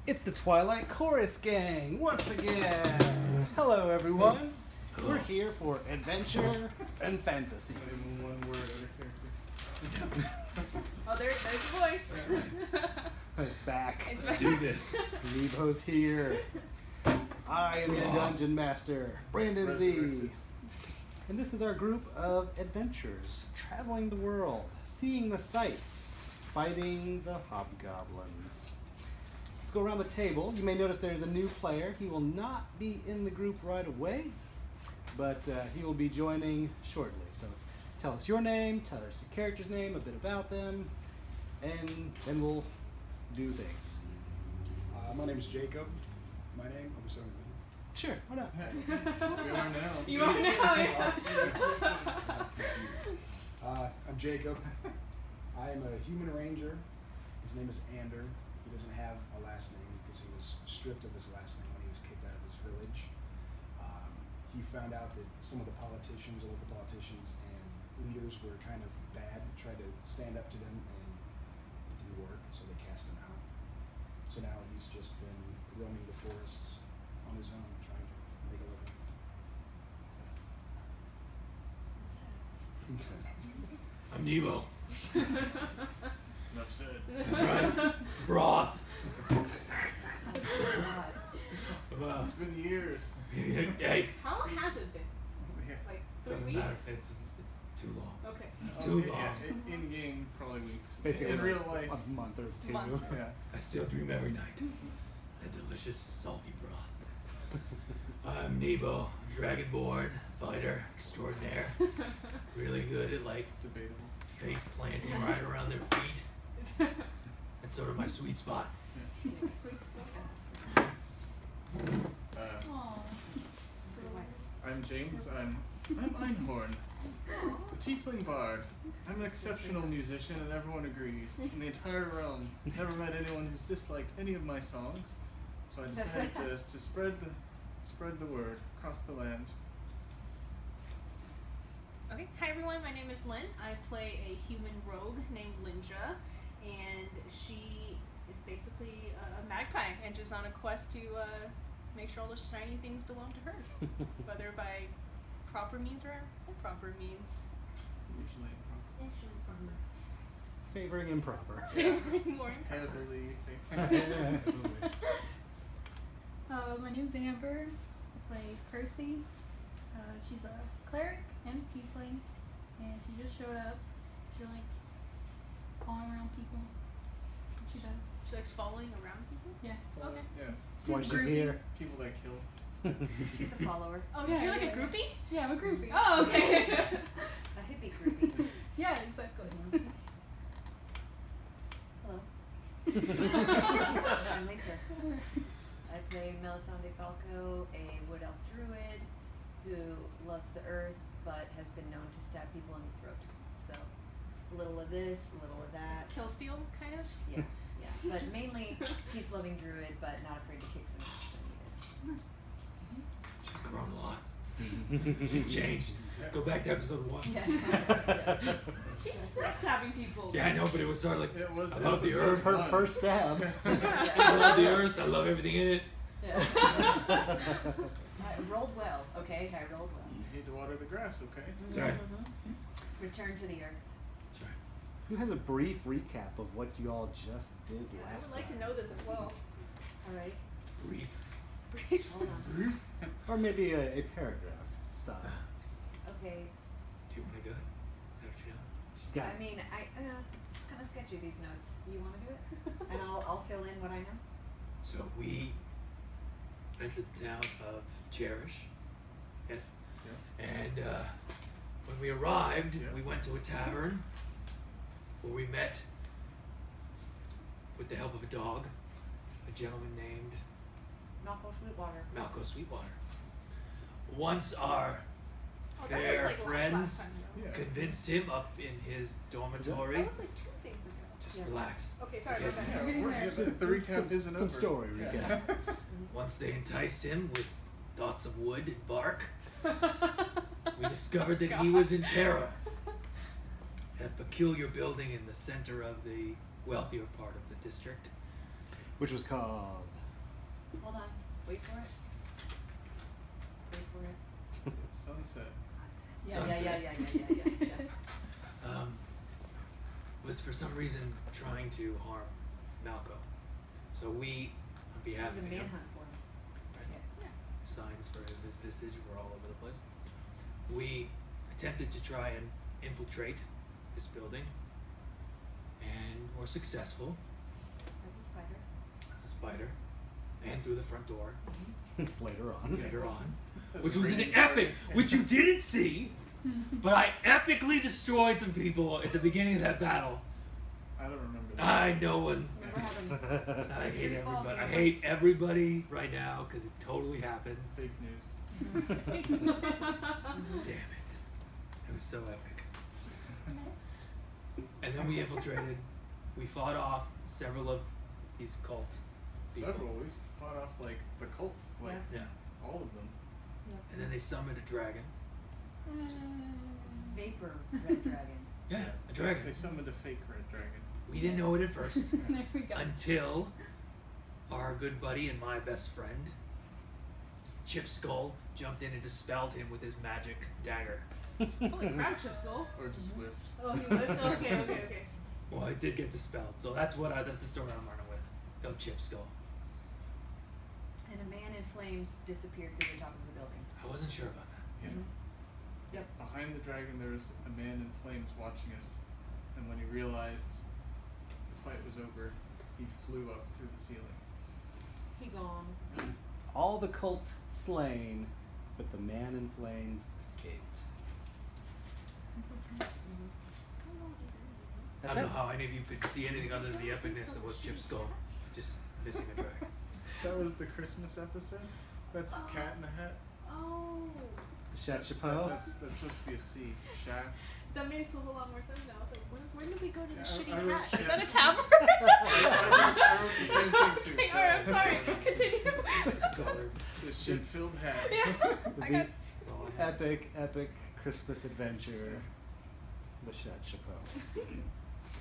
It's the Twilight Chorus gang once again. Hello, everyone. We're here for adventure and fantasy. One word every character. Oh, there's the voice. It's back. Let's do this. Nebo's here. I am your dungeon master, Brandon Z. And this is our group of adventurers, traveling the world, seeing the sights, fighting the hobgoblins. Let's go around the table. You may notice there's a new player. He will not be in the group right away, but he will be joining shortly. So tell us your name, tell us the character's name, a bit about them, and then we'll do things. My name's Jacob. My name, I'm sorry. Sure, why not? We are now. You are now. I'm Jacob. I am a human ranger. His name is Ander. He doesn't have a last name because he was stripped of his last name when he was kicked out of his village. He found out that some of the politicians, the local politicians and leaders were kind of bad, tried to stand up to them, and it didn't work, so they cast him out. So now he's just been roaming the forests on his own, trying to make a living. I'm Nebo. Enough said. That's right. Broth. It's been years. Hey. How long has it been? Like 3 Doesn't weeks? matter. It's too long. Okay. Too long. Yeah, in game, probably weeks. Basically, in real life, a month or two. Months. yeah. I still dream every night. A delicious salty broth. I'm Nebo, Dragonborn, fighter extraordinaire. Really good at like Debatable. face planting right around their feet. That's sort of my sweet spot. Sweet stuff. Aww. I'm James. I'm Einhorn, the Tiefling Bard. I'm an exceptional musician, and everyone agrees. In the entire realm, never met anyone who's disliked any of my songs. So I decided to spread the word across the land. Okay. Hi everyone. My name is Lynn. I play a human rogue named Linja, and she is basically a magpie and just on a quest to make sure all the shiny things belong to her, whether by proper means or improper means. Usually improper. Favoring improper. Favoring more improper. Heavily. My name's Amber. I play Percy. She's a cleric and a tiefling, and she just showed up. She likes following around people. That's what she does. She likes following around people? Yeah. Okay. Yeah. Why she's here. People that kill. She's a follower. Oh, Yeah, you're like yeah, a groupie? Yeah, I'm a groupie. Oh, okay. A hippie groupie. Yeah, exactly. Hello. I'm Lisa. I play Melisande Falco, a wood elf druid who loves the earth but has been known to stab people in the throat. So a little of this, a little of that. Kill steal, kind of? Yeah, yeah. But mainly peace-loving druid, but not afraid to kick some ass when needed. She's grown a lot. She's changed. Go back to episode 1. Yeah. She's not stabbing people. Yeah, I know, but it was sort of like, It was. I it love was the a earth. Her fun. first stab. I love the earth. I love everything in it. Yeah. I rolled well, okay? I rolled well. You need to water the grass, okay? That's right. Return to the earth. That's right. Who has a brief recap of what you all just did I last would like to time? know this as well. All right. Brief. Brief. Hold on. Or maybe a paragraph style. Okay. Do you want to go? Is that what you know? She's got I mean, it's kind of sketchy, these notes. You want to do it? And I'll fill in what I know. So we entered the town of Cherish. Yes. Yeah. And when we arrived, Yeah. we went to a tavern where we met, with the help of a dog, a gentleman named Malco Sweetwater. Malco Sweetwater. Once our Oh, fair that was like friends last time, though. Yeah. convinced him up in his dormitory. That was like 2 things ago. Just Yeah. relax. Okay, sorry Okay. about that. Yeah, We're getting there. the recap isn't some over. story recap. Once they enticed him with thoughts of wood and bark, we discovered that he was in peril. A peculiar building in the center of the wealthier part of the district. which was called. Hold on. Wait for it. Wait for it. Sunset. Yeah, Sunset. yeah. Was for some reason trying to harm Malco. So we, on behalf There's of a him, manhunt for him. right, signs for his visage were all over the place. We attempted to try and infiltrate this building, and were successful As a spider. as a spider, and through the front door Later on. later on, That's which a was an great epic, part. which you didn't see, but I epically destroyed some people at the beginning of that battle. I don't remember that. I know one. Remember having I hate True false everybody. I over. hate everybody right now because it totally happened. Fake news. Damn it! It was so epic. And then we infiltrated. We fought off several of these cult people. Several. We fought off like the cult, like Yeah. all of them. And then they summoned a dragon. vapor red dragon. Yeah, a dragon. They summoned a fake red dragon. We didn't know it at first There we go. until our good buddy and my best friend, Chip Skull, jumped in and dispelled him with his magic dagger. Holy crap, Chipsel. Or just whiffed. Oh, he lived? Okay. Well, it did get dispelled, so that's the story I'm running with. Go Chip Skull. And a man in flames disappeared through the top of the building. I wasn't sure about that. Yeah. Yep. Behind the dragon, there was a man in flames watching us, and when he realized the fight was over, he flew up through the ceiling. He gone. All the cult slain, but the man in flames escaped. I don't know how any of you could see anything other than the epicness that was Chip Skull just missing a dragon. That was the Christmas episode? That's a cat in a hat? Oh. Chat Chapeau. That's supposed to be a C. Shack. That makes a whole lot more sense now. I was like, where did we go to the Yeah, shitty I wrote hat? Is shit. that a tavern? I wrote the same thing too. Okay, alright, I'm sorry. Continue. Skull. The shit-filled hat. Yeah. I got. That's all I had. Epic Christmas adventure. The Chat Chapeau.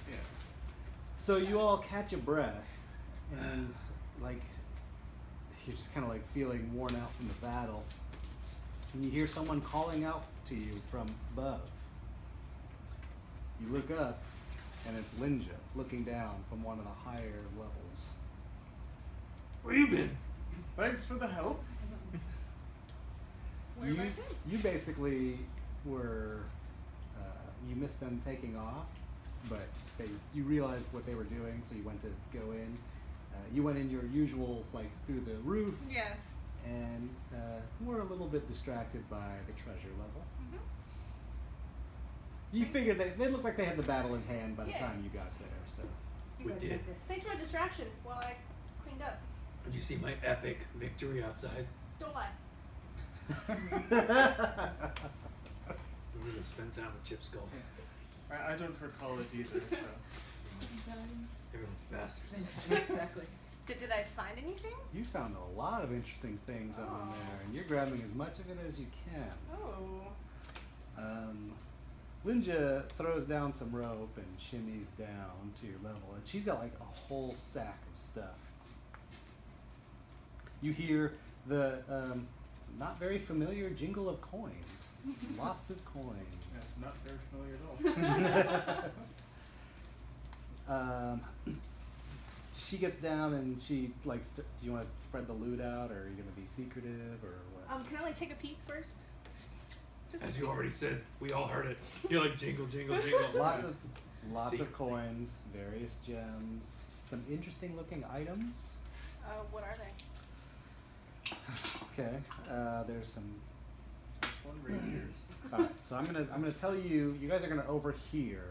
Yeah. So you all catch a breath, and like you're just kind of like feeling worn out from the battle. And you hear someone calling out to you from above. You look up, and it's Linja looking down from one of the higher levels. Where you been? Thanks for the help. Where have I been? You basically were you missed them taking off, but you realized what they were doing, so you went to go in. You went in your usual, like, through the roof, Yes. and were a little bit distracted by the treasure level. Mhm. You figured they looked like they had the battle in hand by the Yeah. time you got there, so. You We guys did. got this. Thanks for my distraction while I cleaned up. Did you see my epic victory outside? Don't lie. We're gonna spend time with Chip Skull. I don't recall it either, so. Everyone's bastards. Exactly. Did I find anything? You found a lot of interesting things up in Oh. there, and you're grabbing as much of it as you can. Oh. Linja throws down some rope and shimmies down to your level, and she's got like a whole sack of stuff. You hear the not very familiar jingle of coins. Lots of coins. That's not very familiar at all. She gets down and she like, do you want to spread the loot out, or are you going to be secretive, or what? Can I like take a peek first? Just to As see. you already said, we all heard it. You're like jingle, jingle, jingle. Lots of Secretly. coins, various gems, some interesting looking items. What are they? Okay, there's some. Just one rapiers. All right, so I'm gonna tell you. You guys are gonna overhear,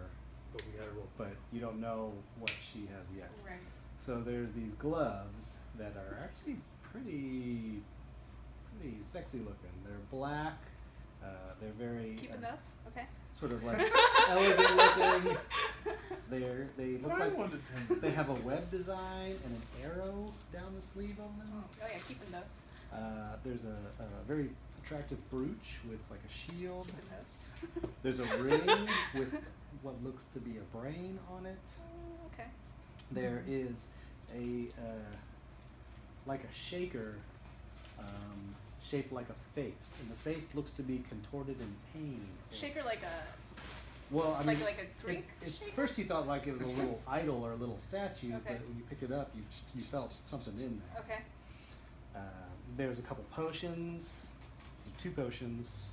But we gotta roll. but you don't know what she has yet. Right. So there's these gloves that are actually pretty sexy looking. They're black. They're very Keeping those? Okay. sort of like elegant looking. They look But I like wanted to. they have a web design and an arrow down the sleeve of them. Oh yeah, keeping those. There's a very attractive brooch with like a shield. Keeping those. There's a ring with what looks to be a brain on it. Okay. There is a like a shaker shaped like a face, and the face looks to be contorted in pain. Shaker like a Well, I mean, like a drink shaker? First you thought like it was a little idol or a little statue, Okay. but when you picked it up, you felt something in there. Okay. There's a couple potions, 2 potions,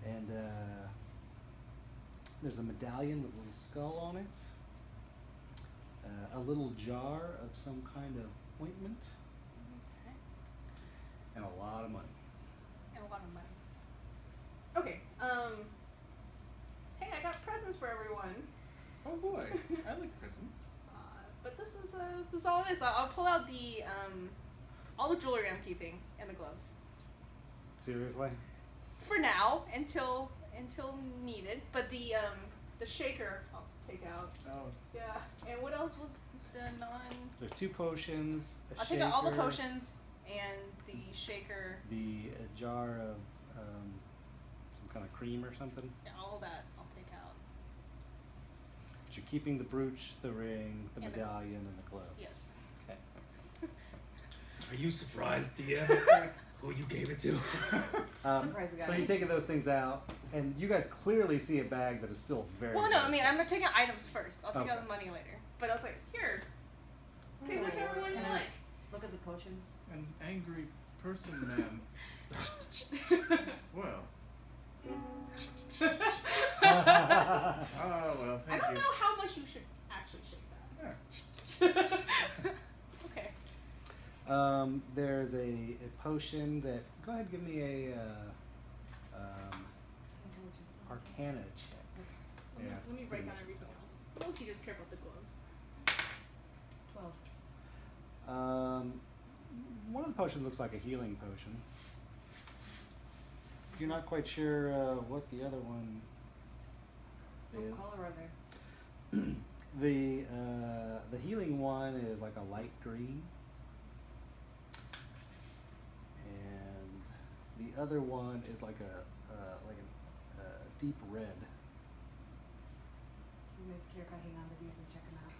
and there's a medallion with a little skull on it, a little jar of some kind of ointment, Okay. and a lot of money. And a lot of money. Okay. Hey, I got presents for everyone. Oh boy, I like presents. But this is all it is. I'll pull out the all the jewelry I'm keeping and the gloves Seriously? for now until needed. But the shaker I'll take out. Oh, Yeah. And what else was the non? There's 2 potions, a I'll shaker, take out all the potions and the shaker. the jar of some kind of cream or something. Yeah, all that I'll take out. But you're keeping the brooch, the ring, the And the medallion, and the glove. Yes. Okay. Are you surprised, DM, who you gave it to? Surprised we got So it. you're taking those things out, and you guys clearly see a bag that is still very. Well, no, I heavy. mean I'm gonna take out items first. I'll take Okay. out the money later. But I was like, here, take whichever one you Can I like. look at the potions? an angry person, ma'am. Well. Oh well, I thank don't you. know how much you should actually shake that. Yeah. Okay. There's a potion that. Go ahead, give me a Intelligence. Arcana check. Yeah. Let me write down everything else. Mostly just care about the gloves. 12. One of the potions looks like a healing potion. You're not quite sure what the other one is. What color are they? The healing one is like a light green, and the other one is like a deep red. Do you guys care if I hang on to these and check them out?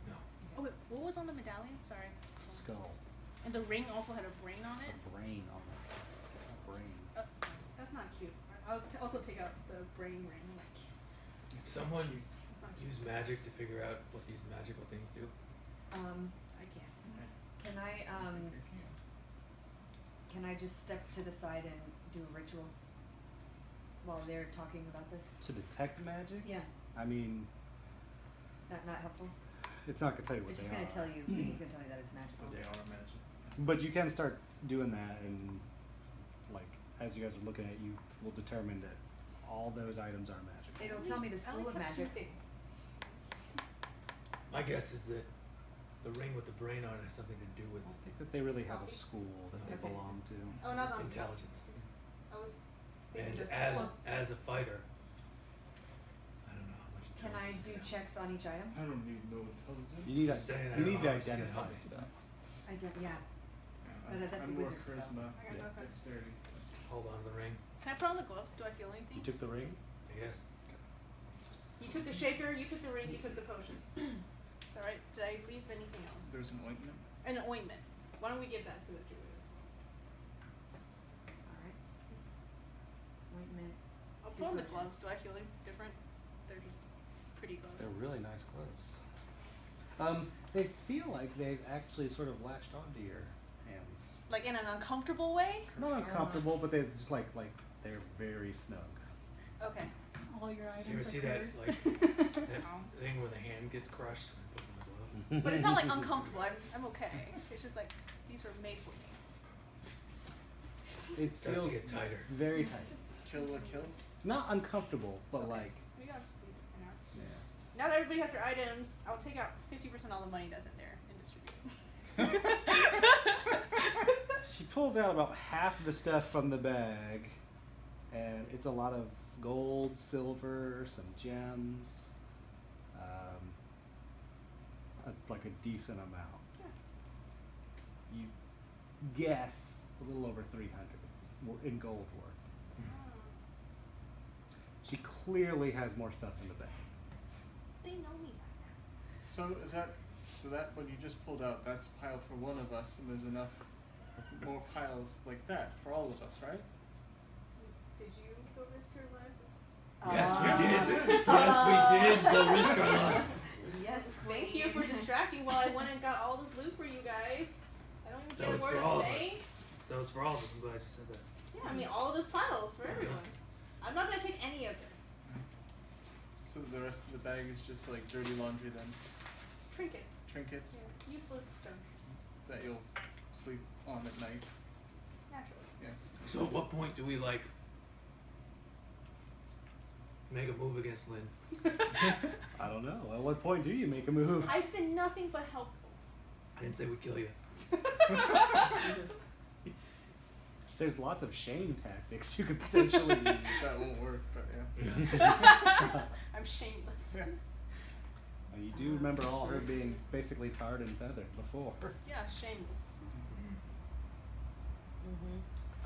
No. Oh wait, what was on the medallion? Sorry. Skull, And the ring also had a brain on it. a brain on it. A brain. That's not cute. I'll also take out the brain ring. Like, Did someone it's not cute. use magic to figure out what these magical things do? I can't. Can I just step to the side and do a ritual while they're talking about this? To detect magic? Yeah. I mean, Not helpful. it's not gonna tell you what It's they just are. gonna tell you. It's just gonna tell you that it's magical. They are magic. But you can start doing that, and like as you guys are looking at it, you will determine that all those items are magic. It'll tell me the I school only of kept two magic. things. My guess is that the ring with the brain on it has something to do with I don't think that they really have a Zombies. school that they Okay. belong to. Oh, not zombies. intelligence. I was thinking And just as a fighter, I don't know how much Can I intelligence do they have. checks on each item? I don't need no intelligence. You need Just saying, I you don't need know to how it's gonna identify help me. stuff. I don't. Yeah. Yeah, That's a I'm more wizard spell. charisma, I got nothing. dexterity. Hold on to the ring, Can I put on the gloves? Do I feel You anything? took the ring. I guess. You took the shaker, you took the ring, you took the potions. Is that right? Did I leave anything else? There's an ointment. An ointment. Why don't we give that to the druid as well? All right. Ointment. I'll Two put on the potions. gloves. Do I feel any different? They're just pretty gloves. They're really nice gloves. They feel like they've actually sort of latched onto your hands. Like in an uncomfortable way? Not uncomfortable, but they're just like they're very snug. Okay. All your items Do you ever are see that cursed. like that thing where the hand gets crushed when it puts on the glove? But it's not like uncomfortable. I'm okay. It's just like these were made for me. It Starts feels to get tighter. very tight. Kill a kill. Not uncomfortable, but Okay. like Maybe I'll just leave it for now. yeah. Now that everybody has their items, I'll take out 50% of all the money that's in there and distribute it. She pulls out about half the stuff from the bag, and it's a lot of gold, silver, some gems, like a decent amount. Yeah. You guess a little over 300 in gold worth. She clearly has more stuff in the bag. They know me by now. So is that So that what you just pulled out, that's a pile for one of us, and there's enough more piles like that for all of us, right? Did you go risk your lives? Yes, we Yes, did. we did. Yes, we did. Go risk our lives. Yes, Thank you for distracting while I went and got all this loot for you guys. I don't even So get a it's word for of all of thanks. us. So it's for all of us. I'm glad you said that. Yeah, I mean all of those piles for everyone. I'm not gonna take any of this. So the rest of the bag is just like dirty laundry then, Trinkets. trinkets Yeah, useless junk. that you'll sleep on at night. Naturally. Yes. So at what point do we like make a move against Lynn? I don't know. At what point do you make a move? I've been nothing but helpful. I didn't say we'd kill you. There's lots of shame tactics you could potentially use. That won't work, but yeah. I'm shameless. Yeah. You do remember all her being basically tarred and feathered before. Yeah, shameless.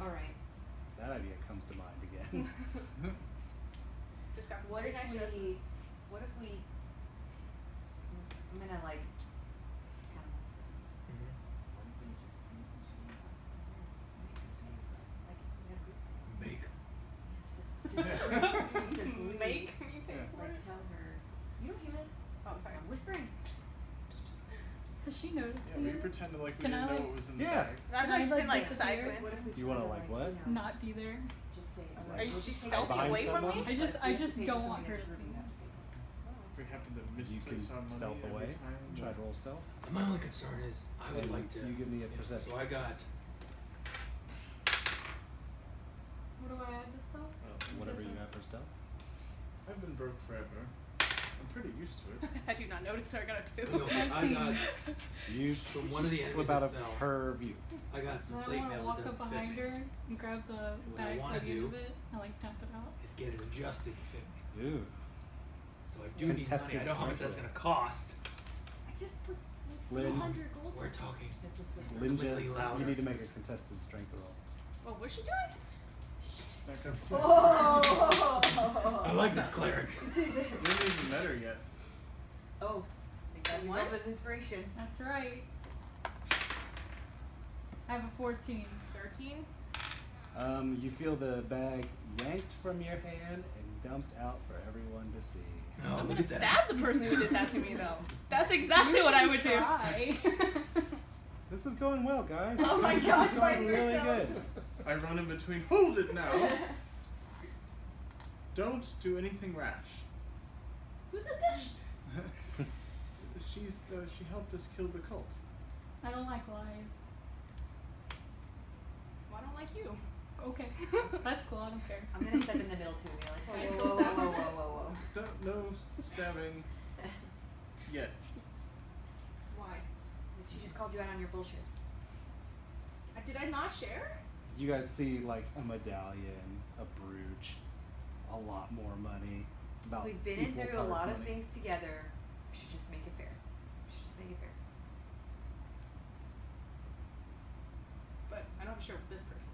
All right. That idea comes to mind again. Just got some What very if nice we? dresses. What if we? I'm gonna like kind of Mm-hmm. What if we just sneak and shoot us like we got a group thing. Make. Just a group. Make me pay Yeah. for Like it. tell her. You don't hear this? Oh, I'm sorry. I'm whispering. Has she noticed Yeah, me? we pretended like we Can I, didn't know like- what was in the Yeah. bag. I've Can I, like, like, been like disappear? side What glancing. if we You try wanna, to, like, what? you know, Not be there. just say, Are Are you we'll she just take stealthy it. behind away from me? someone? I just don't want her to see that. If we happen to You can misplace our money stealth every away. time, Try to roll stealth. My only concern is I would And like to. you give me a yeah, perception. So I got. What do I add this though? Whatever you have for stealth. I've been broke forever. I'm pretty used to it. I do not notice I got a 2. No, I got. You So one of the enemies slip out of that fell. her view. I got some Then I plate want to mail walk that up doesn't fit behind me. her and grab the What I bag wanna by the end do- of it and like dump it out. Is get it adjusted to fit me. Ooh. So I do need money. Contested I know how much that's strength gonna cost. I just put Lynn. 300 gold. We're talking. This is what Linja, Completely louder. you need to make a contested strength roll. Oh, what's she doing? Snuck up. Oh! I like this cleric. You haven't even met her yet. Oh, they got you What? rolled with inspiration. That's right. I have a 14. 13? You feel the bag yanked from your hand and dumped out for everyone to see. No, I'm look gonna at that. stab the person who did that to me, though. That's exactly what I would do. Try. This is going well, guys. Oh my This is God, going find really yourselves. good. I run in between. Hold it now! Don't do anything rash. Who's this bitch? She helped us kill the cult. I don't like lies. Well, I don't like you. Okay. That's cool. I don't care. I'm gonna step in the middle too and be like, Can I whoa, still whoa, stab whoa, her? whoa, whoa, whoa. Don't, no stabbing yet. Why? She just called you out on your bullshit. Did I not share? You guys see like a medallion, a brooch, a lot more money. About We've been in equal through a parts lot of money. things together. We should just make it fair. We should just make it fair. But I don't share with this person.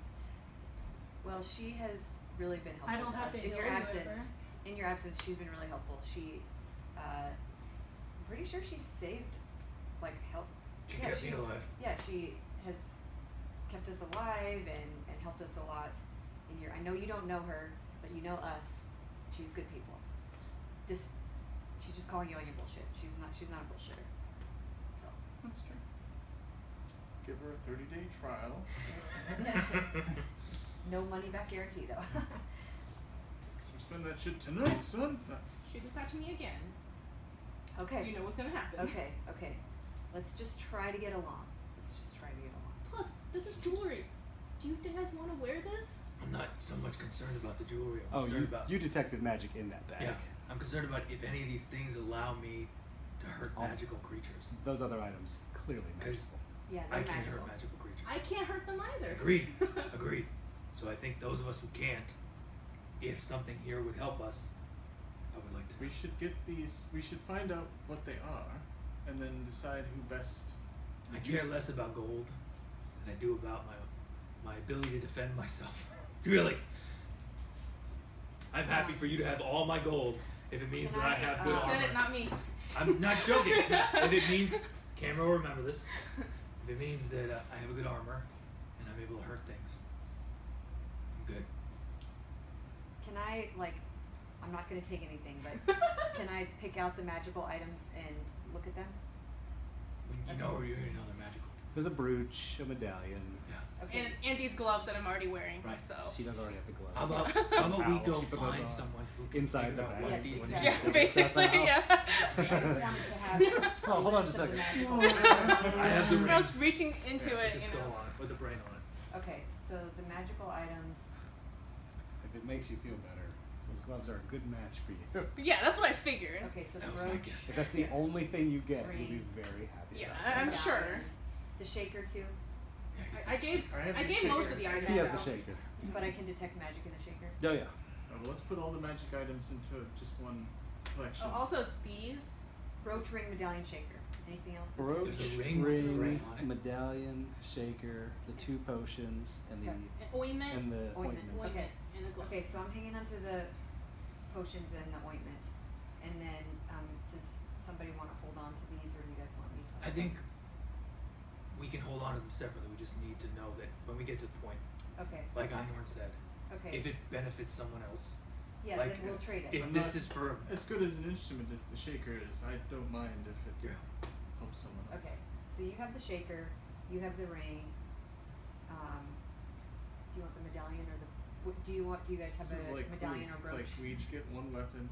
Well, she has really been helpful I don't to have us. to In your heal you absence, ever. in your absence, she's been really helpful. I'm pretty sure she saved, like, help. She yeah, kept me she's- alive. Yeah, she has kept us alive and helped us a lot. In your, I know you don't know her, but you know us. She's good people. She's just calling you on your bullshit. She's not a bullshitter. So. That's true. Give her a 30-day trial. No money back guarantee though. We'll spend that shit tonight, son. She did that to me again. Okay. You know what's gonna happen. Okay. Let's just try to get along. Plus, this is jewelry. Do you guys want to wear this? I'm not so much concerned about the jewelry. I'm Oh, concerned about. you detected magic in that bag. Yeah, I'm concerned about if any of these things allow me to hurt Oh. magical creatures. Those other items clearly 'Cause magical. Yeah, I they're can't magical. hurt magical creatures. I can't hurt them either. Agreed. Agreed. So I think those of us who can't, if something here would help us, I would like to. We should get these. We should find out what they are, and then decide who best. I would care use them. less about gold than I do about my ability to defend myself. Really. I'm happy for you to have all my gold if it means Can that I I, have You good said armor. it, not me. I'm not joking. If it means Camera will remember this. If it means that I have a good armor and I'm able to hurt things, I'm good. Can I, like, I'm not going to take anything, but can I pick out the magical items and look at them? When you know they're magical. There's a brooch, a medallion. Yeah. Okay. And these gloves that I'm already wearing. Right. So. She does already have the gloves. How about we Ow, go she put those find on. someone who can Inside figure the out bag. what Yes, these exactly. Yeah, Stuff basically, out. yeah. I just wanted to have Oh, hold on list just a of the second. magical I have the When ring. I was reaching into with it, the you skull know. on it, with the brain on it. Okay, so the magical items. If it makes you feel better, those gloves are a good match for you. Yeah, that's what I figured. Okay, so the That was my brooch, guess. If that's the only thing you get, you'll be Ring. very happy. Yeah, about I'm that. sure. the shaker too, Yeah, he's I gave I have the most shaker. of the items. He has the so. shaker. but I can detect magic in the shaker. Oh yeah. Oh, well, let's put all the magic items into just one collection. Oh, also these. Brooch, ring, medallion, shaker. Anything else? Brooch, There's a ring with a ring on it. medallion, shaker, the 2 potions, and the Okay. An ointment. and the Ointment. ointment. Okay. And the gloves. Okay, so I'm hanging onto the potions and the ointment, and then does somebody want to hold on to these, or do you guys want me to? I think we can hold on to them separately. We just need to know that when we get to the point, Okay. like Einhorn said, Okay. if it benefits someone else, Yeah, like, then we'll trade it. if I'm this not- is for As good as an instrument as the shaker is, I don't mind if it yeah, helps someone else. Okay, so you have the shaker, you have the ring. Do you want the medallion or the? Do you guys have This is a like medallion cool. or brooch? It's like we each get one weapon.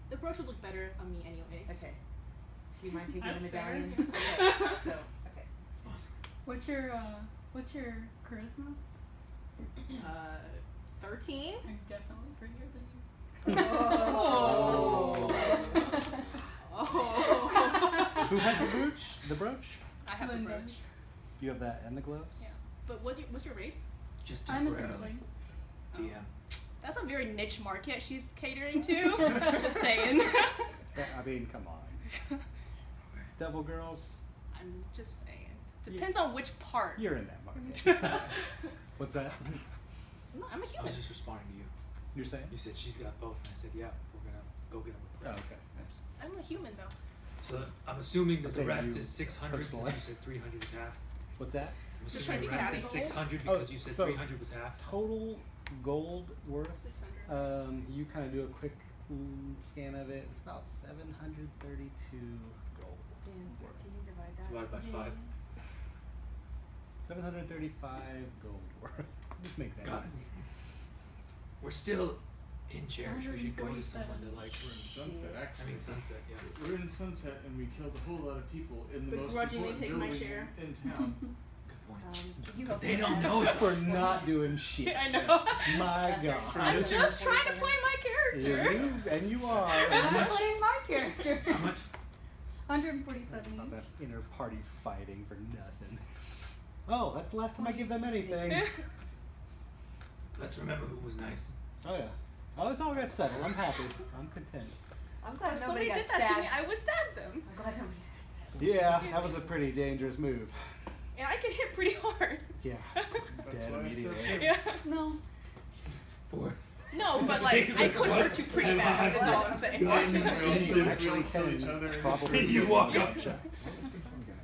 The brooch would look better on me, anyways. Okay. Do you mind taking That's the fair. medallion? Okay. So okay. awesome. What's your charisma? 13. I'm definitely prettier than you. Oh. Oh. Who has the brooch? The brooch? I have the Linda. brooch. You have that and the gloves? Yeah. But what's your race? Just I'm a temporarily. tiefling. DM. That's a very niche market she's catering to. Just saying. Yeah, I mean, come on. Okay. Devil girls, I'm just saying. Depends on which part. you're in that market. What's that? I'm a I human. was just responding to you. You're saying? You said she's got both, and I said, yeah, we're gonna go get them. Oh, okay. I'm a human though. So I'm assuming that I'm the saying rest you is 600 since personally. you said 300 is half. What's that? I'm Just assuming the trying to be rest is tactical. 600 Oh, because you said so 300 was half. Total gold worth. 600. You kind of do a quick scan of it. It's about 732 gold. Dan, worth. can you divide that? Divided by 5. 735 gold worth. Just make that Got it. easy. We're still in Cherish. We should go to someone to like. We're in Sunset, Shit. actually. I mean Sunset, yeah. We're in Sunset and we killed a whole lot of people in the most Begrudgingly important take my building share. in town. Good point. Can you But also they don't add- know it's We're not doing shit. I know. My After God. I'm This just is- trying to play my character. And you are. I'm playing my character. How much? 147 About each. that inner party fighting for nothing. Oh, that's the last time I give them anything. Let's remember who was nice. Oh yeah. Oh, it's all got settled. I'm happy. I'm content. I'm glad If nobody somebody got did that stabbed. to me, I would stab them. I'm glad nobody got stabbed. Yeah, that was a pretty dangerous move. And I can hit pretty hard. Yeah. That's Dead why I immediately. still Yeah. No. 4. No, but like It's I like, could what? hurt you pretty bad. Is all I'm saying. We all You actually kill each can other. probably You do walk one up. shot.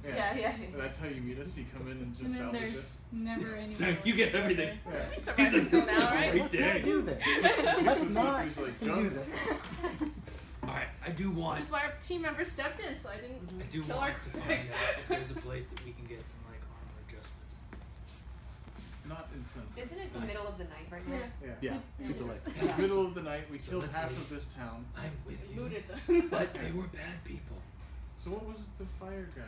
Yeah. That's how you meet us. You come in and just And then salvage there's us. never any. So you get everything. Yeah. We He's survived like, until this is now, a right? great Let's not day. do this. Let's not He's like, do jump. this. Alright, I do want. Which is why our team member stepped in, so I didn't I do kill want our to find out if there's a place that we can get some like armor adjustments. Not in Sunset. Isn't it the middle of the night right now? Yeah. Yeah. Yeah, super late. In the middle of the night, we So killed let's half leave. of this town. I'm with you. looted them. But they were bad people. So what was the fire guy?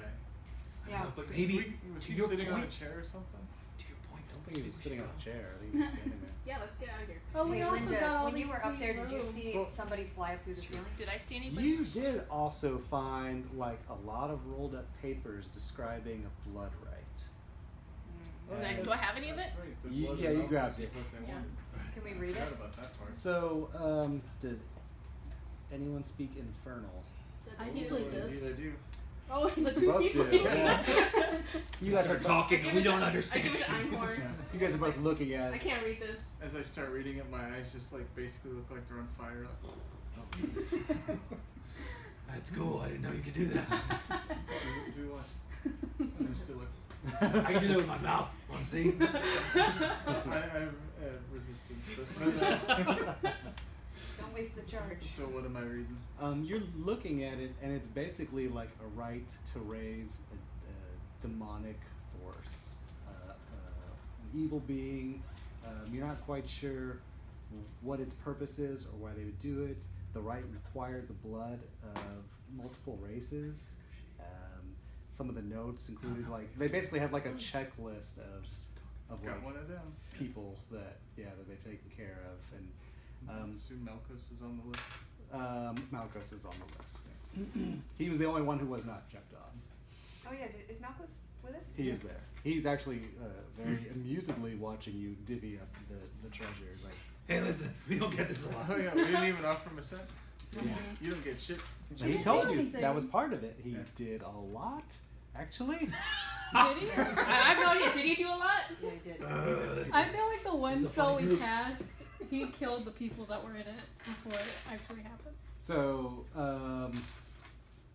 I Yeah. don't know, but maybe Was to he your sitting on a point. chair or something? To your point, I don't think he was we sitting should on a go. chair. I think he was standing there. Yeah, let's get out of here. Oh, we Hey, also Linda, got all when you these were up there, sweet did you robes. see Well- somebody fly up through the ceiling? Did I see anybody? You did also find like a lot of rolled up papers describing a blood rite. Do I have any of it? That's right, the You- blood yeah, and you alcohol grabbed is it. what they Yeah. wanted. Can we I read it? forgot about that part. So, does anyone speak infernal? I do. usually Indeed, this. I do. Oh, the two Both do, people. yeah. You guys are Start talking I and give we it don't to- understand I give it to shit. Einhorn. You guys are both looking at I it. can't read this. As I start reading it, my eyes just like basically look like they're on fire. Like, I That's cool. I didn't know you could do that. Do what? I'm still like, I can do that with my mouth. Want to see? I have resistance. Don't waste the charge. So what am I reading? You're looking at it, and it's basically like a right to raise a demonic force, an evil being. You're not quite sure what its purpose is or why they would do it. The rite required the blood of multiple races. Some of the notes included they basically have like a checklist of Got like one of them. people that they've taken care of, and assume Malchus is on the list. Malchus is on the list. He was the only one who was not checked off. Oh yeah, is Malchus with us? He is there. He's actually very amusedly watching you divvy up the treasure. Like, Hey, listen, we don't get this a lot. Oh yeah, we didn't even offer him a cent. yeah. You don't get shit. And he didn't told do you anything. that was part of it. He Yeah. did a lot, actually. Did he? I have no idea. Did he do a lot? Yeah, he did. I feel like the one This is a spell funny we group. cast, he killed the people that were in it before it actually happened. So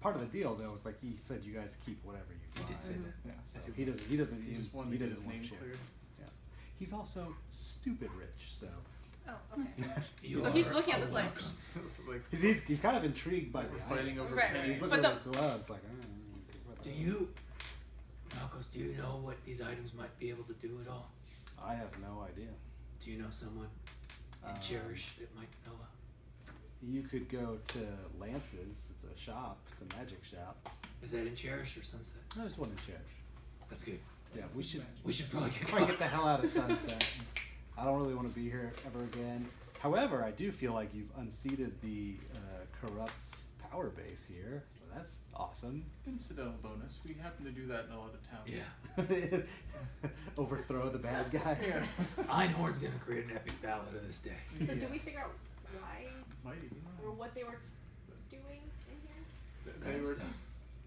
part of the deal though is like he said you guys keep whatever you He find. did say that. Yeah. So he doesn't He just wanted he to get doesn't his want name share. cleared. Yeah. He's also stupid rich, so Oh, okay. You So he's are looking at a this like, lox. Like he's kind of intrigued by we're the fighting item. over Right, pennies. He's But looking at the gloves like. Do you, Malchus, do you know what these items might be able to do at all? I have no idea. Do you know someone in Cherish that might know? You could go to Lance's. It's a shop. It's a magic shop. Is that in Cherish or Sunset? I just want to Cherish. That's good. Yeah, we should probably get try to get the hell out of Sunset. I don't really want to be here ever again. However, I do feel like you've unseated the corrupt power base here, so that's awesome. Incidental bonus. We happen to do that in a lot of towns. Yeah. Overthrow the bad guys. Yeah. Einhorn's gonna create an epic ballad of this day. so Yeah. do we figure out why Might even or know. what they were doing in here? They Bad were stuff.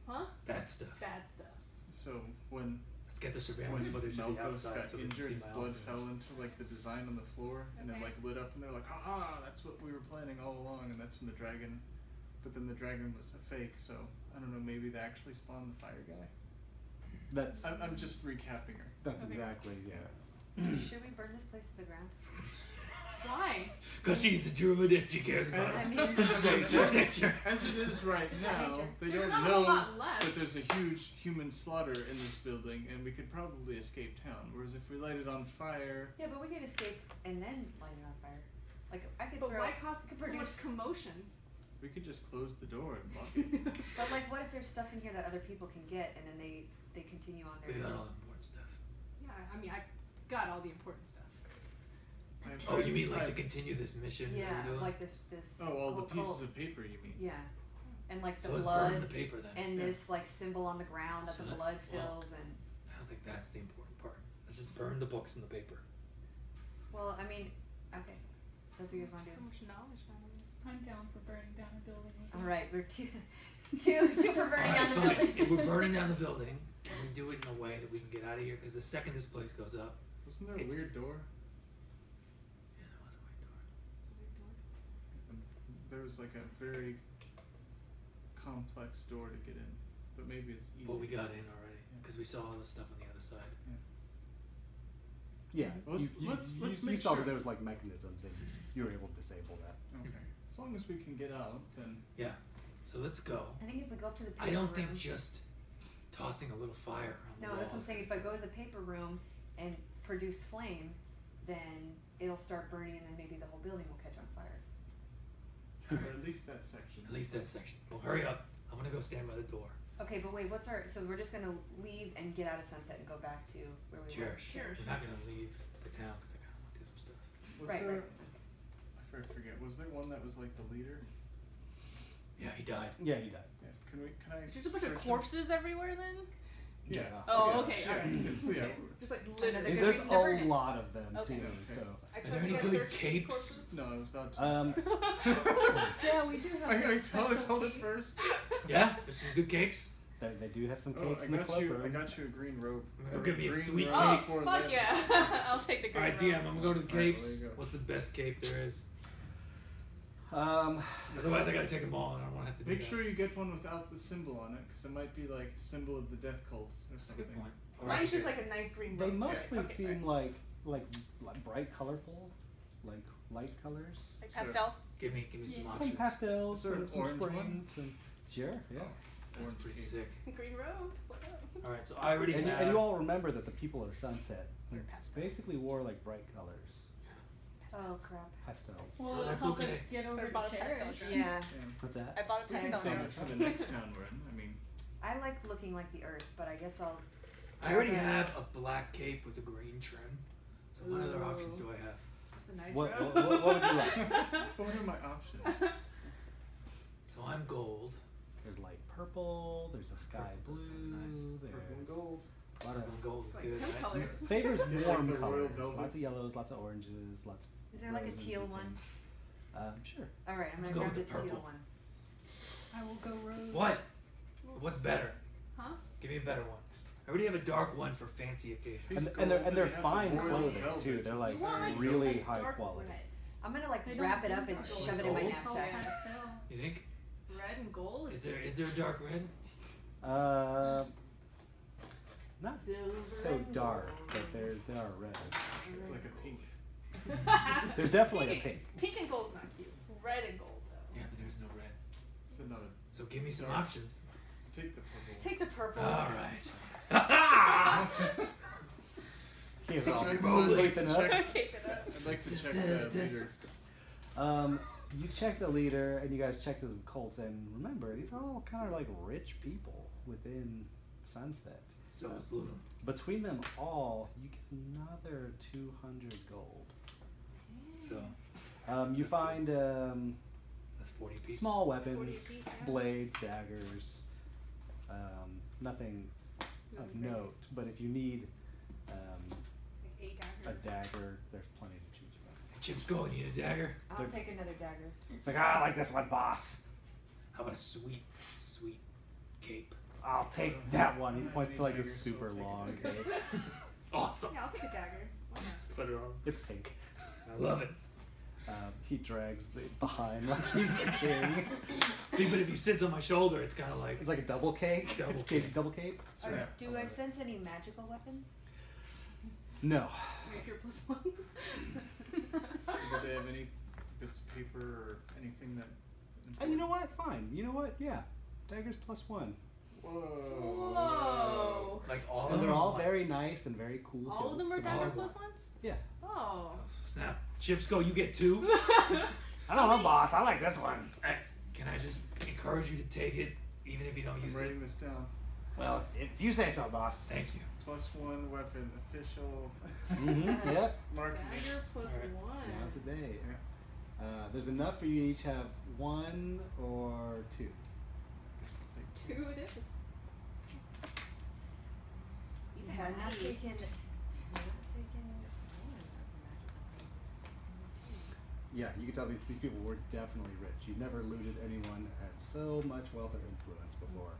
Huh? Bad stuff. Bad stuff. so when Let's get the surveillance footage of the Malchus outside got so we can injured, see his my blood ulcers. fell into like the design on the floor, and it Okay. like lit up, and they're like, "Haha, that's what we were planning all along." And that's when the dragon, but then the dragon was a fake. So I don't know. Maybe they actually spawned the fire guy. That's I'm just recapping her. that's Okay. exactly Should we burn this place to the ground? Why? Because she's a druid and she cares about I it. mean, Nature. As it is right It's now, nature. they There's don't not a know whole lot left. that there's a huge human slaughter in this building, and we could probably escape town. Whereas if we light it on fire, yeah, but we could escape and then light it on fire. Like I could But throw. why cause could so produce. much commotion? we could just close the door and lock it. But like, what if there's stuff in here that other people can get, and then they continue on their. We got all the important stuff. Yeah, I mean, I got all the important stuff. Oh, you mean like to continue this mission Yeah, that we're doing? like this. Oh, all the whole pieces cult. of paper you mean? Yeah, and like the So let's blood burn the paper then. and Yeah. this like symbol on the ground that So the that- blood well- fills and. I don't think that's the important part. Let's just burn the books and the paper. Well, I mean, okay. That's what you guys want to So do. much knowledge nowadays. I'm down for burning down a building. with All you. right, we're two for burning down the Alright, fine. building. If we're burning down the building, can we do it in a way that we can get out of here? Because the second this place goes up, Wasn't there a It's- weird door? yeah, there was a white door. It's a big door. There was like a very complex door to get in, but maybe it's easy. But we got in already Yeah. because we saw all the stuff on the other side. yeah. Let's- you let's you make saw sure. that there was like mechanisms and you were able to disable that. Okay. As long as we can get out, then Yeah. So let's go. I think if we go up to the paper I don't room. think just tossing a little fire on the No, that's what I'm walls- saying. If I go to the paper room and produce flame, then it'll start burning, and then maybe the whole building will catch on fire. or at least that section. At least that section. Well, hurry up. I want to go stand by the door. Okay, but wait, what's our? So we're just gonna leave and get out of Sunset and go back to where we Cherish. Cherish. We're not going to leave the town because I kind of want to do some stuff. Was Right, there? right. I forget. Was there one that was like the leader? Yeah, he died. Yeah, he died. Yeah. Can I? Is there just a bunch of search him? corpses everywhere then? Yeah. Oh, Yeah. okay, Yeah. alright. It's, yeah. Just like Another literally. good There's reason to burn a it. lot of them Okay. too. Okay. So I Are trust there any you guys good search these capes? corpses. No, I was about to. Yeah, we do have. I like, saw it special called it feet. first. Yeah, there's some good capes. they do have some Oh, capes I in the got club you. room. I got you a green robe. Go give me a Green sweet robe Oh, cape. for fuck them. yeah. I'll take the green Alright, robe. DM, I'm going to go to the Alright, capes. there you go. What's the best cape there is? Otherwise, I gotta take them all, and I don't want to have to do Make that. sure you get one without the symbol on it, because it might be like a symbol of the death cults or That's a something. good point. Mine's just like a nice green They robe. mostly Okay, seem right. like bright, colorful, like light colors. Like Sort of- pastel. Give me some Yeah. options. Some pastels, Sort of some orange one? springs, and sure, yeah. That's Orange pretty cape. sick. Green robe. What up? All right, so I already And, have. and you all remember that the people of Sunset Wear pastels. basically wore like bright colors, Oh crap. pastels. Well, that's help okay. us get So over I to bought a pastel Cherish. dress. Yeah. What's that? I bought a We can pastel save it dress. for the next town we're in. I mean, I like looking like the earth, but I guess I'll. I already Okay. have a black cape with a green trim. So what other options do I have? That's a nice What, robe. what would you like? what are my options? So I'm gold. There's light purple. There's a sky Purple blue. sounds nice. There's Purple and gold. a lot Purple and gold is Like good, some right? colors. favors Like warm the royal colors. velvet. Lots of yellows, lots of oranges, lots. Is there like a roses teal and one? things. Sure. All right, I'm I'll gonna go grab with the the teal purple. one. I will go rose. What? What's better? Huh? Give me a better one. I already have a dark one for fancy occasions. He's And gold, they're and they're he has a fine royal clothing velvet. too. They're like You want, like, really like high dark quality. Red. I'm gonna like They wrap don't it up do and gold. shove it in my Gold? knapsack. Yes. You think? Red and gold. Is there a dark red? Not Silver so and dark, gold. but they are red. Like a pink. There's definitely a pink. Pink and gold's not cute. Red and gold though. Yeah, but there's no red. So no, So give me some Dark. options. take the purple. Take the purple. All right. He's So all I'd bold like to enough. check. Keep it up. I'd like to check the leader. You check the leader, and you guys check the cults, and remember, these are all kind of like rich people within Sunset. So let's loot them. Between them all, you get another 200 gold. So You find that's 40 pieces. small 40 weapons, apiece, yeah. blades, daggers, nothing of Nothing crazy. note. But if you need Like 8 a daggers. dagger, there's plenty to choose from. Chips go. You need a dagger? I'll They're- take another dagger. It's like, I like this one, boss. How about a sweet cape? I'll take that one. He I points need to like a daggers, so super I'll take long it. cape. Awesome. Yeah, I'll take a dagger. Why not? Put it on. It's pink. I love it. He drags behind like he's the king. See, but if he sits on my shoulder, it's kind of like It's like a double cape. Double cape. Double cape. All Yeah, right, do I love it. sense any magical weapons? No. Rapier plus ones. So do they have any bits of paper or anything that? You know what? Fine. You know what? Yeah. Daggers +1. Whoa. Whoa. like all And of they're them. all very nice and very cool. All of them are hilts. dagger all plus of ones? Yeah. Oh. Snap. Chips go. You get 2. I don't know, boss. I like this one. Can I just encourage you to take it, even if you don't I'm use it? writing this down. Well, if you say so, boss. Thank you. +1 weapon, official. Yep. Marketing. Dagger plus Alright. one. Now's the day. Yeah. There's enough for you to each have 1 or 2. Take 2 it is. These Yeah, are I'm not nice. taking. I'm not taking one of the magical weapons. Yeah, you can tell these people were definitely rich. You've never looted anyone at so much wealth or influence before.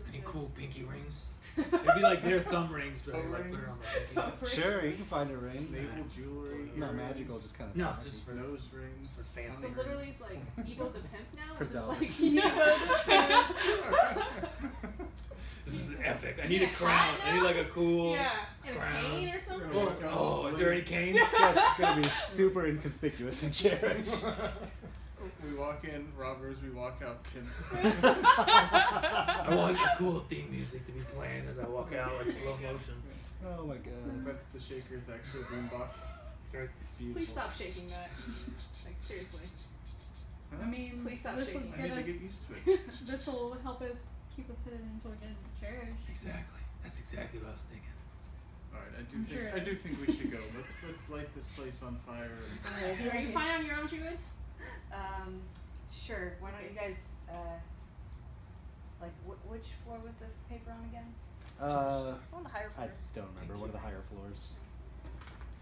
Any cool pinky rings? It'd be like their thumb rings, but I Toe like put it rings? on my pinky. Sure, you can find a ring. Naval jewelry. No, earrings, magical, just kind of. No, just for nose rings. for fancy. So tongue literally rings. it's like Evo the Pimp now? Prince It's Albert. like Evo the This is epic. I need Yeah, a crown. hat I need now? like a cool. Yeah. And a crown. cane or something? Oh, Oh, is there any canes? That's gonna be super inconspicuous and Cherish. We walk in, robbers. We walk out, pimps. I want the cool theme music to be playing as I walk out, like slow motion. Oh my god. That's the shaker's actual boombox. Beautiful. Please stop shaking that. Like, seriously. I mean, Please stop this will shaking. I get need us. to get used to it. This will help us keep us hidden until we get into Cherish. Exactly. That's exactly what I was thinking. All right, I'm sure. I do think we should go. Let's light this place on fire. And Are you fine on your own, Druid? Sure. Why don't you guys, like, which floor was the paper on again? It's on the higher I floors. don't remember. One of the higher floors.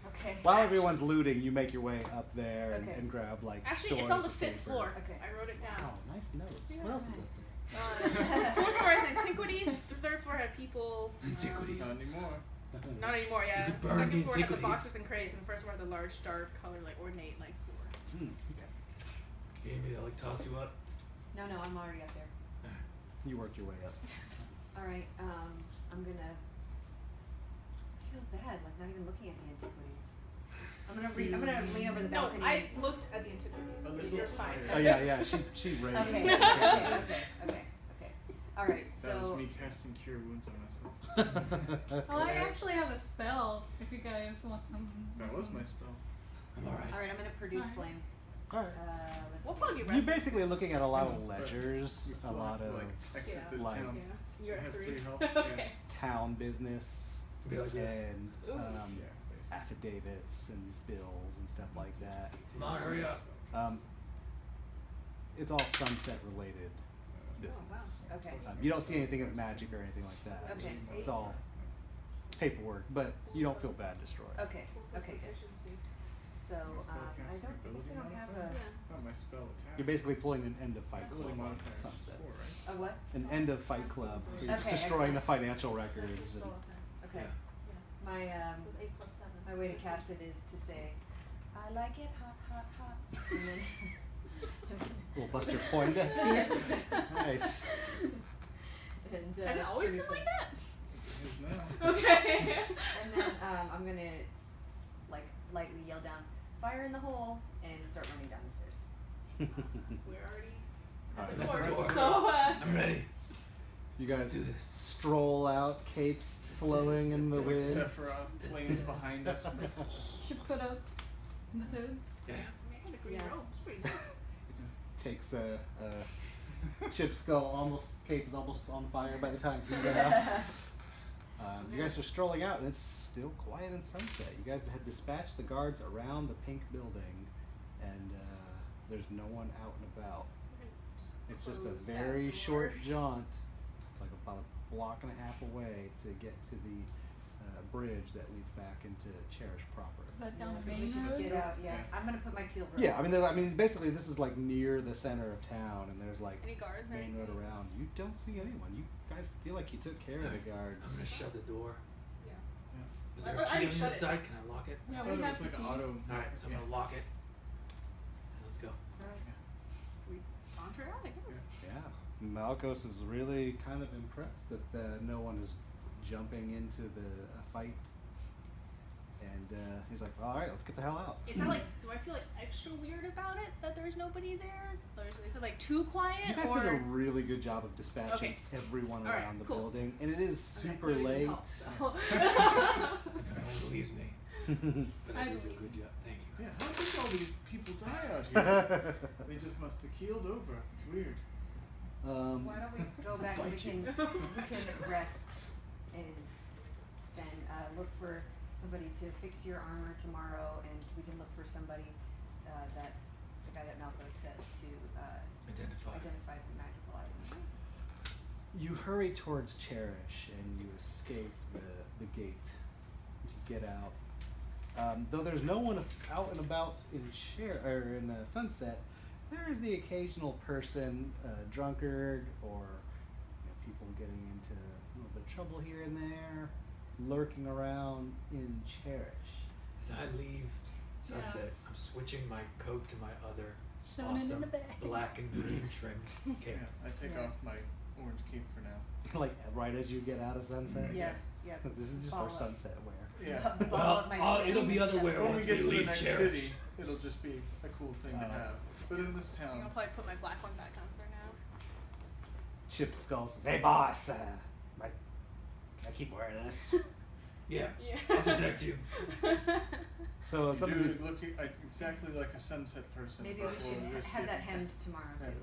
Okay. While everyone's looting, you make your way up there Okay. and grab like. Actually, it's on the stores of 5th paper. floor. Okay. I wrote it down. Oh, nice notes. Yeah. What else is up there? The 4th floor is antiquities. The 3rd floor had people. Antiquities. not anymore. Not anymore, yeah. You could The burn the 2nd floor had the antiquities. boxes and crates, and the 1st floor had the large, dark color, like ornate, like floor. Okay. You need me to like toss you up? No, I'm already up there. Alright. You worked your way up. Alright, I'm gonna feel bad, like not even looking at the antiquities. I'm gonna lean over the No, balcony. I looked at the antiquities. A little You're fine. tired. Oh yeah. She raised. Okay, it. okay. Alright, That was so me casting Cure Wounds on myself. Well, I actually have a spell if you guys want some. That was my spell. I'm alright. alright, I'm gonna produce Alright. flame. All right. Let's We'll see. probably You're rest. basically looking at a lot of But ledgers, we a still lot have to, of like, exit Yeah. this like- town. Yeah, you're I at have 3. 3 health. Okay. town business Be like this. and Ooh. Yeah, basically. affidavits and bills and stuff like that. Come on, hurry up. It's all sunset related business. Oh, wow. Okay. You don't see anything of magic or anything like that. Okay. It's all paperwork, but you don't feel bad destroying. Okay, good. So, I guess I don't have a Not my spell attack. You're basically pulling an end of fight Ability club modifier at is sunset. 4, right? what? An end of fight club. Where you're just Okay, destroying the excellent. financial records. And, Okay. Yeah. My So it's 8 plus 7. my way to cast it is to say, I like it hot, hot, hot. And then little Buster Poindexter. Yes, exactly. Nice. And, Has it always been produce like that? It is now. Okay. And then I'm gonna like lightly yell down, fire in the hole, and start running down the stairs. We're already Alright. at the At the door, door. so I'm ready. You guys Let's do this. stroll out, capes flowing in the Like wind. Sephiroth flames behind us. Should put up the hoods. Yeah. man, the green Yeah. robe is pretty nice. Takes a chip skull, almost cape is almost on fire by the time you get out. You guys are strolling out, and it's still quiet in sunset. You guys had dispatched the guards around the pink building, and there's no one out and about. It's just a Close that very door. short jaunt, like about a block and a half away, to get to the bridge that leads back into Cherish proper. Is that down So the we main should road? get out, yeah. Yeah. I'm gonna put my teal robe. Yeah, I mean, basically, this is like near the center of town, and there's like Any guards or main road anything? around. You don't see anyone. You guys feel like you took care of the guards. I'm gonna shut the door. Yeah. Is I there a already key on shut this it. side? Can I lock it? I Yeah, thought we it have was like the an key. auto. Alright, so I'm gonna lock it. And let's go. Alright. So we saunter out, I guess. Yeah, Malkos is really kind of impressed that no one is jumping into the fight, and he's like, "All right, let's get the hell out." Is that like? Do I feel like extra weird about it that there's nobody there, or is it like too quiet? You guys or did a really good job of dispatching Okay. everyone All right, around the cool. building, and it is Okay, super clearly late. helps, so. No one believes me, but I I did do a believe good job. Thank you. Yeah, how did all these people die out here? They just must have keeled over. It's weird. Why don't we go back and we can rest and then look for somebody to fix your armor tomorrow, and we can look for somebody that the guy that Malcolm said to identify the magical items. You hurry towards Cherish, and you escape the gate. You get out. Though there's no one out and about in Sunset, there is the occasional person, drunkard, or people getting into a little bit of trouble here and there, lurking around in Cherish. As I leave Sunset, I'm switching my coat to my other Shoving it in awesome the bag. black and green trim cape. Yeah, I take Yeah. off my orange cape for now. Like right as you get out of Sunset. Yeah. This is just Follow our up. Sunset wear. Yeah. Bottle Well, up my it'll be other way When we once get we to the leave next Cherish. city, it'll just be a cool thing to Oh. have. But in this I'll town, probably put my black one back on for now. Chip Skull says, "Hey boss, can I keep wearing this?" Yeah, Yeah. I'll protect you. So you some of do these, look exactly like a sunset person. Maybe but we we'll should risk have it. that hemmed tomorrow Yeah. too.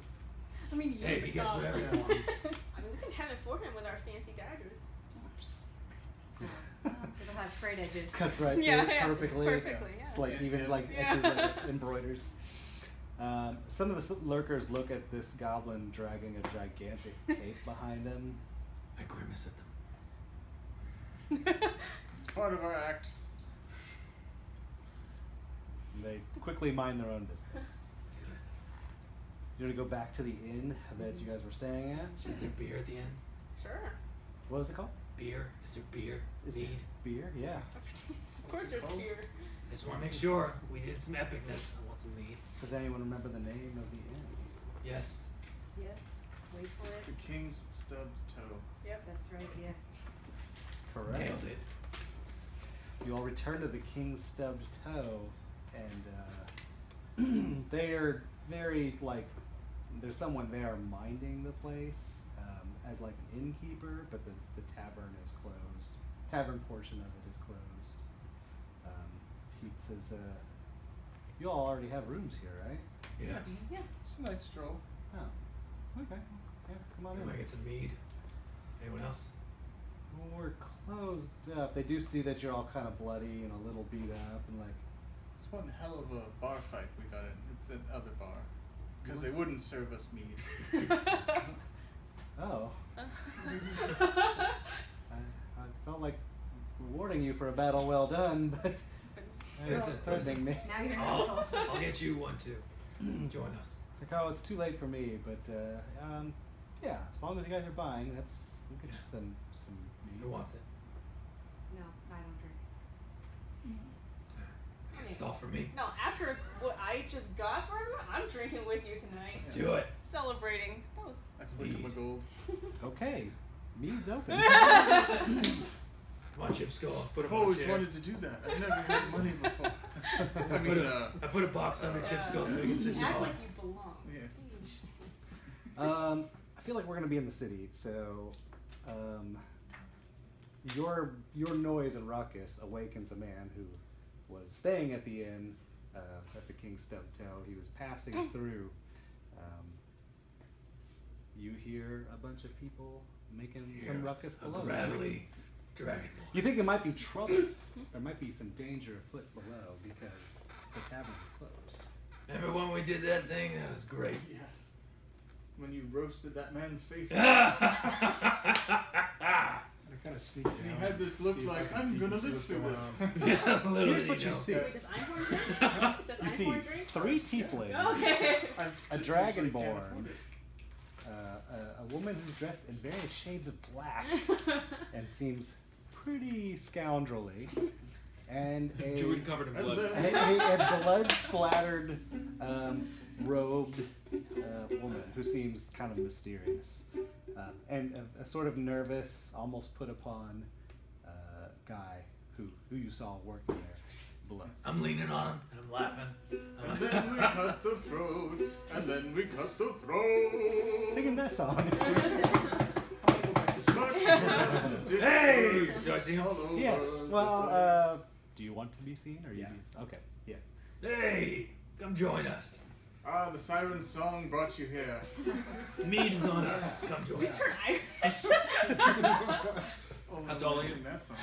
I mean, you Hey, he gets thought. whatever he wants. I mean, we can have it for him with our fancy daggers. Just It'll have frayed edges. cuts right Yeah, through yeah, perfectly. perfectly, yeah. It's like Yeah, even yeah. like Yeah. etches like embroiders. Some of the lurkers look at this goblin dragging a gigantic cape behind him. I grimace at them. It's part of our act. And they quickly mind their own business. You want to go back to the inn that you guys were staying at? Is there beer at the end? sure. What is it called? Beer? Is there beer? Is Mead? Beer? Yeah. Of course, there's beer. I just want to make sure we did some epicness. I want some mead. Does anyone remember the name of the inn? Yes. Yes. Wait for it. The King's Stubbed Toe. Yep. That's right. Yeah. Correct. Nailed it. You all return to the King's Stubbed Toe, and they are very, like, there's someone there minding the place as like an innkeeper, but the tavern is closed. Tavern portion of it is closed. He says, you all already have rooms here, right? Yeah. Yeah. It's a night stroll. Oh, okay. Yeah, come on Can in. I get some mead? Anyone else? Well, we're closed up. They do see that you're all kind of bloody and a little beat up, and like, It's one hell of a bar fight we got in the other bar. Because they wouldn't serve us mead. oh. I felt like rewarding you for a battle well done, but Listen, threatening me. Now you're an asshole. I'll get you one too. Join us. It's like, oh, it's too late for me, but yeah, as long as you guys are buying, we'll get you some meat. Who wants it? No, I don't drink. This is all for me. No, after what I just got for everyone, I'm drinking with you tonight. Let's do it. Celebrating. That was. I flick him a gold. Okay, mead's open. Come on, Chip Skull. Put I've him on a always chair. wanted to do that. I've never had money before. I put a box under Chip Skull so he can sit You act tall. like you belong. Yeah. I feel like we're gonna be in the city, so your noise and ruckus awakens a man who was staying at the inn at the King's Stubbed Toe. He was passing through. You hear a bunch of people making some ruckus A below. gravelly dragon. You think there might be trouble? There might be some danger afoot below because the tavern is closed. Remember when we did that thing? That was great. Yeah. When you roasted that man's face. I kind of sneak down. He had this look see if I like, can I'm peek gonna and see live what's through going this. on. Yeah, literally. Here's what you see. Wait, does Einhorn drink? Does You see Einhorn drink? 3 tieflings. Okay. A dragonborn, a woman who's dressed in various shades of black and seems pretty scoundrelly, and a Druid covered in blood. a blood-splattered, robed woman who seems kind of mysterious, and a sort of nervous, almost put upon guy who you saw working there below. I'm leaning on him and I'm laughing. And then we cut the throats, and then we cut the throats. Singing that song. Hey! Do I see him? Yeah. Well, do you want to be seen, or you Yeah. need? Okay. Yeah. Hey! Come join us. Ah, the siren song brought you here. Mead is on us. Come join You us. turn Irish. Oh, How tall are you? sing that song.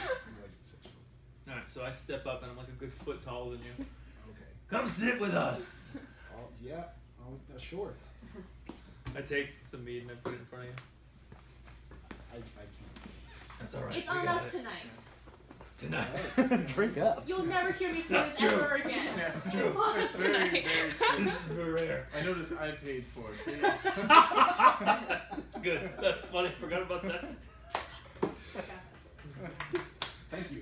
Alright, so I step up and I'm like a good foot taller than you. Okay. Come sit with us. Yeah. Sure. I take some mead and I put it in front of you. I can't. That's alright. It's we on got us it. tonight. Tonight. Drink up. You'll never hear me say That's this true. ever again. Yeah, It's true. It's on us It's very, tonight. very true. This is very rare. I noticed I paid for it. Please. It's good. That's funny. Forgot about that. Thank you.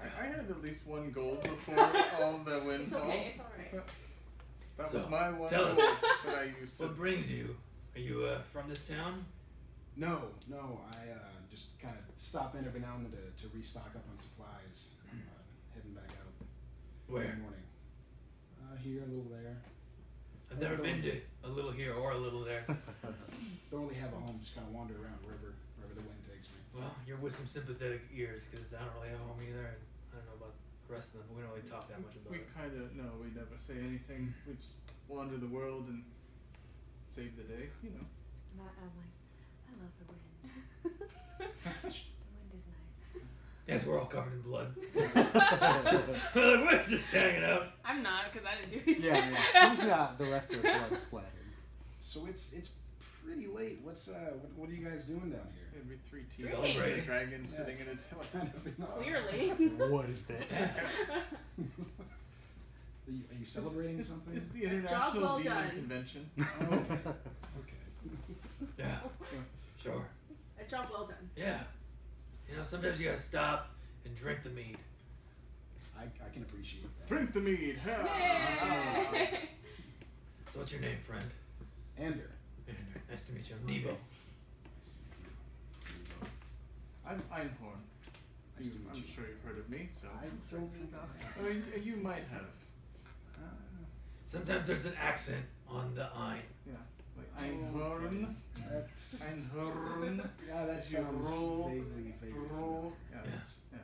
I had at least 1 gold before all the It's windfall. okay. It's alright. That So, was my 1 tell gold us. that I used to. What brings you? Are you from this town? No. I just kind of stop in every now and then to restock up on supplies. Heading back out in Where? the morning. Here, a little there. I've never been to a little here or a little there. Don't really have a home. Just kind of wander around wherever the wind takes me. Well, you're with some sympathetic ears because I don't really have a home either. And I don't know about the rest of them. We don't really talk that much about We it. kind of, no, we never say anything. We just wander the world and save the day, you know. I'm like, I love the wind. The wind is nice. Yes, we're all covered in blood. We're just hanging out. I'm not because I didn't do anything. Yeah. She's not. The rest of us blood splattered. So it's pretty late. What are you guys doing down here? It'd be 3 teeth Great. and a Celebrating. dragon Yeah, sitting it's in a tail. Kind of in awe. Clearly. What is this? Are you celebrating something? It's the International well Demon done. Convention. Oh, okay. Yeah. Sure. A job well done. Yeah. You know, sometimes you gotta stop and drink the mead. I can appreciate that. Drink the mead. Yay! So what's your name, friend? Ander. Andrew. Nice to meet you. I'm Nebo. Nice to meet you. I'm Einhorn. Nice to meet I'm you. sure you've heard of me, so. I don't think I have. I mean, you might have. Sometimes there's an accent on the ein. Yeah. Like Einhorn. That's, Einhorn. yeah, that If you sounds roll, vaguely roll. Yeah. Yeah. That's, yeah.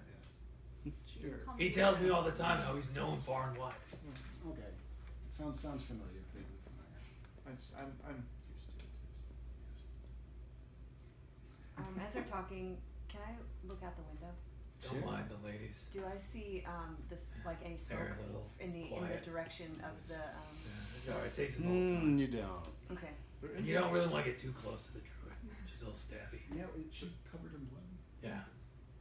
Yes. Sure. He tells me all the time how he's known far and wide. Okay. Sounds familiar. Vaguely familiar. I'm used to it. As they're talking, can I look out the window? Don't Sure. mind the ladies. Do I see this like any smoke They're a little in the quiet. direction of the Yeah, it's alright. It takes them all the time. You don't. Okay. They're And you don't really want to get too close to the druid. She's a little stabby. Yeah, it should covered in blood. Yeah.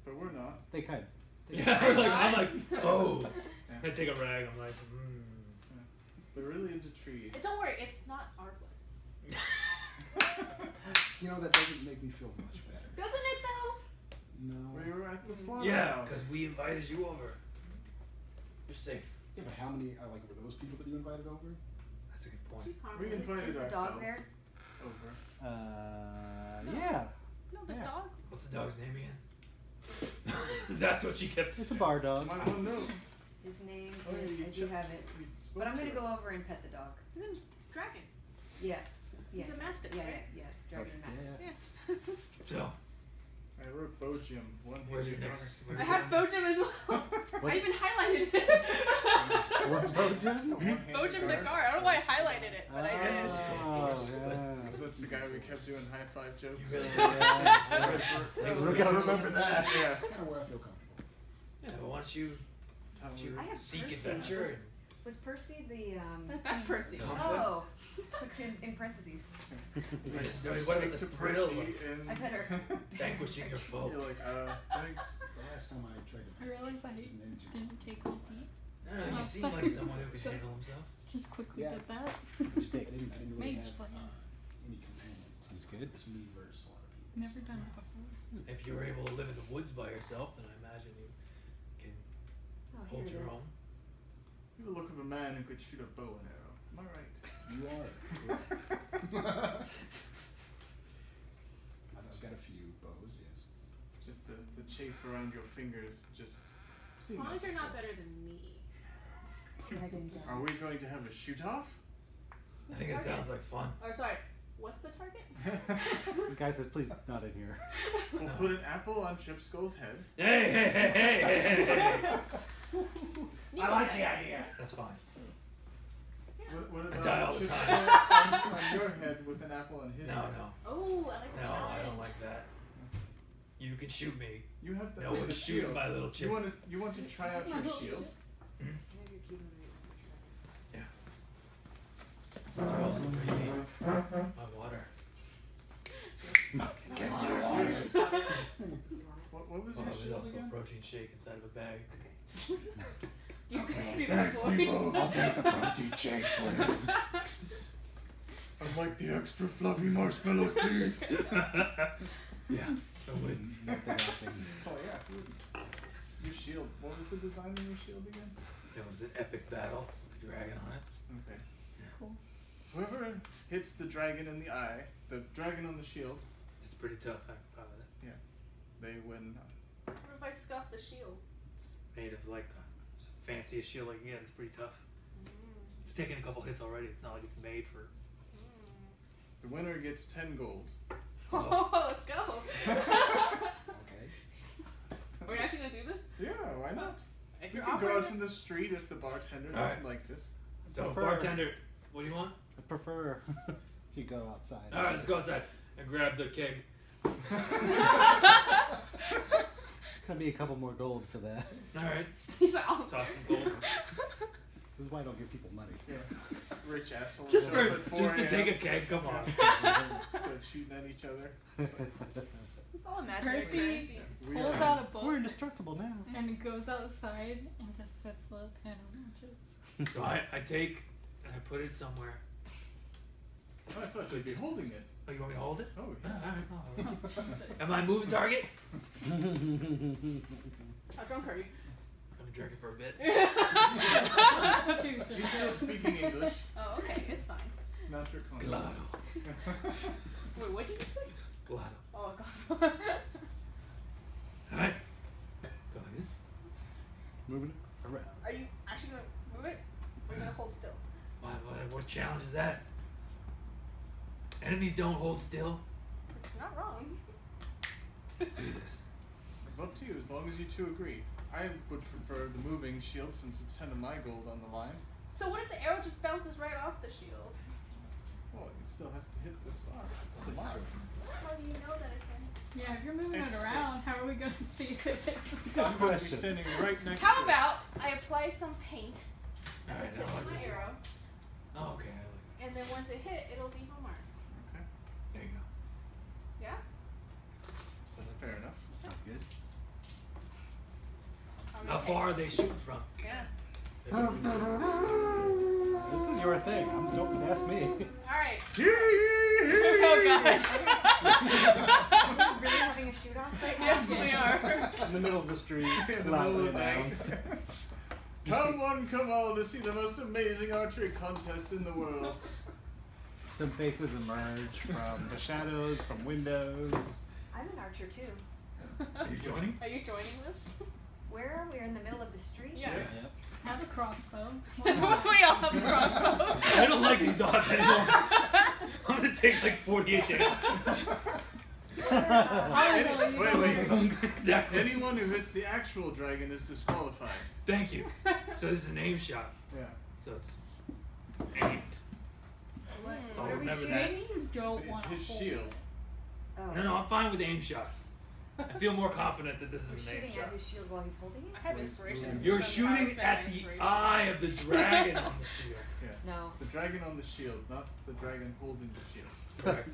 But we're not. They kind of. Yeah, I'm like, oh. Yeah. I take a rag. I'm like, They're really into trees. Don't worry, it's not our blood. You know, that doesn't make me feel much better. Doesn't it though? No. We were at the slaughterhouse. Yeah, because we invited you over. You're safe. Yeah, but how many, were those people that you invited over? That's a good point. She's We harmless. invited the ourselves dog there? over. Yeah. No, the Yeah. dog. What's the dog's name again? That's what she kept. It's a bar dog. I don't know. His name Oh, is, yeah, you I do just- have it. we spoke But I'm gonna to go her. over and pet the dog. His name's Dragon. Yeah. Yeah. He's a mastiff, Yeah, right? yeah, Dragon and Mastiff. Yeah. So, I wrote Bojim. where's your next? I have Bojim as well. I even highlighted it. What's Bojan? Bojim the guard. I don't know why I highlighted it, but I did. Oh, yeah. That's the guy we kept doing high five jokes. You really Yeah. We're We gotta remember that. Yeah. Kind of where I feel comfortable. Yeah, but why don't you I have seek Percy. adventure? Was Percy the That's Percy. No. Oh, in parentheses. What about the to thrill Percy of and I better. vanquishing your foe? You're like, thanks. The last time I tried to. I realized I didn't take my feet. I don't know, you seem like someone who could handle himself. Just quickly Yeah. did that. Just take it. I didn't really Mage have Slayer. any companions. Sounds good. It's me versus a lot of people. Never done it before. If you were able to live in the woods by yourself, then I imagine you can Oh, hold here it your is. own. You look of a man who could shoot a bow and arrow. Am I right? You are. I've got a few bows, yes. Just the chafe around your fingers just. As seen long that as you're not before. better than me. Dragon. Are we going to have a shoot off? I think it sounds like fun. Or sorry, what's the target? The guy says, please, not in here. We'll put an apple on Chip Skull's head. Hey, hey, hey, hey, hey, hey, hey. I like the idea. That's fine. What I about die all the Chip time. Skull on your head with an apple on his No, head? no. Oh, I like the No, challenge. I don't like that. You can shoot me. You have No one's shooting shield. my little chip. You want to try out your shield? Can I have your keys and my Yeah. You're also pretty neat. My water. What was Oh, your there's shield also again? a protein shake inside of a bag. You just do that voice. I'll take the protein shake, please. I'd like the extra fluffy marshmallows, please. Yeah. No way. Nothing. Oh yeah. Your shield. What was the design of your shield again? It was an epic battle with a dragon on it. Okay. Cool. Whoever hits the dragon in the eye, the dragon on the shield, It's pretty tough. I can pilot it. they win. What if I scuff the shield? It's made of like the fanciest shield I can get. It's pretty tough. It's taken a couple hits already. It's not like it's made for. The winner gets 10 gold. Oh, let's go. Okay. Are we actually gonna do this? Yeah, why not? If You you're can go offering out in the street if the bartender Alright. doesn't like this. So Prefer- bartender, what do you want? I prefer you go outside. All right, let's go outside and grab the keg. It's gonna be a couple more gold for that. All right, He's like, oh. toss some gold. This is why I don't give people money. Yeah. Rich assholes. Just show up for at 4 just to take a a.m. keg. Come on. Start shooting at each other. It's all imaginary Percy currency. We pulls are- out a book We're indestructible now. and goes outside and just sets up and launches. So I take and I put it somewhere. Oh, I thought you'd be holding it. Oh, you want me to hold it? Oh, Ah, yeah. all right. Am I moving target? How drunk are you? I've been drinking for a bit. You're still speaking English. Oh, okay, it's fine. Not your content. Glado. Wait, what did you say? Glado. Oh god. Alright. Go like this. Moving it around. Are you actually gonna move it? Or are you gonna hold still? What challenge is that? Enemies don't hold still. You're not wrong. Let's do this. It's up to you, as long as you two agree. I would prefer the moving shield since it's 10 of my gold on the line. So what if the arrow just bounces right off the shield? Well, it still has to hit this mark. The mark. How do you know that it's gonna hit? Yeah, if you're moving it Expert. around, how are we going to see if it hits the I'm spot? going to be standing right next to How it. about I apply some paint at Alright, the tip now of I my guess. arrow, Oh, okay. I like and then once it hit, it'll leave a mark. Okay, it. There you go. Yeah? fair enough. Sounds good. How far are they shooting from? Yeah. This is your thing. Don't ask me. Alright. Oh gosh. Really having a shoot off right now? Yes, we are. In the middle of the street, In the loudly middle of the announced. night. Come all to see the most amazing archery contest in the world. Some faces emerge from the shadows, from windows. I'm an archer too. Are you joining? Are you joining this? Where are we? We're in the middle of the street? Yeah. Yep. Have a crossbow. We all have crossbows. I don't like these odds anymore. I'm gonna take like 48 damage. Wait. Exactly. Anyone who hits the actual dragon is disqualified. Thank you. So this is an aim shot. Yeah. So it's aimed. Mm. So I'll What are we remember that. Maybe you don't want to His hold shield. it. Oh. No, I'm fine with aim shots. I feel more confident that this is We're an aim shooting shot. at his shield while he's holding it? I have inspiration. You're Sometimes shooting I at spend the inspiration. eye of the dragon on the shield. Yeah. No. The dragon on the shield, not the dragon holding the shield. Correct.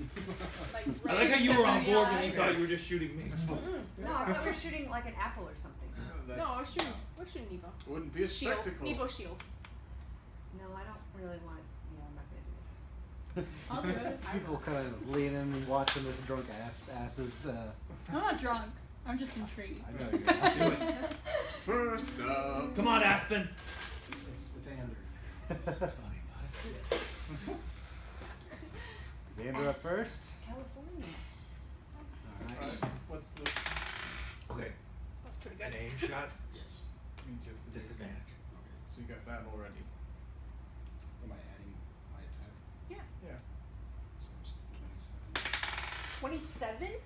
Like, I like how you were on board when you Yeah. thought you were just shooting me. No, I thought we were shooting like an apple or something. No, we're shooting. We're shooting Nebo. Wouldn't be a Shield. spectacle. Nebo shield. No, I don't really want to. Yeah, I'm not going to do this. I'll do it. People kind of leaning and watching this drunk asses. I'm not drunk. I'm just intrigued. I know you're Let's do it. First up. Come on, Aspen. It's Ander. That's funny. Is Andrew up first? California. Alright. Alright, what's the Okay, That's pretty an good. aim shot, means you have to do- disadvantage. So you got that already. Am I adding my attack? Yeah. Yeah. So it's 27 27? and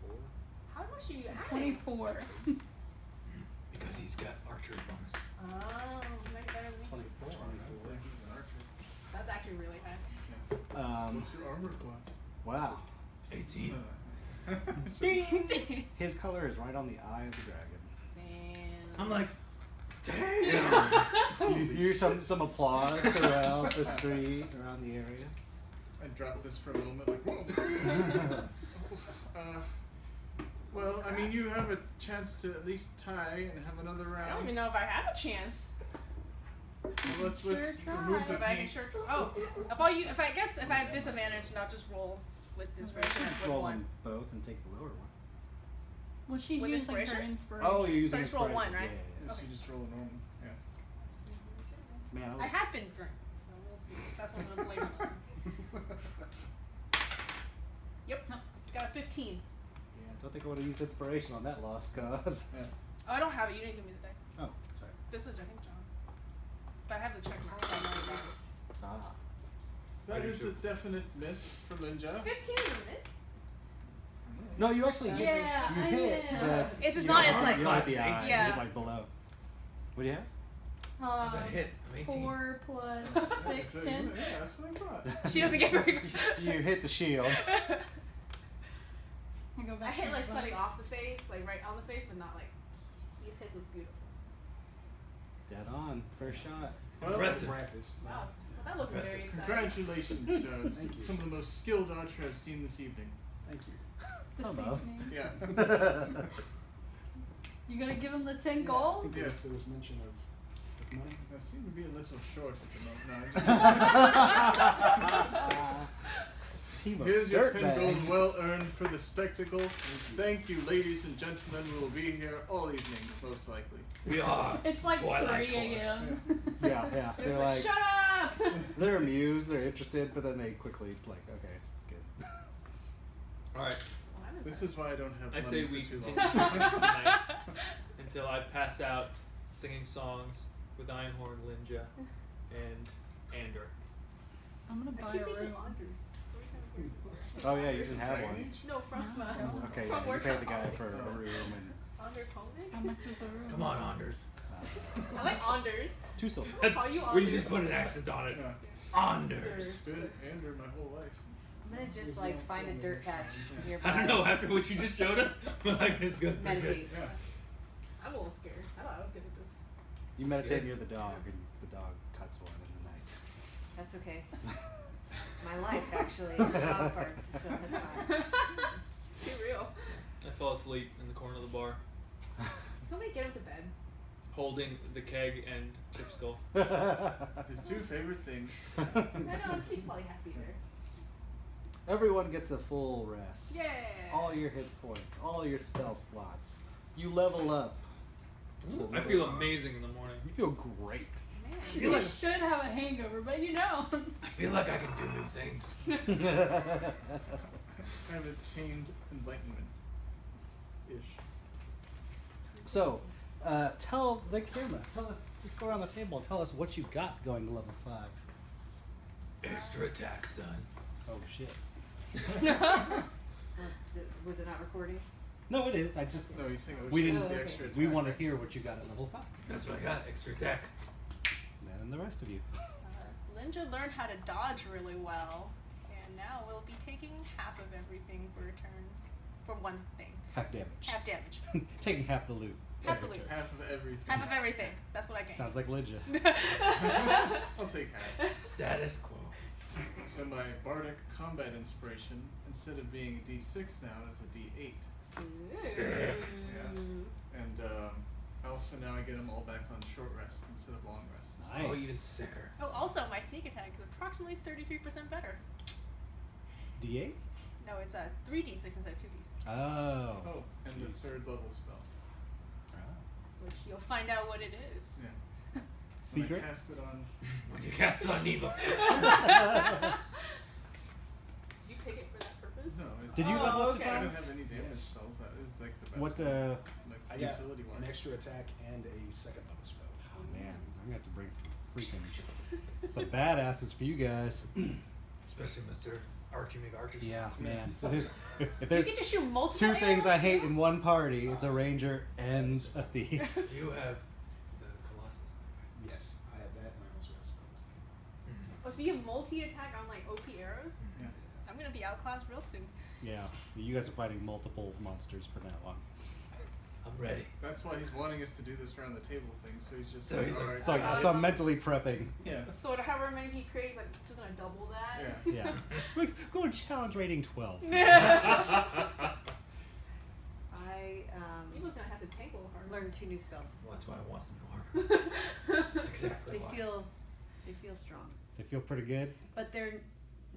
24. How much are you adding? 24. Because he's got archery bonus. Oh, make it better than me. 24. I'd say he's an archer. That's actually really high. What's your armor class? Wow. 18. His color is right on the eye of the dragon. And I'm like, damn. You hear some applause throughout the street, around the area. I dropped this for a moment, like, whoa. Well, I mean, you have a chance to at least tie and have another I don't round. even know if I have a chance. Well, let's Sure remove try. the If I can paint. sure. Oh, if I have disadvantage, then I'll just roll with inspiration with Roll one. them both and take the lower one. Well, she's With using her inspiration? inspiration. Oh, you're using So I just roll inspiration. one, right? Yeah, Yes, Okay. you just roll a normal. Yeah. yeah. Man, I have been drunk, so we'll see. That's what I'm gonna blame it on. Yep, got a 15. Yeah, don't think I would have used inspiration on that lost cause. Yeah. Oh, I don't have it. You didn't give me the dice. Oh, sorry. This is I think John's. But I have the check mark. So I know what it is. Ah. That I do is a too. definite miss for Linja. 15 is a miss. No, you actually hit. Yeah, you I hit. missed. the- It's just you not hit as, like- the Class eye, is 18. you Yeah. hit, like below. What do you have? As I hit, I'm 18. 4 plus 6, So, 10. yeah, that's what I thought. She doesn't get very You hit the shield. I go back. I hit to like my slightly book. off the face, like right on the face, but not like his was beautiful. Dead on. First shot. Well, Impressive. Practice. Wow, well, that wasn't very exciting. Congratulations, Thank you. some of the most skilled archer I've seen this evening. Thank you. This Some of. evening. Yeah. You gonna give him the 10 I gold? think there was mention of money. I seem to be a little short at the moment. No, team of Here's your 10 gold dirtbags. well earned for the spectacle. Thank you, ladies and gentlemen. We will be here all evening, most likely. We are. It's like Twilight 3 a.m. Yeah. They're like, shut up! they're amused, they're interested, but then they quickly like, okay, good. All right. This is why I don't have I money say for we too continue long. tonight until I pass out singing songs with Einhorn, Linja, and Ander. I'm gonna I buy keep a thinking room. Anders. What are you trying to get? Oh yeah, you didn't have one. No, from Okay, from yeah, you workshop paid the guy for holidays. a room and Anders Homenick? How much was a room? Come on, Anders. I like Anders. 2 silver. That's Call you we Anders. just put an accent on it. Yeah. Anders. Been Andrew my whole life. I'm gonna just like find a dirt patch nearby. I don't know. After what you just showed us, like it's good. Meditate. Yeah. I'm a little scared. I thought I was good at this. You meditate near the dog, and the dog cuts one in the night. That's okay. My life actually is dog farts, so that's fine. Too real. I fell asleep in the corner of the bar, Somebody get him to bed. holding the keg and chip skull. His 2 favorite things. I know, he's probably happy there. Everyone gets a full rest. Yeah. All your hit points, all your spell slots. You level up. to I feel amazing in the morning. You feel great. Man. feel You like- should have a hangover, but you don't. I feel like I can do new things. I have attained enlightenment. Ish. So, tell the camera. Tell us. Let's go around the table and tell us what you got going to level 5. Extra attack, son. Oh shit. Was it not recording? No, it is. I just No, he's saying We didn't- the Oh, okay. extra attack. we want to hear what you got at level 5. That's what I got. Extra attack. And then the rest of you. Linja learned how to dodge really well, and now we'll be taking half of everything for a turn. For one thing. Half damage. Half damage. Taking half the loot. Half the Every loot. turn. Half of everything. Half of everything. That's what I gained. Sounds like legit. I'll take half. Status quo. So my bardic combat inspiration, instead of being a D6 now, is a D8. Sick. Yeah. And also now I get them all back on short rests instead of long rests. Nice. Oh, even sicker. Oh, also, my sneak attack is approximately 33% better. D8? No, it's 3d6 instead of 2d6. Oh. Oh, and the Jeez. 3rd level spell. Which you'll find out what it is. Yeah. Secret? When I cast it on. When you cast it on Nebo. Did you pick it for that purpose? No, it's Did you Oh, level up okay. to I 5? don't have any damage Yes. spells. That is like the best. What, one. uh, I Like got utility an one. extra attack and a 2nd level spell. Oh man, I'm gonna have to bring some badasses for you guys. Especially Mr. Archie McArcher. Yeah, man. If You there's get to shoot multiple 2 things I arrows, hate too? in one party, it's a ranger and a thief. You have the Colossus thing, Yes, I have that and I also have spells. right? Oh, so you have multi-attack on like OP arrows? Yeah. I'm gonna be outclassed real soon. Yeah, you guys are fighting multiple monsters from now on. I'm ready. That's why he's wanting us to do this around the table thing. So he's just So like, he's like, alright. So I'm mentally prepping. Yeah. So however many he creates, like just gonna double that. Yeah. Yeah. We're going challenge rating 12. I He was gonna have to tangle hard. learned 2 new spells. Well, that's why I want some new armor. That's exactly They why. feel strong, They feel pretty good. but they're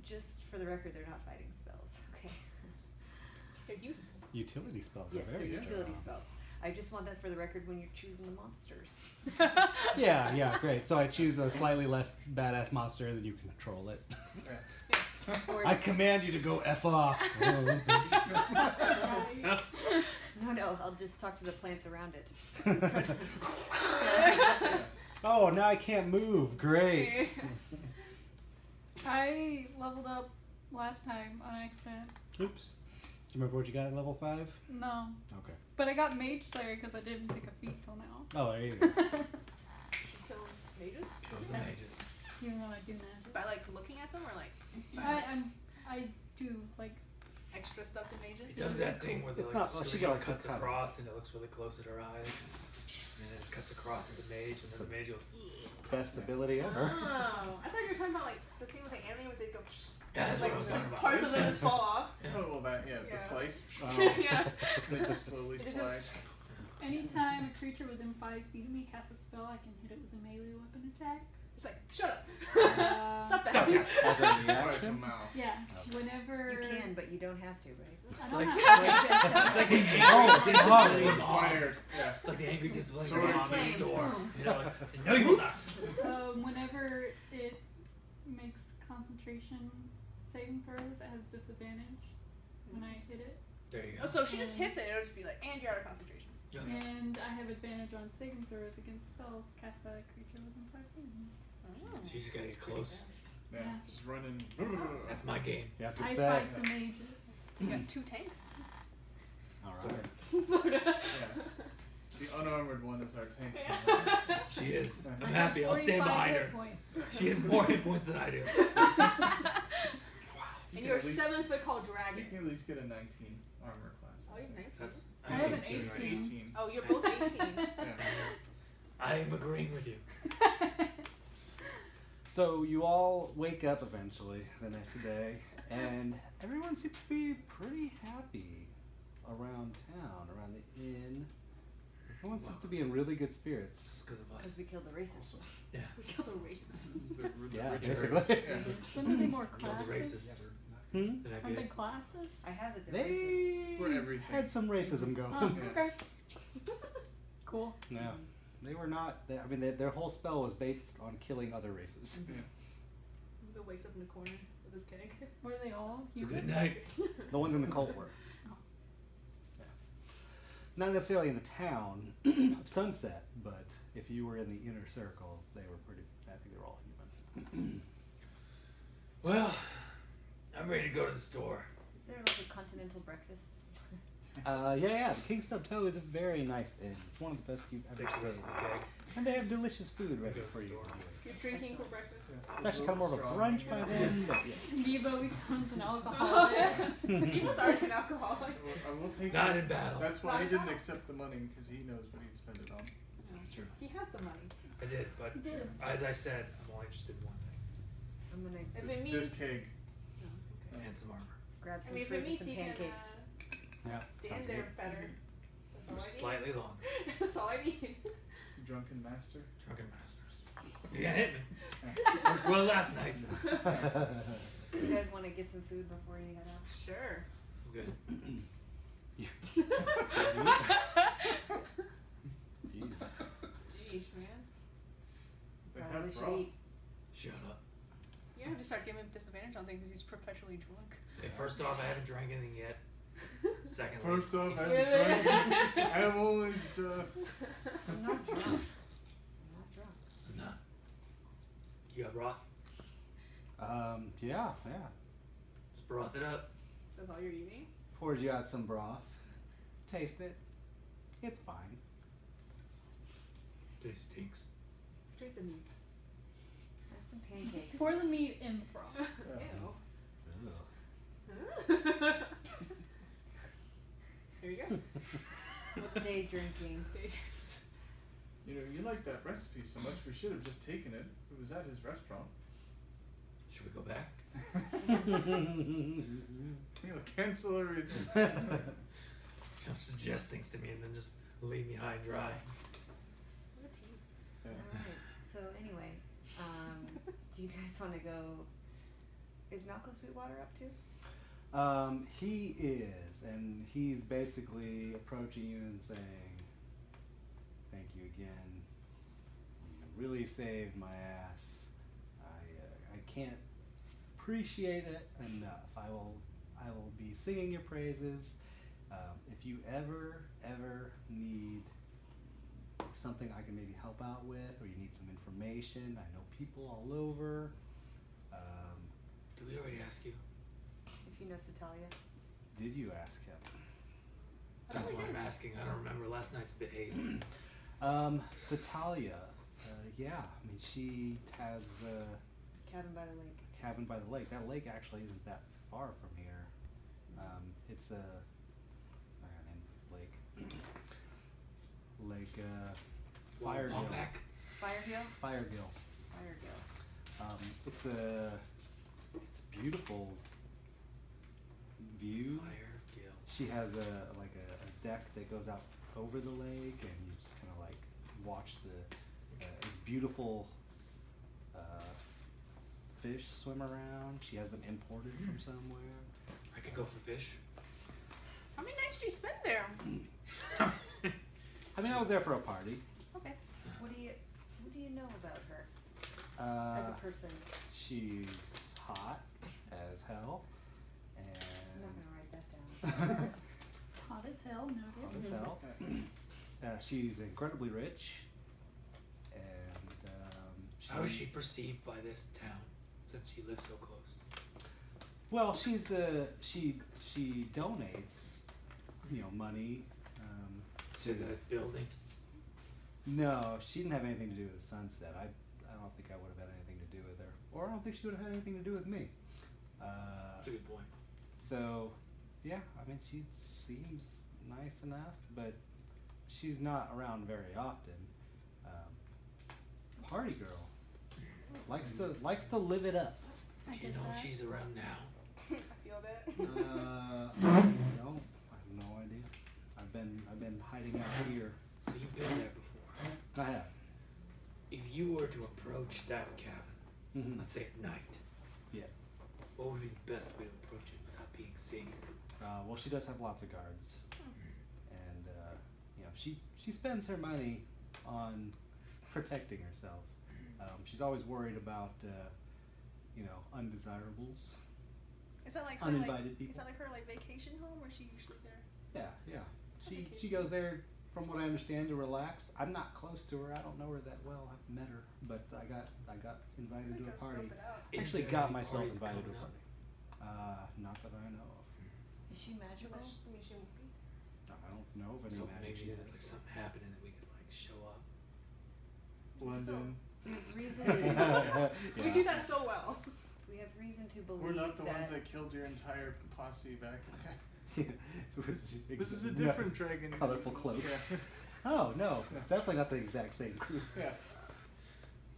just for the record, they're not fighting spells. Okay. They're useful. Utility spells Yes, are they're very utility strong. spells. I just want that for the record when you're choosing the monsters. Yeah, great. So I choose a slightly less badass monster and then you can control it. Yeah. Or I command you to go F off. no, I'll just talk to the plants around it. Oh, now I can't move. Great. I leveled up last time on accident. Oops. Do you remember what you got at level 5? No. Okay. But I got Mage Slayer because I didn't pick a feat till now. Oh, there you go. She kills mages? Kills the mages. Even though I do magic. By like looking at them or like I do like extra stuff to mages? He does that thing where the It's like not- well, she screen got, like, cuts some kind of- across and it looks really close at her eyes. And then it cuts across to the mage and then the mage goes, Best ability ever. Oh, I thought you were talking about like the thing with the anime where they go yeah, that's like what I was talking about. parts of them just fall off. Oh well, that Yeah. the slice. Yeah. They just slowly It is a- slide. anytime a creature within 5 feet of me casts a spell, I can hit it with a melee weapon attack. It's like, shut up. Stop that. Stop casting. As a Right to reaction? mouth. Yeah, whenever You can, but you don't have to, right? I It's don't like, have- it's like the angry Oh, disciplining oh. mom. Required. Yeah. It's like the angry disciplining Sword mom in the flame. store. Boom. You know, like, no, you will not. Whenever it makes concentration saving throws, it has disadvantage when I hit it. There you go. Oh, so if she just hits it, it'll just be like, and you're out of concentration. Yeah. And I have advantage on saving throws against spells cast by a creature within 5 feet. Oh. So you just gotta get close. Yeah. Yeah. Just running. That's my game. Yes, I it's fight the mages. You got 2 tanks. All So- right. Sorta. Yeah. The unarmored one is our tank. She is. I'm I have happy. I'll stand 45 behind hit her. points. She has more hit points than I do. And you're a At least- 7-foot tall You dragon. can at least get a 19 armor class. Oh, you're 19. That's I have an 18 right 18. now. 18. Oh, you're both 18. Yeah. I am agreeing with you. So you all wake up eventually the next day, and everyone seems to be pretty happy around town, around the inn. Everyone seems to be in really good spirits. Just because of Because us. we killed the racist. Yeah. We kill the races. The Yeah, rich basically. birds. Yeah. Shouldn't there be more Kill the classes? racists. Hmm? Did I Aren't they get classes? I have that they're racist. They We're everything. had some racism going. Oh, Yeah. okay. Cool. Yeah, they were not. I mean, their whole spell was based on killing other races. Yeah. Bill wakes up in the corner with his keg. Were they all It's a human? good night? The ones in the cult were. Oh. Yeah. Not necessarily in the town of Sunset, but if you were in the inner circle, they were pretty. I think they were all human. Well, I'm ready to go to the store. Is there like a continental breakfast? Yeah. The King's Stub Toe is a very nice inn. It's one of the best you've ever Take the rest stayed. of the keg. And they have delicious food ready Go to for the you. store. You're drinking for breakfast. It's actually kind of more of a brunch by then, but yeah. Nebo becomes an alcoholic. He was already an alcoholic. I will take Not it. in battle. That's why Not he in didn't battle. accept the money, because he knows what he'd spend it on. That's true. He has the money. I did, but You did. as I said, I'm only interested in one thing. I'm gonna If This, it means this keg. Oh, okay. And some armor. grab I some mean, if fruit it and means some he can pancakes. Yeah, stand sounds there good. better. That's all I Just need. slightly long. That's all I need. Drunken master. Drunken masters. You can't hit me. Well, last night. You guys want to get some food before you head out? Sure. I'm good. Jeez. Jeez, man. They Probably have should broth. eat. Shut up. You have to start giving him disadvantage on things because he's perpetually drunk. Okay, first off, I haven't drank anything yet. Secondly, First off, I haven't tried. I have only. I'm not drunk. I'm not drunk. I'm not. You got broth? Yeah. Just broth it up. That's all you're eating? Pours you out some broth. Taste it. It's fine. Taste stinks. Drink the meat. Have some pancakes. Pour the meat in the broth. Ew. Here you go. Stay drinking. You know, you like that recipe so much, we should have just taken it. It was at his restaurant. Should we go back? He'll cancel everything. Don't suggest things to me and then just leave me high and dry. What a tease. Yeah. Alright, so anyway, do you guys want to go? Is Malcolm Sweetwater up too? He is, and he's basically approaching you and saying, "Thank you again. You really saved my ass. I can't appreciate it enough. I will be singing your praises. If you ever need something I can maybe help out with, or you need some information, I know people all over." Did we already ask you? If you know Satalia. Did you ask him? That's why I'm asking. I don't remember. Last night's a bit hazy. Satalia, yeah, I mean, she has Cabin by the lake. a cabin by the lake. That lake actually isn't that far from here. It's a Lake Firegill. Pumpback. Firehill? Firegill. Firegill. It's beautiful view. Fire kill. She has a deck that goes out over the lake, and you just kind of like watch the this beautiful Fish swim around. She has them imported from somewhere. I could go for fish. How many nights do you spend there? I mean, I was there for a party. Okay. What do you know about her as a person? She's hot as hell, and I'm not gonna write that down. Hot as hell, noted. hot as hell. She's incredibly rich, and How is she perceived by this town since she lives so close? Well, she's she donates, money. To that building? No, she didn't have anything to do with the sunset. I don't think I would have had anything to do with her, or I don't think she would have had anything to do with me. That's a good point. So, yeah, I mean, she seems nice enough, but she's not around very often. Party girl, likes to live it up. I Do you get know that. if she's around now? I feel that. I don't. I have no idea. I've been hiding out here. So you've been there before. I have. If you were to approach that cabin, Mhm. let's say at night, Yeah. what would be the best way to approach it without being seen? Well, she does have lots of guards, and she spends her money on protecting herself. She's always worried about undesirables. Is that like her Uninvited people. Is that like her vacation home, or is she usually there? Yeah. She goes there, from what I understand, to relax. I'm not close to her. I don't know her that well. I've met her, but I got invited to a party. Is Actually, there got any myself parties invited to a coming party. Not that I know of. Is she magical? I mean, she won't be. I don't know of any So magic. maybe she if has. like something happened and then we could like show up. Blend So- in. We have reason to, We do that so well. we have reason to believe We're not the that ones that killed your entire posse back in Yeah. This is a different dragon. Colorful cloaks. Yeah. Oh no, it's definitely not the exact same group. Yeah.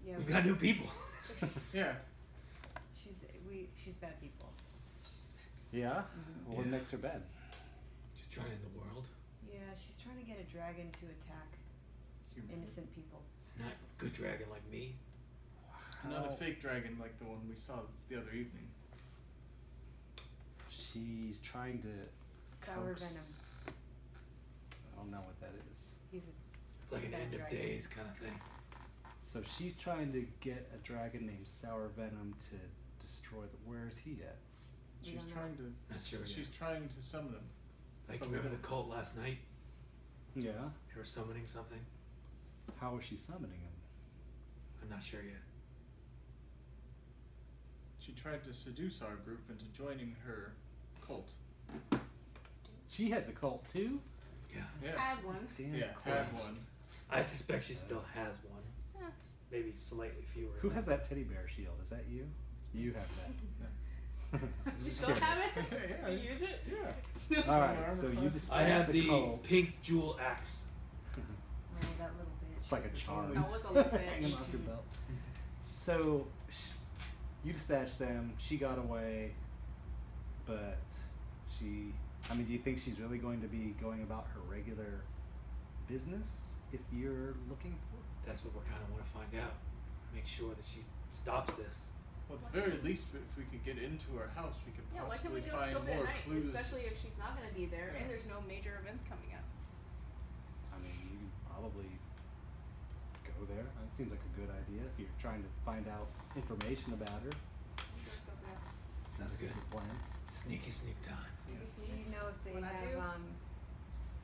yeah, We've got new people. Yeah. she's bad people. Yeah. Well, what Yeah. makes her bad? She's trying in the world. Yeah, she's trying to get a dragon to attack innocent people. Not good dragon like me. Not a fake dragon like the one we saw the other evening. She's trying to. Sour coax- venom. I don't know what that is. He's It's like an Bad end of dragon. days kind of thing. So she's trying to get a dragon named Sour Venom to destroy the. Where is he at? We She's don't know. trying to. Not sure yet. She's trying to summon him. Like But we remember the don't- cult last night? Yeah. They were summoning something. How is she summoning him? I'm not sure yet. She tried to seduce our group into joining her cult. She has a cult too. Yeah. Yeah. Had one. Damn. Yeah. Had one. I suspect she still has one. Yeah. Maybe slightly fewer. Who has that teddy bear shield? Is that you? You have that. You Just still have curious. it? Yeah, You use it? Yeah. All right. Armor So you class. just. I have the the cult. pink jewel axe. Oh, that little bitch. It's like a It's charm. only- That was a little hanging bitch. off your belt. So you dispatched them. She got away, but she. I mean, do you think she's really going to be going about her regular business if you're looking for her? That's what we kind of want to find out. Make sure that she stops this. Well, at the very least, if we could get into her house, we could Yeah, why can't we possibly do a find scope at more night? clues. Especially if she's not going to be there Yeah. and there's no major events coming up. I mean, you can probably go there. It seems like a good idea if you're trying to find out information about her. We can scope it out. Sounds Like a good. plan. Sneaky sneak time. See, Do see? you know if they What I have do?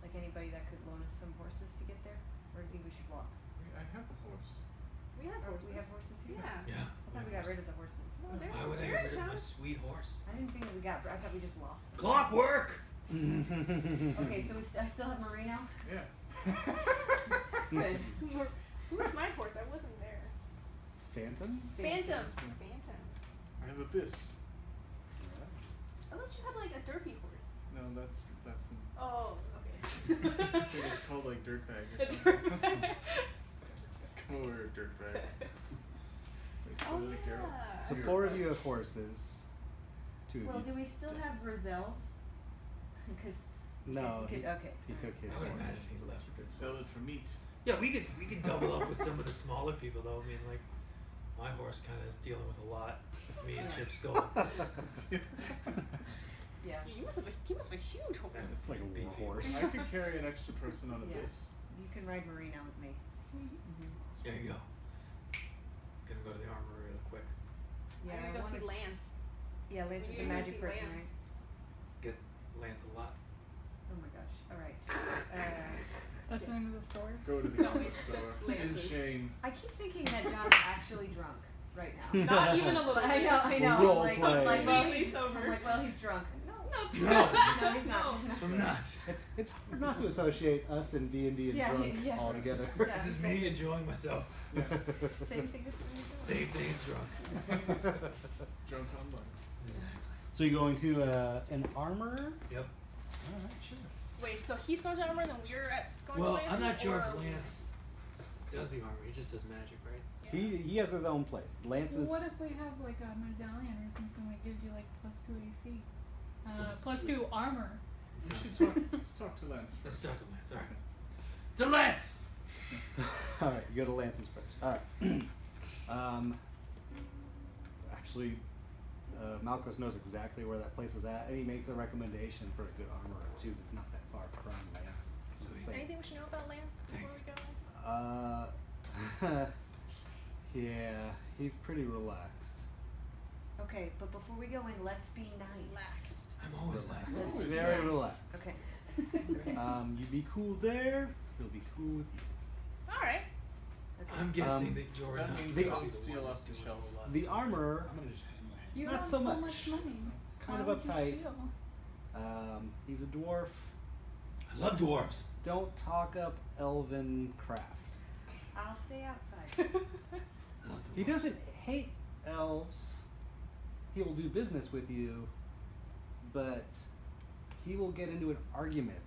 like anybody that could loan us some horses to get there, or do you think we should walk? I have a horse. We have Or horses. we have horses here. Yeah. Yeah. I thought we got rid of the horses. No, they're, Why would I they're get in rid of town. my sweet horse? I didn't think that we got. I thought we just lost them. Clockwork! Okay, so I still have Marino. Yeah. Good. Who was my horse? I wasn't there. Phantom? Phantom. Yeah. Phantom. I have Abyss. I thought you had like a derpy horse. No, that's Oh, I okay. think it's called like Dirtbag or A something. dirtbag. Come over, Dirtbag. It's Oh, really Carol. yeah. So You're 4 of right. you have horses. 2 of Well, you. do we still have Roselle's? Because No, he, okay. he took his I would horse. imagine he left. You could sell it for meat. Yeah, we could double up with some of the smaller people though. I mean, like My horse kind of is dealing with a lot with me and Chip's skull. Yeah. You must have a huge horse. It's like a Beefy horse. I could carry an extra person on a Yeah. bus. You can ride Marina with me. Sweet. There you go. Gonna go to the armory really quick. Yeah. I'm gonna go I see wanna- Lance. Yeah, Lance We is need a to go magic see person, Lance. right? Get Lance a lot. Oh my gosh. All right. That's the Yes. name of the store. Go to the No, armor it's just store. In Lance's. shame. I keep thinking that John's actually drunk right now. Not even a little bit. I know. Role Like, play. like, Well, he's he's sober. I'm like, well, he's drunk. No, No. no, he's not. I'm not. It's hard not to associate us and D&D and Yeah, drunk yeah. all together. Yeah. This is me enjoying myself. Same thing as me. Same thing as drunk. Drunk on love. So you're going to an armor? Yep. Alright, sure. Wait, so he's going to armor, then we're going Well, to Lance's? I'm not sure if or- Lance does the armor. He just does magic, right? Yeah. He has his own place. Lance Well, is what if we have like a medallion or something that gives you like +2 AC? Sounds +2 armor. We Sounds should talk, let's talk to Lance. Let's talk to Lance. All right. To Lance! Alright, you go to Lance's first. Alright. Actually, Malchus knows exactly where that place is at, and he makes a recommendation for a good armorer too that's not that far from Lance's. So Sweet. same. Anything we should know about Lance before we go? Yeah, he's pretty relaxed. Okay, but before we go in, let's be nice. Relaxed. I'm always Relaxed. Lance. Always Very nice. relaxed. Okay. You be cool there, he'll be cool with you. Alright. Okay. I'm guessing Um, that you're that not means they don't probably the steal one off the doing shelf. a lot. The armor, I'm gonna just hang my hand. You Not have so so much. much money. kind Why of would uptight. you steal? He's a dwarf. I love dwarves. Don't talk up elven craft. I'll stay outside. I love He dwarves. doesn't hate elves. He will do business with you, but he will get into an argument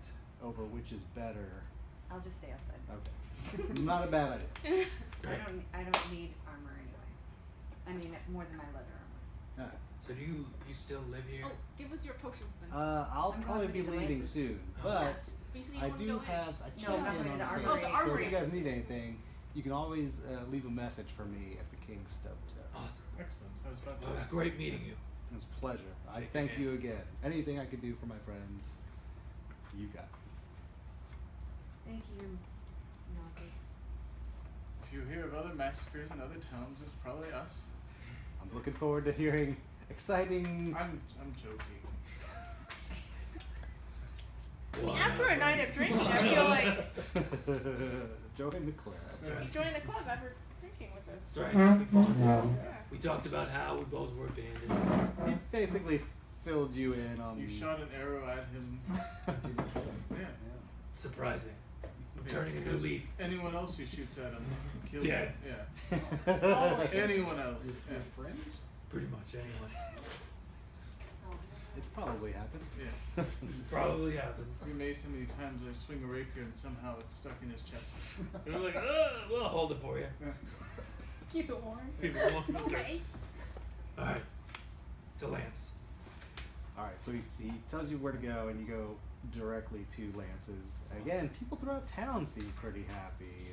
over which is better. I'll just stay outside. Okay. Not a bad idea. Great. I don't need armor anyway. I mean, more than my leather armor. Alright. So do you still live here? Oh, give us your potions then. I'll I'm probably going be to the leaving Lances. soon, Oh. but But you said you I wanted to do go in. have a No, I'm check-in not going to on the the armory. Oh, the So if armory. you guys need anything, you can always leave a message for me at the King's Stub Tub. Awesome. Excellent. I was about to Well, it was ask. great meeting you. It was a pleasure. I Shake thank your you hand. again. Anything I could do for my friends, you got it. Thank you, Marcus. If you hear of other massacres in other towns, it's probably us. I'm looking forward to hearing exciting. I'm joking. I mean, after a night of drinking, I feel like Join the club. That's you right. joined the club after drinking with us. That's right. We bonded. Yeah. We talked about how we both were abandoned. He basically filled you in on. You shot an arrow at him. Yeah. Surprising. I'm turning a new Because leaf. anyone else who shoots at him kills Dead. him. Yeah. Always. Anyone else. Your Yeah. friends? Pretty much, anyway. It's probably happened. Yeah. Probably happened. You're amazed how many times I swing a rapier and somehow it's stuck in his chest. They're like, we'll hold it for you. Keep it warm. People won't filter. Okay. Alright. To Lance. Alright, so he tells you where to go, and you go directly to Lance's. Again, people throughout town seem pretty happy,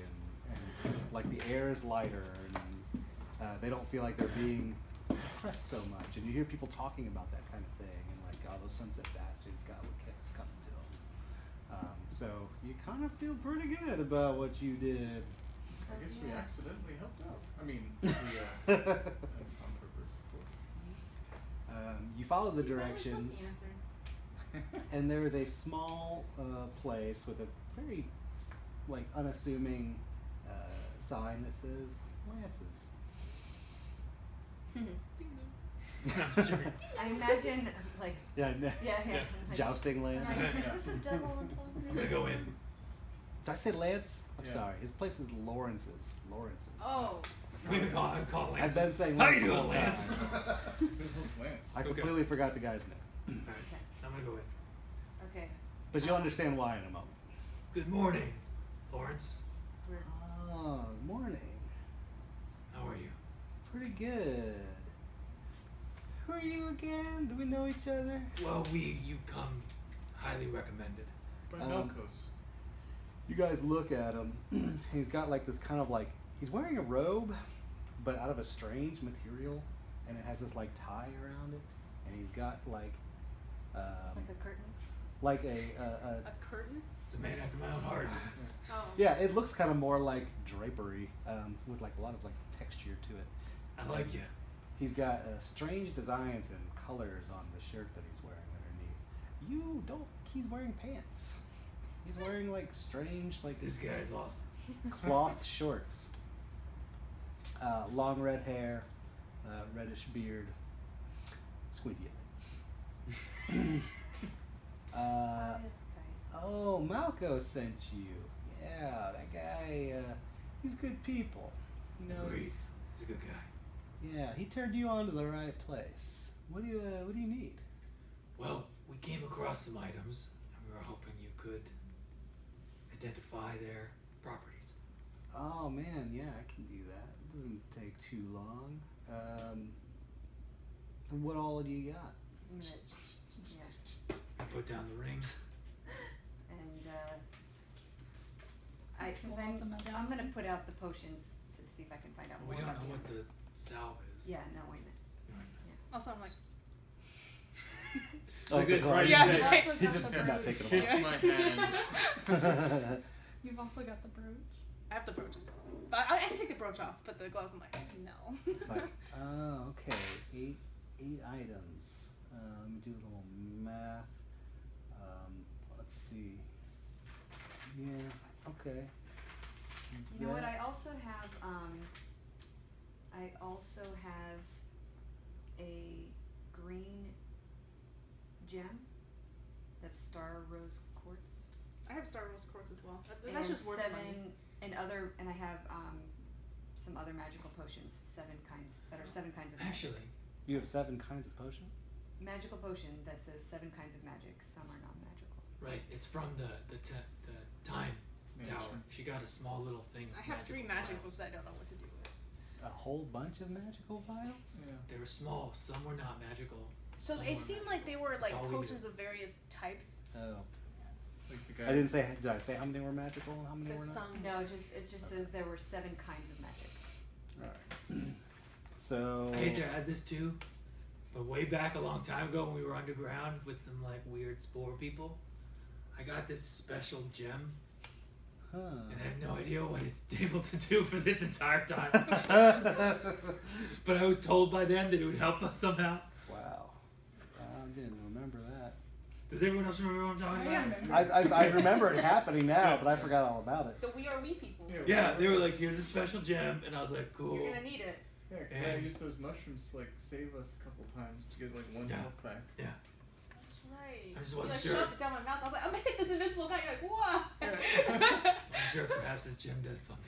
and like the air is lighter, and they don't feel like they're being pressed so much. And you hear people talking about that kind of thing, and like, oh, those Sunset bastards got what kept us coming to them. So you kind of feel pretty good about what you did. I guess we Yeah. accidentally helped out. I mean, we, on purpose, of course. You follow the See, that was supposed directions. to answer. And there is a small place with a very, like, unassuming sign that says Lance's. I'm sure. I imagine, like, Yeah, yeah, yeah. Yeah. Like, jousting Lance. like, Yeah. is this a double I'm gonna go in. Did I say Lance? I'm Yeah. sorry. His place is Lawrence's. Lawrence's. Oh. I'm calling Lance. I've been saying How Lance you the doing, whole Lance? time. Lance. I Okay. completely forgot the guy's name. Alright. Okay. I'm gonna go in. Okay. But you'll understand why in a moment. Good morning, Lawrence. Oh, morning. How are you? Pretty good. Who are you again? Do we know each other? Well, you come highly recommended. By Um, Melkos. You guys look at him. He's got like this kind of like, he's wearing a robe, but out of a strange material, and it has this like tie around it, and he's got like Like a curtain. like A curtain? It's a man after my own heart. Oh. yeah, it looks kind of more like drapery with like a lot of like texture to it. I like you. He's got strange designs and colors on the shirt that he's wearing underneath. You don't think he's wearing pants. He's wearing like strange like This guy's awesome. cloth shorts. Long red hair, reddish beard, squinty eye. That's tight. Oh, Malco sent you. Yeah, that guy, he's good people. He knows. Agreed. He's a good guy. Yeah, he turned you on to the right place. What do you need? Well, we came across some items, and we were hoping you could identify their properties. Oh man, yeah, I can do that. It doesn't take too long. What all do you got? I'm gonna, I put down the ring. and Pull since out the medallion. I'm gonna put out the potions to see if I can find out We more don't about know the what the salve is. Yeah, no, wait a minute. Also, I'm like, Like this, right? Yeah, You just say- like- Also He got just the not brooch. taking Kiss them my hand. You've also got the brooch. I have the brooches. But I can take the brooch off, but the gloves, I'm like, no. It's like, oh, okay, eight items. Let me do a little math. Let's see. Yeah, okay. You know what? That- I also have a green gem. That's star rose quartz. I have Star Wars quartz as well. And That's just worth money. and I have some other magical potions, 7 kinds that are 7 kinds of magic. Actually, You have 7 kinds of potion? Magical potion that says 7 kinds of magic. Some are non-magical. right, it's from the time Yeah, tower. sure. She got a small little thing. I of have 3 magic vials. books I don't know what to do with. A whole bunch of magical vials? Yeah. They were small. Some were not magical. So some it were seemed magical. like they were like That's all we potions do. of various types. Oh. Like the guy. I didn't say, did I say how many were magical and how many So were not? some. No, it just says there were 7 kinds of magic. Alright. So. I hate to add this too, but way back a long time ago when we were underground with some like weird spore people, I got this special gem, Huh. and I have no idea what it's able to do for this entire time. But I was told by them that it would help us somehow. Wow. I didn't remember that. Does everyone else remember what I'm talking I about? remember. I remember it happening now, but I forgot all about it. The We Are We people. Yeah, they were like, "Here's a special gem," and I was like, "Cool." You're gonna need it. Yeah, because I used those mushrooms to like save us a couple times to get like 1 Yeah. health back. Yeah. That's right. I just You, wasn't like, sure. shoved it down my mouth. I was like, I'm gonna hit this invisible guy. You're like, what? I'm sure perhaps this gem does something.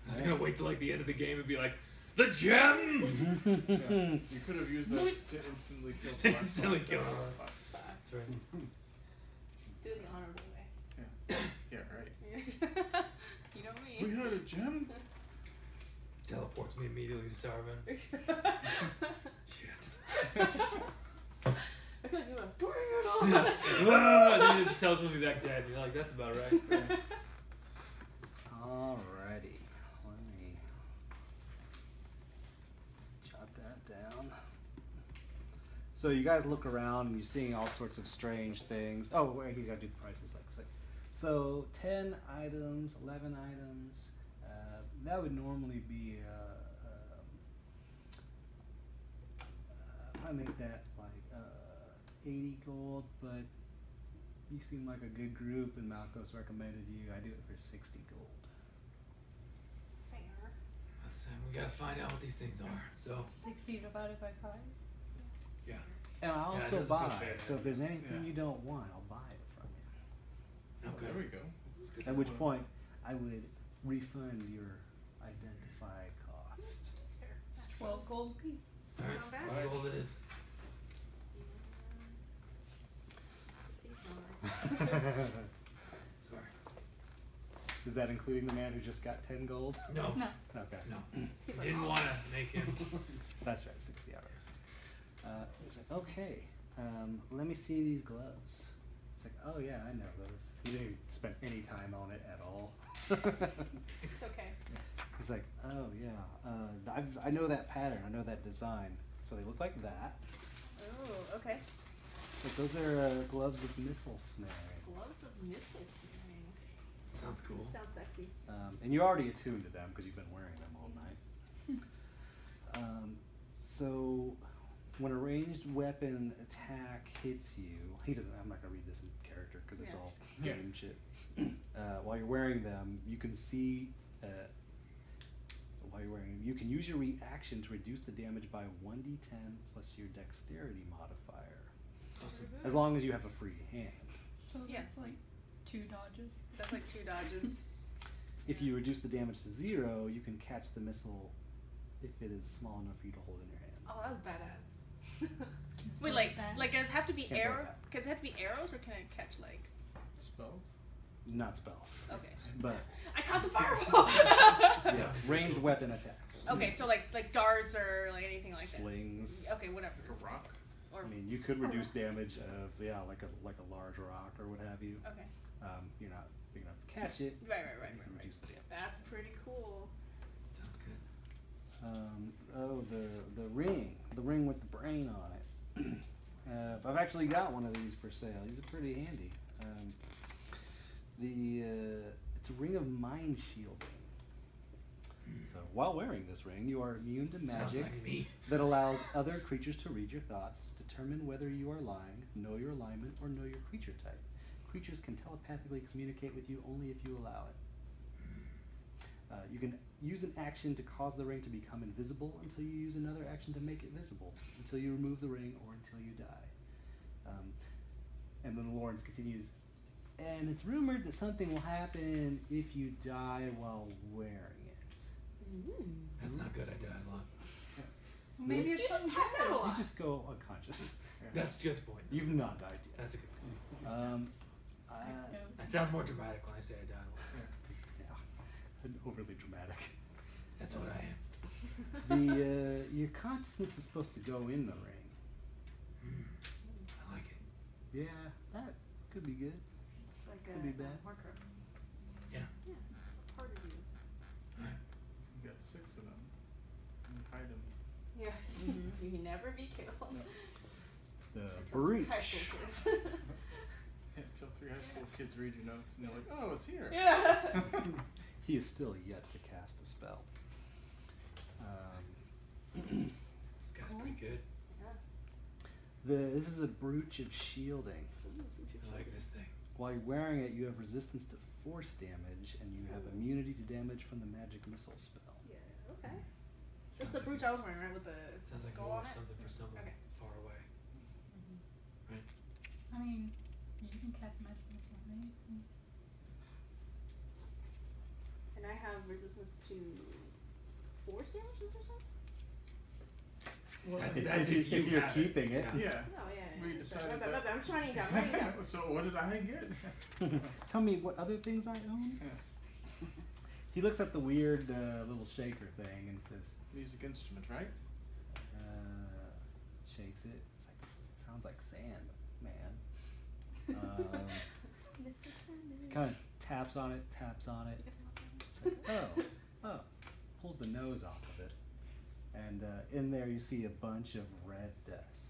I was gonna wait till like the end of the game and be like, "The gem!" Yeah. You could have used that to instantly kill. To instantly kill the him. last boss. That's right. Do it the honorable way. Yeah. Yeah. Right. You know We me. had a gem. Teleports me immediately to Saruman. Shit. I feel like you went, bring it on. And then it just teleports me back dead. You're like, that's about right. Alrighty. Let me jot that down. So you guys look around and you're seeing all sorts of strange things. Oh, wait, he's got to do the prices. So 10 items, 11 items. That would normally be I make that like 80 gold, but you seem like a good group and Malcolm's recommended you. I do it for 60 gold. Fair. We gotta find out what these things are. So, 60 divided by 5. yeah. And I it also doesn't feel buy, fair. so if there's anything Yeah. you don't want, I'll buy it from you. Oh, Okay. there we go. That's good. At which point, I would refund your identify cost. That's fair. It's 12 gold apiece. Alright, Not bad. that's all it is. Sorry. Is that including the man who just got 10 gold? No. No. Okay. No. He's like, Didn't "Oh." want to make him. That's right, 60 hours. He's like, okay, let me see these gloves. It's like, oh yeah, I know those. He didn't spend any time on it at all. It's okay. He's like, oh yeah, I know that pattern. I know that design. So they look like that. Oh, okay. But those are gloves of missile snaring. Gloves of missile snaring. Sounds cool. Sounds sexy. And you're already attuned to them because you've been wearing them all night. So when a ranged weapon attack hits you, he doesn't. I'm not gonna read this in character because it's Yeah. all Yeah. game shit. While you're wearing them, you can see. While you're wearing them, you can use your reaction to reduce the damage by 1d10 plus your dexterity modifier, Awesome. as long as you have a free hand. So Yeah. that's like 2 dodges. That's like 2 dodges. If you reduce the damage to 0, you can catch the missile if it is small enough for you to hold in your hand. Oh, that was badass. Wait, Throw like, it back. does it have to be Can't throw it arrow? back. Does it have to be arrows, or can I catch like? Spells? Not spells, Okay. but I caught the fireball. yeah, ranged weapon attack. Okay, so like darts or like anything like Slings. that. Okay, whatever. Like a rock? Or I mean, you could reduce damage of like a large rock or what have you. okay. You're not big enough to catch it. Right. You can reduce the damage. That's pretty cool. Sounds good. The ring with the brain on it. I've actually got one of these for sale. These are pretty handy. It's a ring of mind shielding. So while wearing this ring, you are immune to Sounds magic like me. that allows other creatures to read your thoughts, determine whether you are lying, know your alignment, or know your creature type. Creatures can telepathically communicate with you only if you allow it. You can use an action to cause the ring to become invisible until you use another action to make it visible, until you remove the ring, or until you die. And then Lawrence continues, and it's rumored that something will happen if you die while wearing it. That's not good. I die a lot. Maybe You it's just something pass out a good. lot. You just go unconscious. That's a good point. You've not died yet. That's a good point. That sounds more dramatic when I say I die a lot. Yeah, overly dramatic. That's what I am. Your consciousness is supposed to go in the ring. I like it. Yeah, that could be good. It's like Could be bad. Horcrux. Yeah. Yeah, part of you. Alright. You got 6 of them. And you hide them. Yeah. You can never be killed. The Until breach. high school kids. Yeah, until 3 high school kids read your notes and they're like, oh, it's here. Yeah. He is still yet to cast a spell. This guy's pretty good. This is a brooch of shielding. I like this thing. While you're wearing it, you have resistance to force damage, and you have immunity to damage from the magic missile spell. Yeah. Okay. That's the brooch I was wearing, right, with the Sounds like skull more on it. something for someone Okay. far away. Right? I mean, you can cast magic missile on anything. And I have resistance to force damage, did you say? Well, That's if you you're have keeping it. yeah. No, yeah. We yeah. decided Sorry, that- I'm just writing it down. Writing it down. So what did I get? Tell me what other things I own. Yeah. He looks at the weird little shaker thing and says, Music instrument, right? shakes it. It's like, sounds like sand, man. Mr. Sandman. Kind of taps on it. It's like, oh, pulls the nose off of it, and in there you see a bunch of red dust.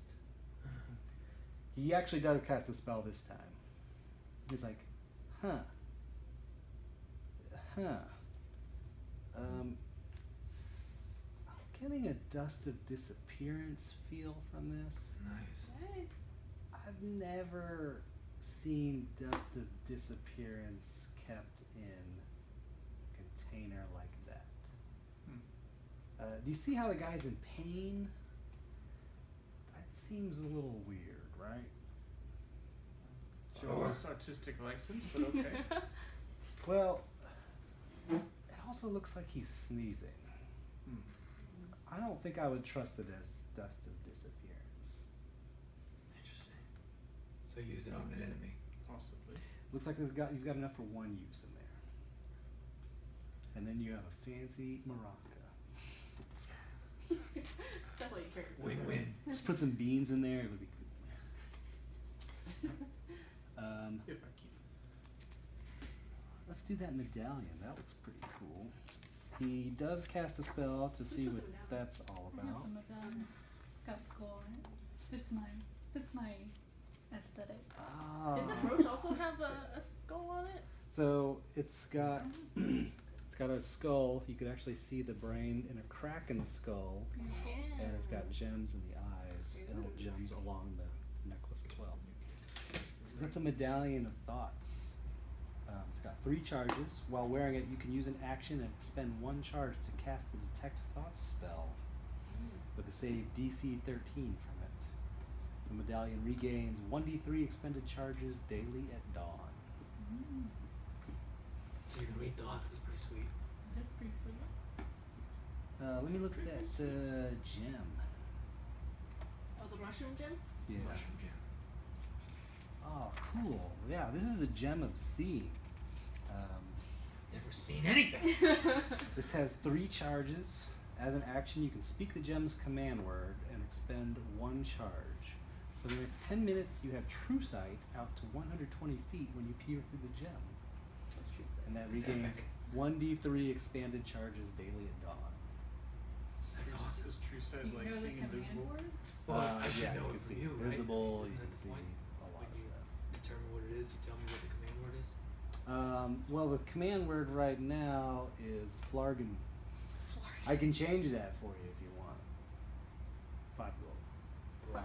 He actually does cast a spell this time. He's like, I'm getting a dust of disappearance feel from this. Nice. Nice. I've never seen dust of disappearance kept in a container like that. Do you see how the guy's in pain? That seems a little weird, right? Sure. Artistic license, but okay. Well, it also looks like he's sneezing. I don't think I would trust it as dust of disappearance. Interesting. So use it on an enemy. Possibly. Looks like you've got enough for one use in there. And then you have a fancy maraca. That's all you care. Win-win. Just put some beans in there, it'll be good. If I keep Let's do that medallion. That looks pretty cool. He does cast a spell to see what that's all I have about. the medallion. It's got a skull on it. Fits my aesthetic. Did the brooch also have a skull on it? So it's got it's got a skull. You could actually see the brain in a crack in the skull, Yeah. and it's got gems in the eyes and little gems along the necklace as well. So that's a medallion of thoughts. It's got 3 charges. While wearing it, you can use an action and expend 1 charge to cast the Detect Thoughts spell with a save DC 13 from it. The medallion regains 1d3 expended charges daily at dawn. So you can read thoughts. That's pretty sweet. That's pretty sweet. Let me look at that gem. Oh, the mushroom gem? Yeah. Mushroom gem. Oh, cool. Yeah, this is a gem of seeing. Never seen anything. This has 3 charges. As an action, you can speak the gem's command word and expend 1 charge. For the next 10 minutes, you have true sight out to 120 feet when you peer through the gem. That's true. And that That's regains epic. 1d3 expanded charges daily at dawn. That's awesome. Is True Do Sight you like know the seeing command invisible? word? Well, I should Yeah, know you it can from see you, right? visible, Isn't you that can the see point? a lot When of you stuff. determine what it is, you tell me what the command word is. Well, the command word right now is Flargen. I can change that for you if you want. 5 gold. Broth.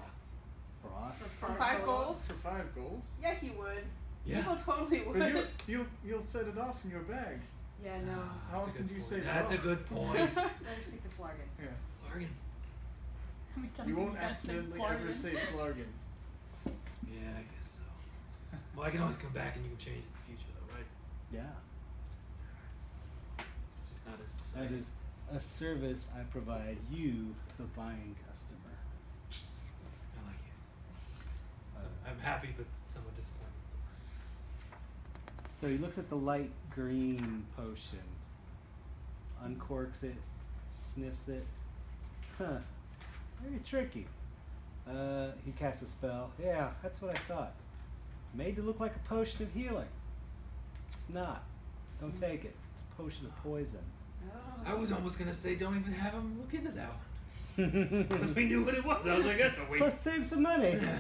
Broth? For 5 gold? For 5 gold? Yeah, he would. Yeah. People totally would. But you'll set it off in your bag. Yeah, no. How That's a often good do you point. say That's a broth? good point. Better stick to Flargen. Yeah. Flargen. How many times You have won't guys said accidentally ever Flargen? say Flargen. Yeah, I guess so. Well, I can always come back and you can change it in the future, though, right? Yeah. It's just not as That exciting. is a service I provide you, the buying customer. I like it. So Uh, I'm happy, but somewhat disappointed. So he looks at the light green potion, uncorks it, sniffs it. Huh. Very tricky. He casts a spell. Yeah, that's what I thought. Made to look like a potion of healing. It's not. Don't take it. It's a potion of poison. Oh. I was almost gonna say don't even have him look into that one because we knew what it was. I was like, that's a So let's waste. save some money. Yeah.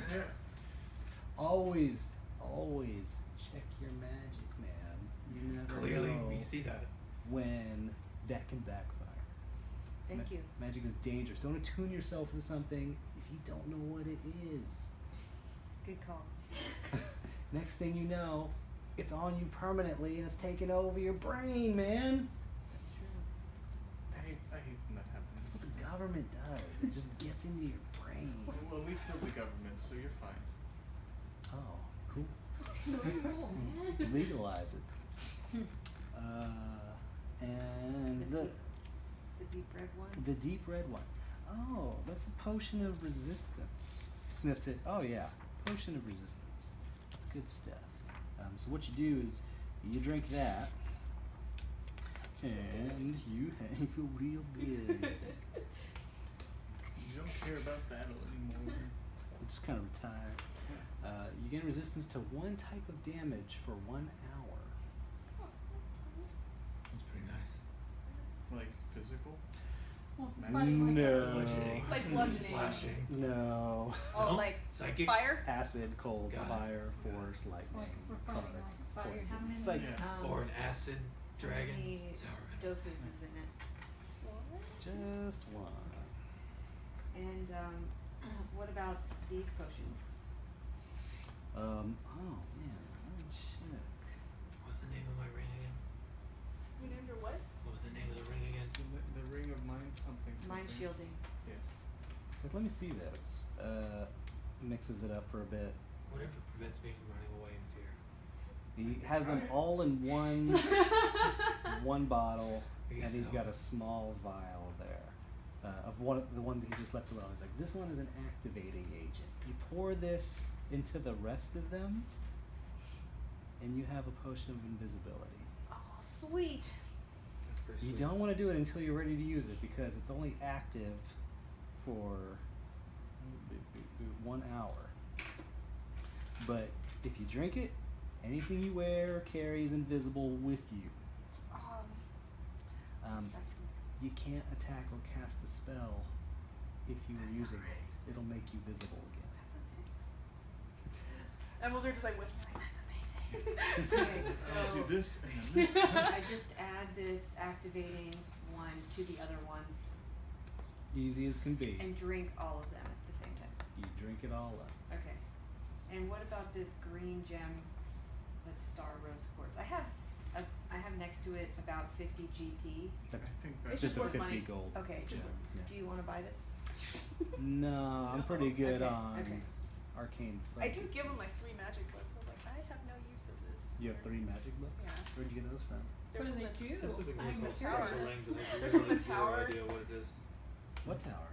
Always check your magic, man. You never Clearly, know we see that. when that can backfire. Thank you. Magic is dangerous. Don't attune yourself to something if you don't know what it is. Good call. Next thing you know, it's on you permanently and it's taking over your brain, man. That's true. I hate when that happens. That's what the government does. It just gets into your brain. Well, we killed the government, so you're fine. Oh, cool. So cool, man. Legalize it. And The deep red one. the deep red one. Oh, that's a potion of resistance. Sniffs it. Oh yeah, potion of resistance. That's good stuff. So what you do is you drink that, and you feel real good. You don't care about battle anymore. You just kind of retire. You gain resistance to 1 type of damage for 1 hour. That's pretty nice. Like physical? Well, Magic? fighting like No. Bludgeoning. Like bludgeoning. Slashing. No. Oh, No? like Psychic? fire? Acid, cold, Got it. fire, force, lightning, like we're fighting fire, like fire. poison. How many Psychic. Yeah. Or an acid dragon. How many It's alright. doses is in it? Just 1. And what about these potions? Oh man, let me check. What's the name of my ring again? You named her what? What was the name of the ring again? The ring of mind something. Mind something. shielding. Yes. So let me see those. Mixes it up for a bit. Whatever prevents me from running away in fear. He has them all in one bottle, I and guess he's so. got a small vial there of one of the ones he just left alone. He's like, this one is an activating agent. You pour this into the rest of them, and you have a potion of invisibility. Oh, sweet. That's pretty You sweet. don't want to do it until you're ready to use it because it's only active for 1 hour. But if you drink it, anything you wear or carry is invisible with you. That's You can't attack or cast a spell if you are using it. It'll make you visible again. That's okay. And we'll just like whisper like, that's amazing. okay, I'll do so this and then this. I just add this activating one to the other ones Easy as can be. and drink all of them at the same time. You drink it all up. Okay. And what about this green gem that's Star Rose Quartz? I have next to it about 50 GP. That's I think It's that's just a worth 50 money. gold. Okay, gem. Yeah. do you want to buy this? No, I'm pretty good Okay, on okay. arcane I focus. do give him like 3 magic books. I'm like, I have no use of this. You have 3 magic books? Yeah. Where'd you get those from? They're What do from they the, do? That's a big I'm one called tower. Special Language. They're from the Zero tower. idea what it is. What tower?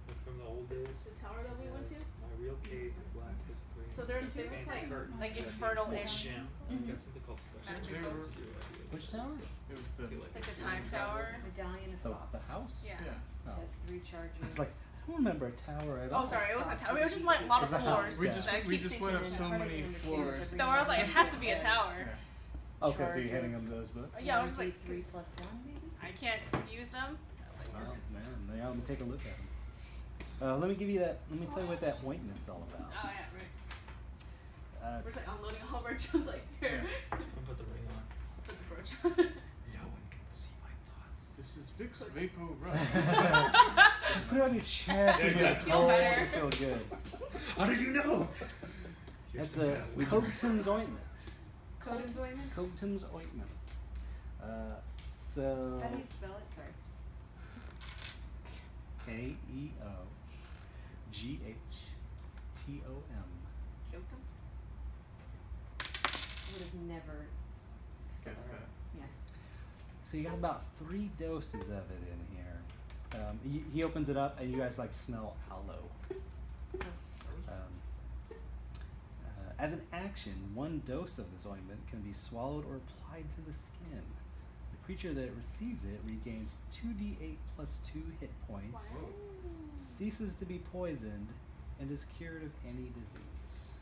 Like from the old days. the tower that we went to. My real cave is black with green. So they Fancy look like curtain. infernal-ish. Gem. Mhm. Got something called Special Magic They Language. were- Zero idea what Which it is. tower? It was the. I feel Like it's the time tower. Medallion of The Thoughts. house? Yeah. Yeah. Oh. Has 3 charges. I was like, I don't remember a tower at all. Oh, sorry, it wasn't a tower. It was just like a lot of It was a house. floors. We Yeah. just So I we keep just went up thinking so Part of many the understanding floors. is every So I was like, it has to be a Yeah. tower. Yeah. Okay, so Charge you're handing of- them those books? Yeah, I was like, 3 this- plus 1 maybe? I can't use them. I was like, Oh man, yeah, let me take a look at them. Let me give you that. Let me tell you what that ointment's all about. oh yeah, right. We're just It's- like unloading all of our junk, like here. I'm gonna put the ring on. Put the brooch on. No one can see my thoughts. This is Vicks Vapo Rub. Just put it on your chest Yeah, and get exactly. cold Feel and feel good. How did you know? You're That's some the kind of wizard. Copton's ointment. Code employment? Copton's ointment. So How do you spell it? Sorry. KEOGHTOM. Killed them. I would have never spelled Guess it. that. Yeah. So you got about 3 doses of it in here. He opens it up and you guys like smell aloe. As an action, 1 dose of this ointment can be swallowed or applied to the skin. The creature that receives it regains 2d8 plus 2 hit points, Whoa. ceases to be poisoned, and is cured of any disease.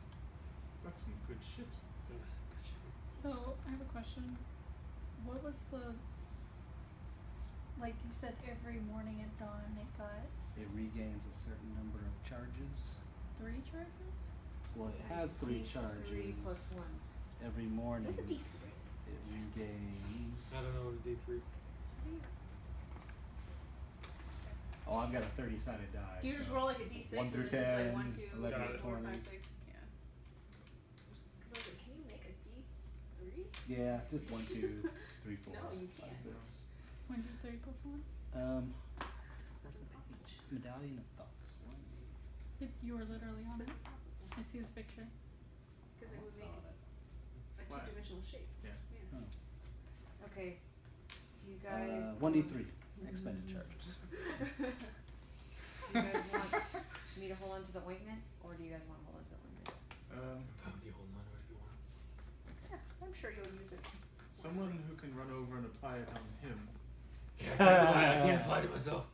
That's some good shit. That was some good shit. So I have a question. What was the like you said every morning at dawn it got It regains a certain number of charges. 3 charges? Well, it has 3 charges. 3 plus 1. Every morning. What's a D3? It regains. I don't know what a D3. Oh, I've got a 30-sided die. Do you just so roll like a D6? 1 through and it's just 10, like 1, 2, 11 3, to 4, 20. 5, 6. Yeah. Because I was like, can you make a D3? Yeah, just 1, 2, 3, 4. No, you 5, can't. 6. 1, 2, 3 plus 1? That's impossible. Medallion of Thoughts. You were literally on That's it. impossible. I see the picture. Because it would make a Flat. 2-dimensional shape. Yeah. Oh. Okay. You guys. 1d3 expended charges. You guys want me to hold on to the ointment, or do you guys want to hold on to the ointment? I'm fine with you holding on to it if you want. Yeah, I'm sure you'll use it. Someone who can run over and apply it on him. Yeah, I can't apply to myself.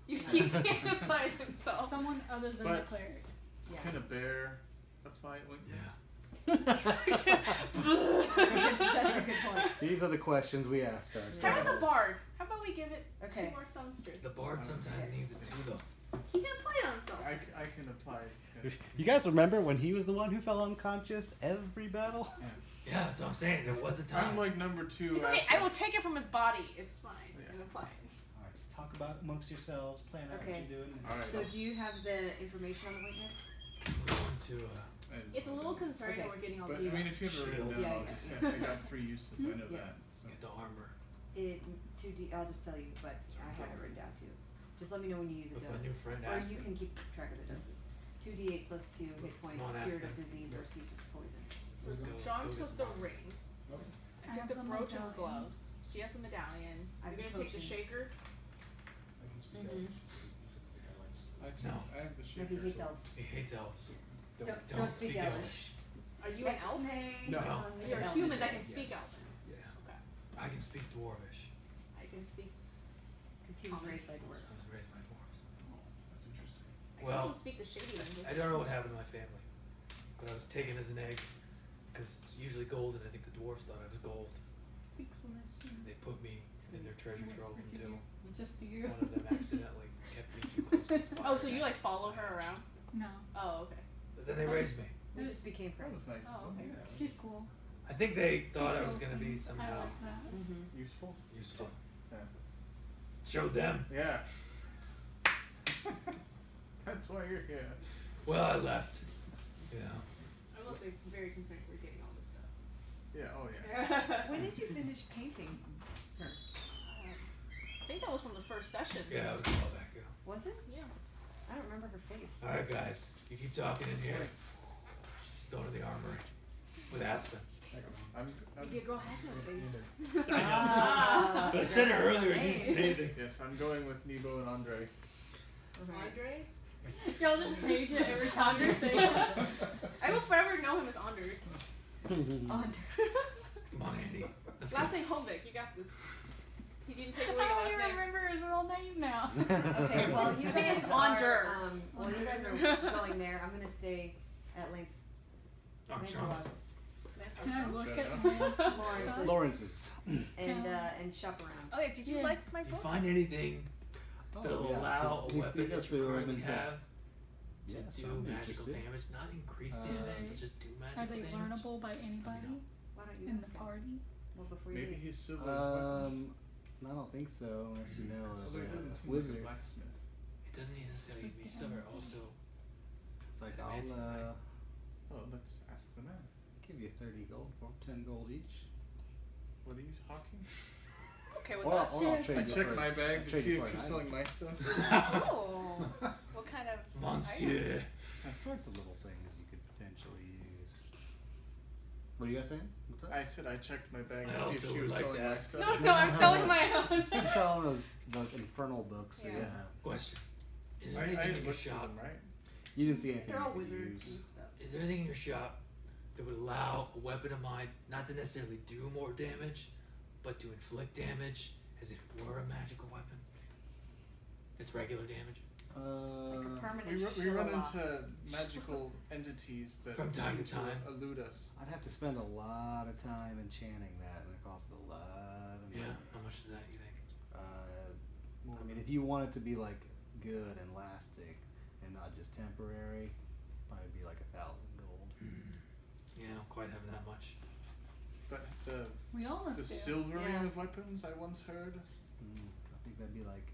You can't apply it himself. Someone other than But- the cleric. Yeah. Can a bear apply ointment? Yeah. That's a good point. These are the questions we ask How ourselves. about the bard? How about we give it Okay. 2 more sunsters? The bard sometimes needs it too, though. He can apply it on himself. I can apply. Yeah. You guys remember when he was the one who fell unconscious every battle? Yeah, that's what I'm saying. There was a time. I'm like number 2. It's okay. after- I will take it from his body. It's fine. Yeah. And apply it. Alright, talk about amongst yourselves, plan out Okay. what you're doing. Alright. So do you have the information on the ointment? We're going to, And- It's a little concerning Okay. that we're getting all But this. I mean, if you have it written Shield. down, Yeah, I'll yeah. just say I got 3 uses. I know Yeah. that. So. get the armor It 2D. I'll just tell you, but I have it written down too. Just let me know when you use a with dose, my new friend or Aspen. you can keep track of the doses. 2d8 plus 2 hit points, Come on, cured of Aspen. disease or ceases poison. Let's go, John let's go took get the some ring. I I have took the the brooch and the medallion. gloves. She has the medallion. I You're have gonna take the potions. shaker. Mhm. I too. Oh. I have the No, shaker. he hates so- elves. He hates elves. Don't speak Elvish. Are you an elf? No. You're a human that can speak Elven. Yes. Okay. I can speak dwarvish. I can speak. Because he was raised by I dwarves. was raised by dwarves. That's interesting. I Well, can also speak the shady language. I don't know what happened to my family, but I was taken as an egg because it's usually gold, and I think the dwarves thought I was gold. Speaks Celestial. They put me in their treasure trove until Just you. one of them accidentally kept me too close to the fire. Oh, so you like follow her around? No. Oh, okay. But then they raised me. We just became That friends. was nice. Oh, okay. She's cool. I think they thought I was She gonna be feels things. I somehow like that. Mm-hmm. Useful. useful. Yeah. Showed them. Yeah. That's why you're here. Well, I left. You know. I was like very concerned we're getting all this stuff. Yeah. Oh yeah. When did you finish painting her? I think that was from the first session. Yeah, it was a while back ago. Was it? Yeah. I don't remember her face. All right, guys, you keep talking in here. Go to the armory with Aspen. I'm Maybe a girl has no face. I know. Ah, But I said it that's earlier. the You didn't name. say anything. yes. I'm going with Nebo and Andre. Andre? Y'all just page it every time you say it. I will forever know him as Anders. Anders. Come on, Andy. Let's go. Last name Holmvik, you got this. He didn't take I away your don't last even name. remember his real name now. Okay, well you I think guys it's are, Onder. while you guys are going there, I'm gonna stay at Lance Armstrong's. That's Can I awesome. look Fair at enough. Lawrence's? Lawrence's. and shop around. Okay, did you Yeah. like my If you books? find anything Oh, that'll yeah. allow a He's- weapon he that goes you through them currently and says, have to yes, do I'm magical interested. damage, not increase Uh, damage, but just do Are magical they damage. learnable by anybody Why don't you in the ask him? party? Well, before you Maybe leave. he's silver. weapons. I don't think so, unless you know Although he doesn't a seem like a wizard. blacksmith. It doesn't necessarily need to be silver. Also, It's like, Adamantine, I'll Well, let's ask the man. give you 30 gold for 10 gold each. What are you hawking? Okay with Or that. I'll Yeah. trade I you checked for my a- bag I'll to trade see you if for you're an selling my stuff. Oh. What kind of Monsieur. item. All sorts of little things you could potentially use. What are you guys saying? What's up? I said I checked my bag I to see if also she would was like to selling my ask- stuff. No, I'm selling my own. He's selling those infernal books. So Yeah. yeah. Question: Is there I anything had in your looked through shop? them, right? You didn't see anything They're all you could wizards use. and stuff. Is there anything in your shop that would allow a weapon of mine not to necessarily do more damage, but to inflict damage as if it were a magical weapon? It's regular damage. Like a permanent We run Sherlock. into magical entities that From time seem to time. elude us. I'd have to spend a lot of time enchanting that, and it costs a lot of money. Yeah. How much is that? You think? I mean, if you want it to be like good and lasting and not just temporary, probably be like 1,000 gold. Yeah, I don't quite have that much. But the We almost do. silvering Yeah. of weapons, I once heard. I think that'd be like,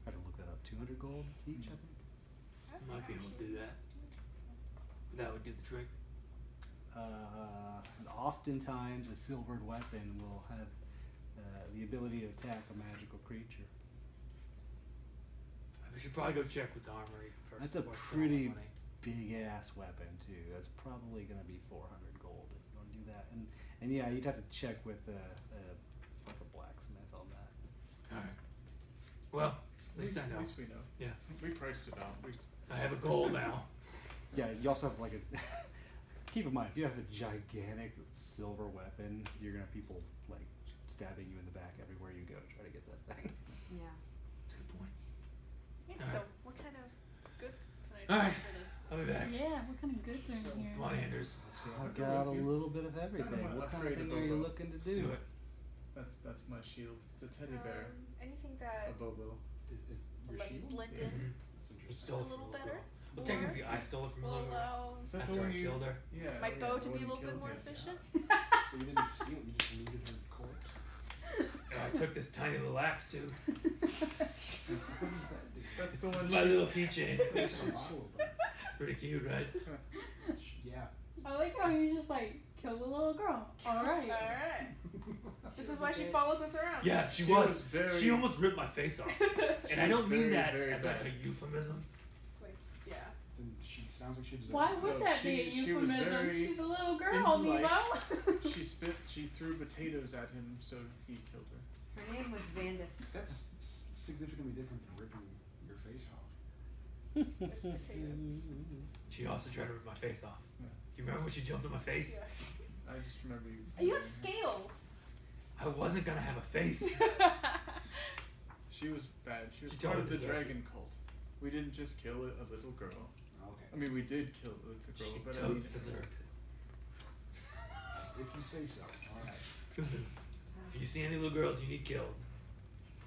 I have to look that up. 200 gold each, I think. That's Might be able to actually- do that. That would do the trick. And oftentimes, a silvered weapon will have the ability to attack a magical creature. We should probably go check with the armory first. That's a before I spend all my pretty money. big ass weapon too. That's probably gonna be 400 gold if you want to do that. And yeah, you'd have to check with like a blacksmith on that. All right. Well, at least I know. At least we know. Yeah. We priced it out. I have a goal now. Yeah, you also have like a. Keep in mind, if you have a gigantic silver weapon, you're gonna have people like stabbing you in the back everywhere you go to try to get that thing. Yeah. That's a good point. Yeah, Alright. so what kind of goods can I Alright. for this? I'll be back. Yeah, what kind of goods are in here? Come on, Anders. I've got a little bit of everything. Kinda What kind of upgrade thing a are you Bobo. looking to Let's do? do it. That's my shield. It's a teddy bear. Anything that A bobo. Is your like shield? blend Yeah. in That's You interesting. stole a it from little a little better? girl. Well, technically, I stole it from a will little girl. allow Is that After the I one you? killed her. Yeah. my oh, bow yeah, to the be a one little you bit killed, more yes. efficient. So you didn't steal it, you just looted her corpse? I took this tiny little axe too. What does that do? That's It's, the one. it's my little keychain. It's awful, but- It's pretty cute, right? Yeah. I like how you just like killed a little girl. Alright. Alright. This is why she follows us around. Yeah, she She was. was very- She almost ripped my face off. And I don't mean very, that very as like bad. a euphemism. Like, yeah. Then she sounds like she deserves Why it. would No, that be a she was euphemism? very She's a little girl, impolite. Nemo. She threw potatoes at him, so he killed her. Her name was Vandus. That's significantly different than ripping your face off. With potatoes. She also tried to rip my face off. Yeah. You remember when she jumped on my face? Yeah. I just remember you. You have scales. I wasn't gonna have a face. She was bad. She was She part totally of the deserved it. dragon cult. We didn't just kill a little girl. Okay. I mean, we did kill the girl, She but I totes mean, deserved it. If you say so. Alright. Listen, if you see any little girls you need killed,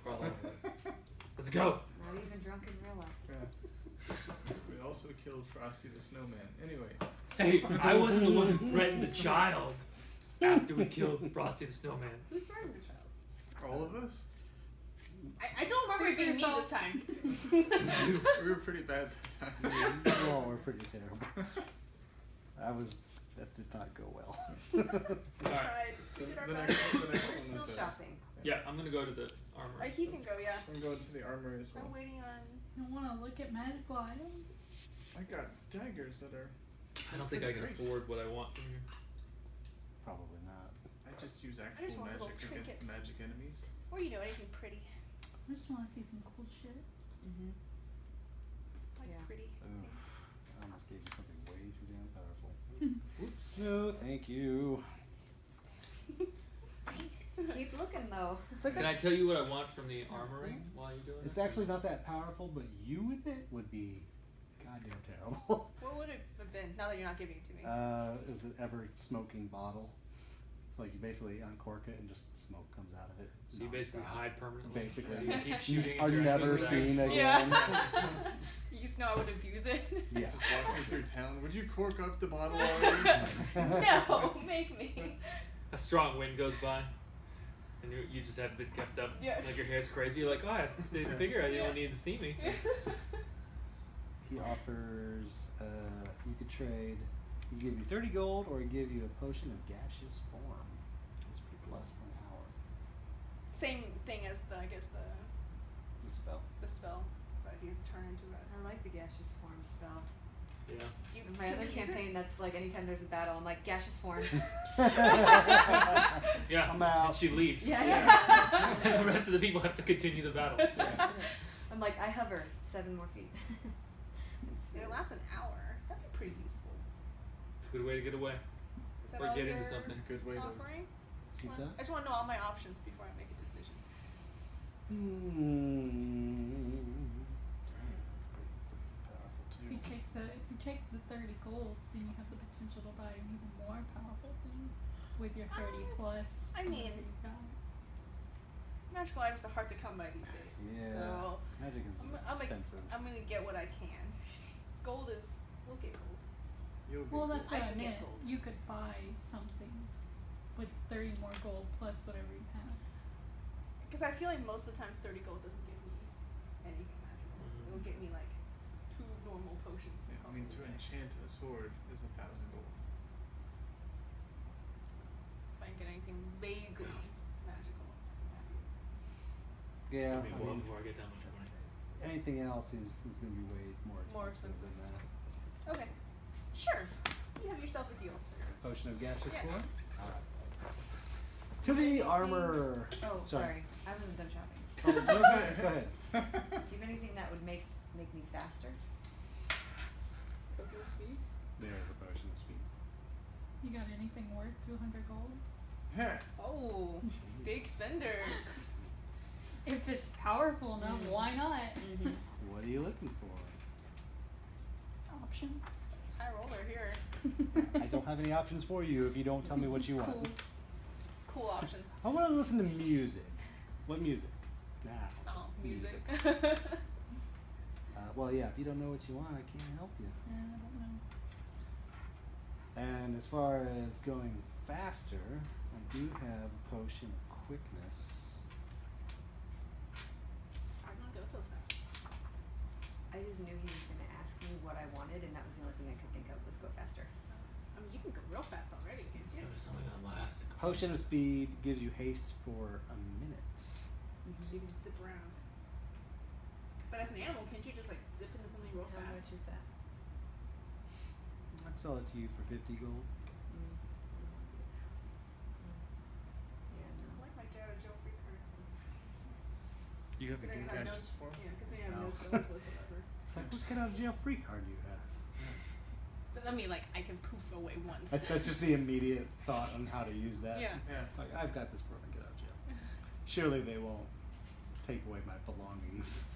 We're all over it. Let's go. Not even drunk in real life. Yeah. We also killed Frosty the Snowman. Anyways. Hey, I wasn't the one who threatened the child after we killed Frosty the Snowman. Who threatened the child? All of us? I don't remember it being me this time. We were pretty bad that time. Oh, we're pretty terrible. That did not go well. We Alright. tried. We did our The best. next We're one still is shopping. Yeah, I'm gonna go to the armory. He can go, yeah. I'm going to the armory as well. I'm waiting on. You want to look at magical items? I got daggers that are. I don't think I can Great. afford what I want from here. Probably not. I just use just actual want little magic against trinkets. magic enemies. Or anything pretty. I just want to see some cool shit. Mm-hmm. Like Yeah. pretty Ooh. things. I almost gave you something way too damn powerful. Oops. No, thank you. Keep looking though. Can I tell you what I want from the armory while you're doing It's this? actually not that powerful, but you with it would be goddamn terrible. What would it have been now that you're not giving it to me? Is it ever smoking bottle? It's like you basically uncork it and just smoke comes out of it. So you basically nonstop. hide permanently. Basically. So you keep shooting. Are and you dragging never with seen axe. again? You just know I would abuse it. Yeah. Just walking through town. Would you cork up the bottle already? No, make me. A strong wind goes by, and you just haven't been kept up. Yeah. Like your hair's crazy. You're like, oh, I didn't figure I didn't need to see me. He offers, you could trade, he give you 30 gold or he give you a potion of gaseous form. It's pretty close for an hour. Same thing as the The spell. the spell, but you turn into it. I like the gaseous form spell. Yeah. You In my can other use it? campaign, that's like anytime there's a battle, I'm like gaseous form. Yeah. I'm out. And she leaves. Yeah. And the rest of the people have to continue the battle. I'm like I hover 7 more feet. It lasts an hour. That'd be pretty useful. It's a good way to get away. Is that Or all get you're into something. It's a good way to. offering? What's that? I just want to know all my options before I make a decision. If you take the 30 gold, then you have the potential to buy an even more powerful thing with your 30 plus. I mean- whatever you've got. Magical items are hard to come by these days. Yeah. So Magic is expensive. I'm gonna get what I can. Gold is. We'll get gold. You'll be Well, good. that's what I I can get meant. gold. You could buy something with 30 more gold plus whatever you have. Because I feel like most of the time 30 gold doesn't give me anything magical. Mhm. It'll get me like 2 normal potions. Yeah, I mean, to probably. enchant a sword is 1,000 gold. If I can get anything vaguely magical, I'm happy. Yeah, It'll be I a while mean, before I get that much money. anything else is going to be way more More expensive than that. Okay. Sure. You have yourself a deal, sir. Potion of gaseous Yeah. form? Alright. To the armor. Oh, sorry. I haven't done shopping. Oh, go ahead. Go ahead. Do you have anything that would make me faster? Potion of speed. There's a potion of speed. You got anything worth 200 gold? Heh. Oh, big spender. If it's powerful enough, why not? Mm-hmm. What are you looking for? Options. High roller here. I don't have any options for you if you don't tell me what you want. Cool. Cool options. I want to listen to music. What music? Nah. Oh, music. Well, yeah, if you don't know what you want, I can't help you. I don't know. And as far as going faster, I do have a potion of quickness. I'm not go so fast. I just knew he was going to ask me what I wanted, and that was the only thing I could think of was go faster. I mean, you can go real fast already, can't you? Yeah, but it's only gonna last. Potion of speed gives you haste for a minute. You can zip around. But as an animal, can't you just like zip into something real How much fast? is that? I'd sell it to you for 50 gold. Yeah, I no. like my get out of jail free card. You have a Considering good I have no, gaseous form? yeah, considering I have no Oh. skills whatsoever. It's like, what kind of jail free card do you have? But I mean, like, I can poof away once. That's just the immediate thought on how to use that. Yeah. Yeah. It's like, I've got this for when I get out of jail. Surely they won't take away my belongings.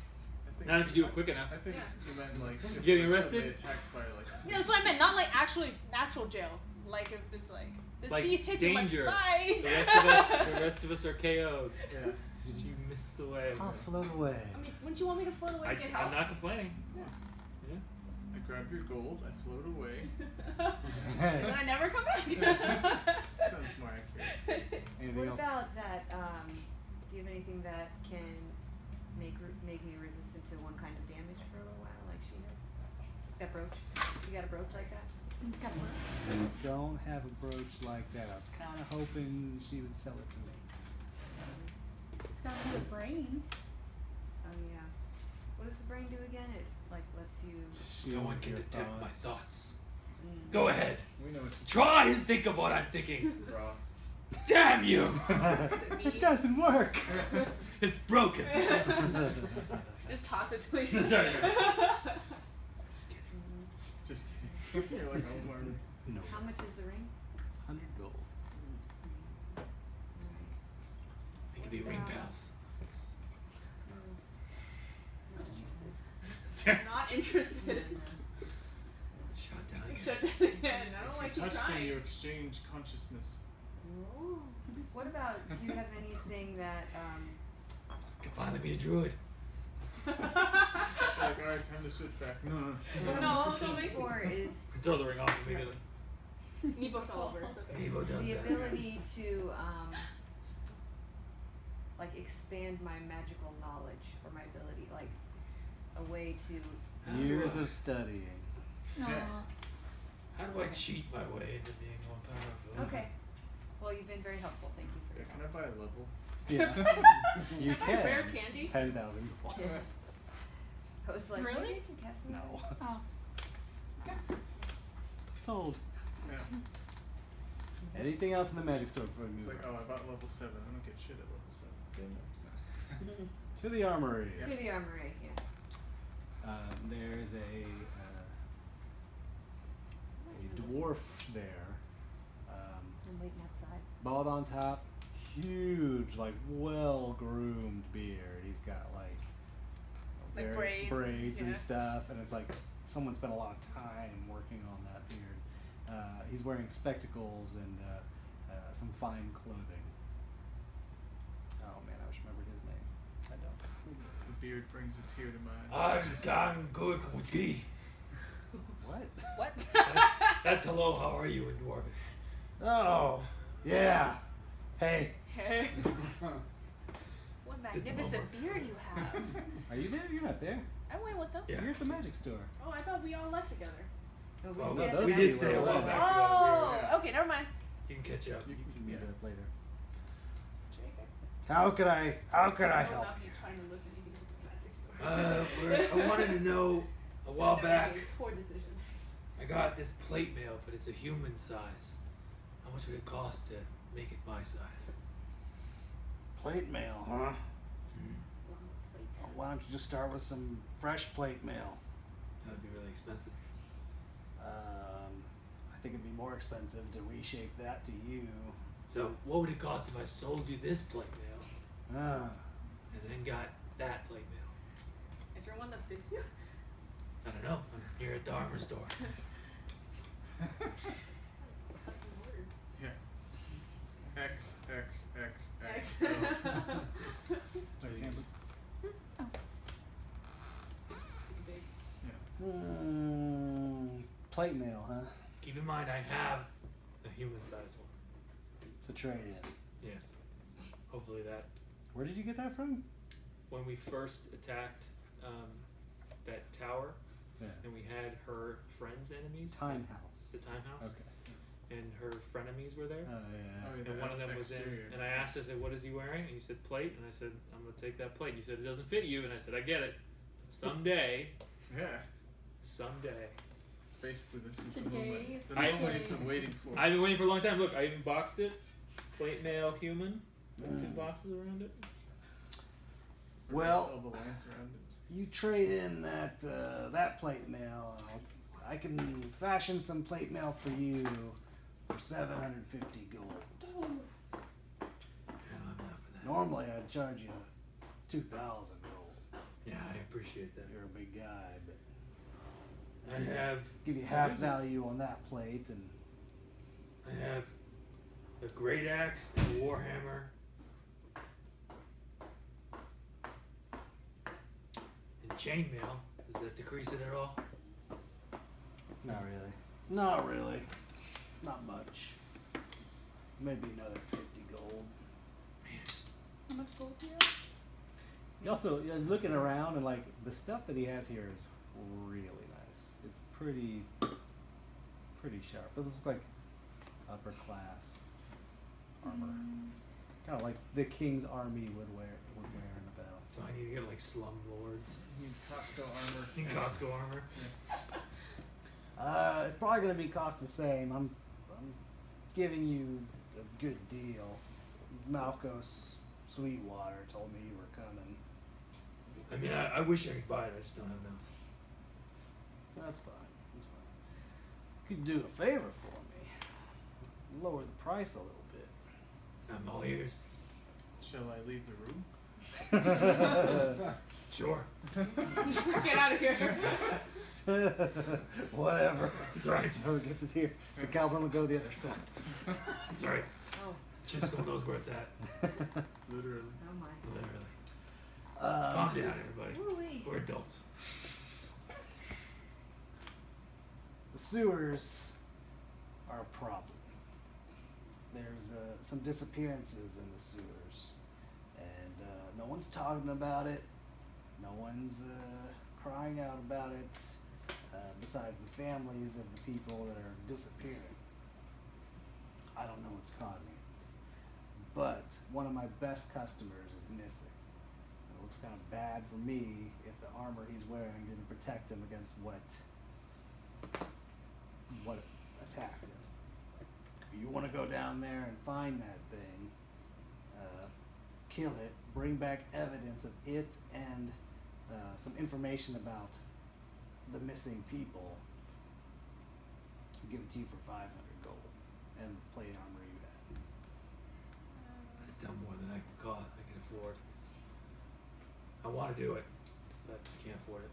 I think Not if you do it quick enough. I think Yeah. you meant like if Getting we're arrested? suddenly attacked by like. Yeah, that's what I meant. Not like actual jail. Like if it's like this Like beast hits danger. you, like, bye. The rest of us are KO'd. Yeah. Did you misses away. I'll float away. I mean, wouldn't you want me to float away and get help? I'm not complaining. I grab your gold, I float away. And then I never come back. Sounds more accurate. Anything What else? about that? Do you have anything that can make me resistant to one kind of damage for a little while, like she has? That brooch? You got a brooch like that? Got one. I don't have a brooch like that. I was kind of hoping she would sell it to me. It's got a brain. Oh yeah. What does the brain do again? It like lets you. No one Shield can your detect my thoughts. Mm. Go ahead. We know what Try and think of what I'm thinking. raw. Damn you! It doesn't work. It's broken. Just toss it to me. That's right. Mm. Just kidding. You're like, oh, Marty. No. How much is the ring? 100 gold. Alright. It could be ring pals. Not interested. Shut down again. Shut down again. I don't like If you you touch them, trying. you exchange consciousness. Oh. What about? Do you have anything that? Could finally be a druid. Like, alright, time to switch back. No. No, don't make Before is Throw the ring off immediately. Nebo fell over. It's okay. Nebo does the that. ability to like expand my magical knowledge or my ability, like a way to. Years of studying. Aw. How do I cheat my way into being more powerful? Okay. Well, you've been very helpful. Thank you for Yeah, your can I help. buy a level? Yeah. You Can I can. bear candy? 10,000 gold. I was like, Really? maybe I can cast something. No. Oh. Sold. Yeah. Anything else in the magic store before we It's move like, on? oh, I bought level 7. I don't get shit at level 7. To the armory. To the armory. Yeah. There's a dwarf there. I'm waiting outside. Bald on top, huge, like well-groomed beard. He's got like Like various braids, and yeah. stuff, and it's like someone spent a lot of time working on that beard. He's wearing spectacles and some fine clothing. Oh man, I wish I remembered his name. I don't. The beard brings a tear to my eye. I'm good with thee. What? What? That's hello, how are you in Dwarvish? Oh, yeah. Hey, Hey. What Did some magnificent homework. beard you have. are you there? You're not there. I went with them. Yeah. You're at the magic store. Oh, I thought we all left together. No, Oh, stay at those the We two did magic say a were store. while away. back. Oh, yeah. okay, never mind. You can catch up. You can meet up later. Jacob. How could I I help? will not be trying to look anything into the magic store. I wanted to know a while No, back. okay, poor decision. I got this plate mail, but it's a human size. How much would it cost to make it my size? Plate mail, huh? Long plate. Well, why don't you just start with some fresh plate mail? That would be really expensive. I think it'd be more expensive to reshape that to you. So what would it cost if I sold you this plate mail Ah, and then got that plate mail? Is there one that fits you? I don't know. I'm here at the armor store. Custom ordered. Yeah. X, X, X, X. X. Oh. Please. Super big. plate mail, huh? Keep in mind, I have a human size one. To trade in. Yes. Hopefully that. Where did you get that from? When we first attacked that tower, Yeah. and we had her friends' enemies. Time house. The time house. Okay. And her frenemies were there. Oh yeah. Oh, yeah. And one of them was in, and I asked, I said, what is he wearing? And you said, plate. And I said, I'm going to take that plate. And you said, it doesn't fit you. And I said, I get it. But someday, Basically, this is Today the moment. is The the moment he's day. been waiting for. I've been waiting for a long time. Look, I even boxed it. Plate mail human. With 2 boxes around it. Well- Erased all the lines around it. You trade in that plate mail. I can fashion some plate mail for you for 750 gold. I don't have enough for that. Normally I'd charge you 2,000 gold. Yeah, I appreciate that. You're a big guy, but I have give you half value on that plate, and a great axe and a warhammer. chainmail. Does that decrease it at all? Not really. Not really. Not much. Maybe another 50 gold. How much gold do you have? You also, looking around and like the stuff that he has here is really nice. It's pretty sharp. It looks like upper class armor. Kind of like the king's army would wear in a battle. So I need to get like slum lords. You need Costco armor. In Costco armor. It's probably gonna be cost the same. I'm giving you a good deal. Malcos Sweetwater told me you were coming. I mean, I wish I could buy it. I just don't have enough. That's fine. That's fine. You could do a favor for me. Lower the price a little bit. I'm all ears. Shall I leave the room? Sure. Get out of here. Whatever. That's right. Whoever gets it here. The goblin will go the other side. That's right. Oh, Chipskull knows where it's at. Literally. oh my. Literally. Calm down, everybody. Woo-wee. We're adults. The sewers are a problem. There's some disappearances in the sewers, and no one's talking about it. No one's crying out about it, besides the families of the people that are disappearing. I don't know what's causing it, but one of my best customers is missing. It looks kind of bad for me if the armor he's wearing didn't protect him against what attacked him. If you want to go down there and find that thing, kill it, bring back evidence of it and some information about the missing people, I'll give it to you for 500 gold and the plate armor you have. That's still more than I can afford. I want to do it, but I can't afford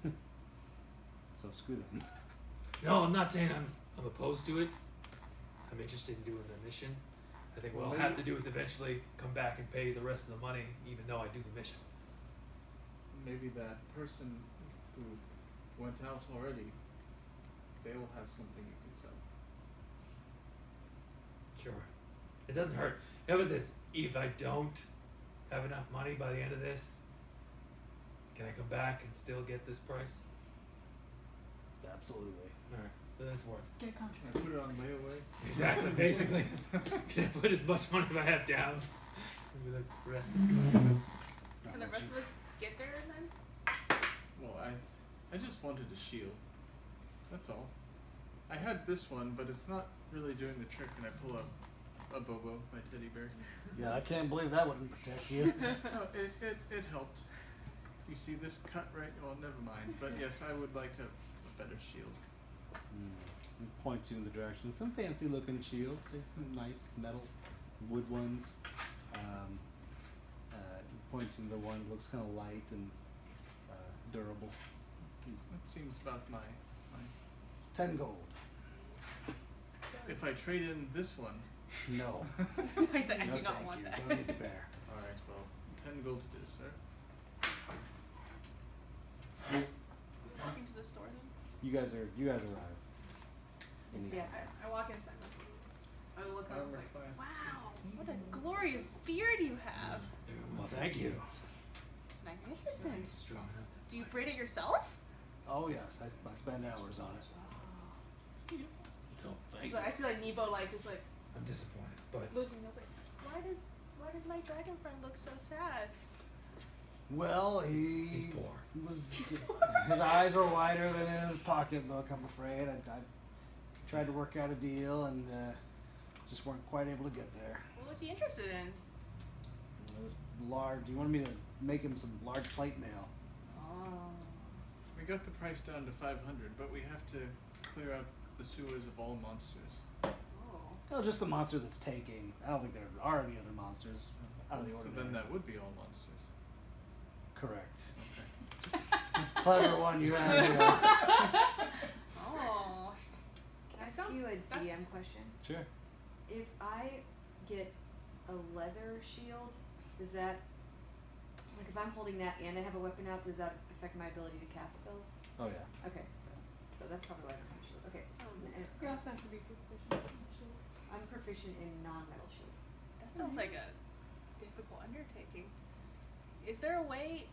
it. So screw them. No, I'm not saying I'm opposed to it. I'm interested in doing the mission. I think what I'll have to do is eventually come back and pay the rest of the money, even though I do the mission. Maybe that person who went out already, they will have something you can sell. Sure. It doesn't hurt. How about this? If I don't have enough money by the end of this, can I come back and still get this price? Absolutely. Alright. Then it's worth it. Get a contract. Can I put it on layaway? Exactly. Basically. Can I put as much money as I have down? Maybe the rest is good. Can the rest of us get there then? Well, I just wanted a shield. That's all. I had this one, but it's not really doing the trick when I pull up a Bobo, my teddy bear. Yeah, I can't believe that wouldn't protect you. No, it helped. You see this cut right? Well, never mind. But yes, I would like a better shield. He points you in the direction of some fancy looking shields, nice metal wood ones. He points you to the one that looks kind of light and durable. That seems about my 10 gold. If I trade in this one. No. I said I No, do not thank want you. that. Don't need the bear. All right. Well, 10 gold to this, sir. Walking to the store then? You guys arrive. Yes. I walk inside. I look up and Armor like, class wow, 18. what a glorious beard you have. Well, thank you. It's magnificent. Strong enough to Do you braid it yourself? Oh yes, I spend hours on it. It's beautiful. So thank So you. I see like Nebo like just like I'm disappointed, but looking. I was like, why does my dragon friend look so sad? Well, he's poor. His eyes were wider than his pocketbook, I'm afraid. I tried to work out a deal and just weren't quite able to get there. What was he interested in? It was large. You wanted me to make him some large plate mail. Oh. We got the price down to 500, but we have to clear out the sewers of all monsters. Oh. Well, just the monster that's taking. I don't think there are any other monsters out of the So ordinary. then that would be all monsters. Correct. Okay. Clever one you have here. Oh. Can I That ask sounds- you a that's- DM question? Sure. If I get a leather shield, does that Like if I'm holding that and I have a weapon out, does that affect my ability to cast spells? Oh yeah. Okay. So that's probably why I don't have shield. Okay. You also have to be proficient in shields. I'm proficient in non-metal shields. That sounds like a difficult undertaking. Is there a way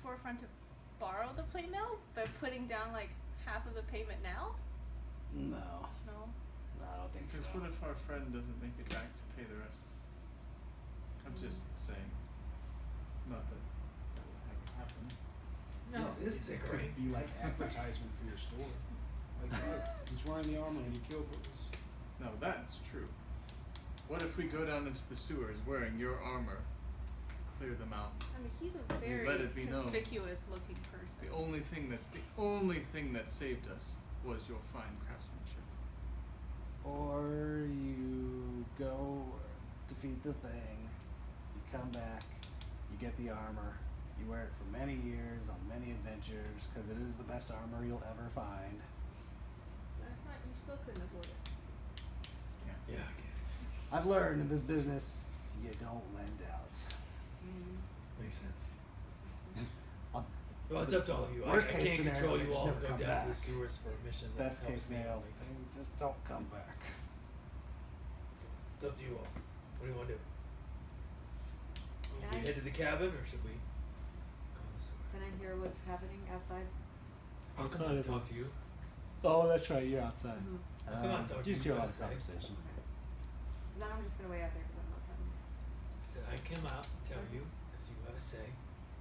for a friend to borrow the plate mill by putting down like half of the payment now? No. No. No, I don't think so. Because what if our friend doesn't make it back to pay the rest? I'm just saying. Not that that will ever happen. No, this is It great. could be like advertisement for your store. Like, look, he's wearing the armor and he killed us. No, that's true. What if we go down into the sewers wearing your armor, clear them out? I mean, he's a very let it be known. conspicuous looking person. The only thing that saved us was your fine craftsmanship. Or you go defeat the thing, you come back, you get the armor, you wear it for many years on many adventures because it is the best armor you'll ever find. That's not. You still couldn't afford it. Yeah, okay. I've learned in this business, you don't lend out. Makes sense. On Well, it's up to all of you. I Worst can't case control scenario, you they all to just go never down come to the back. sewers for a mission. that Best case helps me scenario, only. they just don't come back. It's up to you all. What do you want to do? Can Should we I- head to the cabin or should we go in the sewer? Can I hear what's happening outside? I'll come out and talk to you. Oh, that's right, you're outside. I'll come out and talk to you. Just hear a lot what of I say. conversation. Okay. Then I'm just gonna wait out there because I'm outside. I said I came out and tell you because you have a say.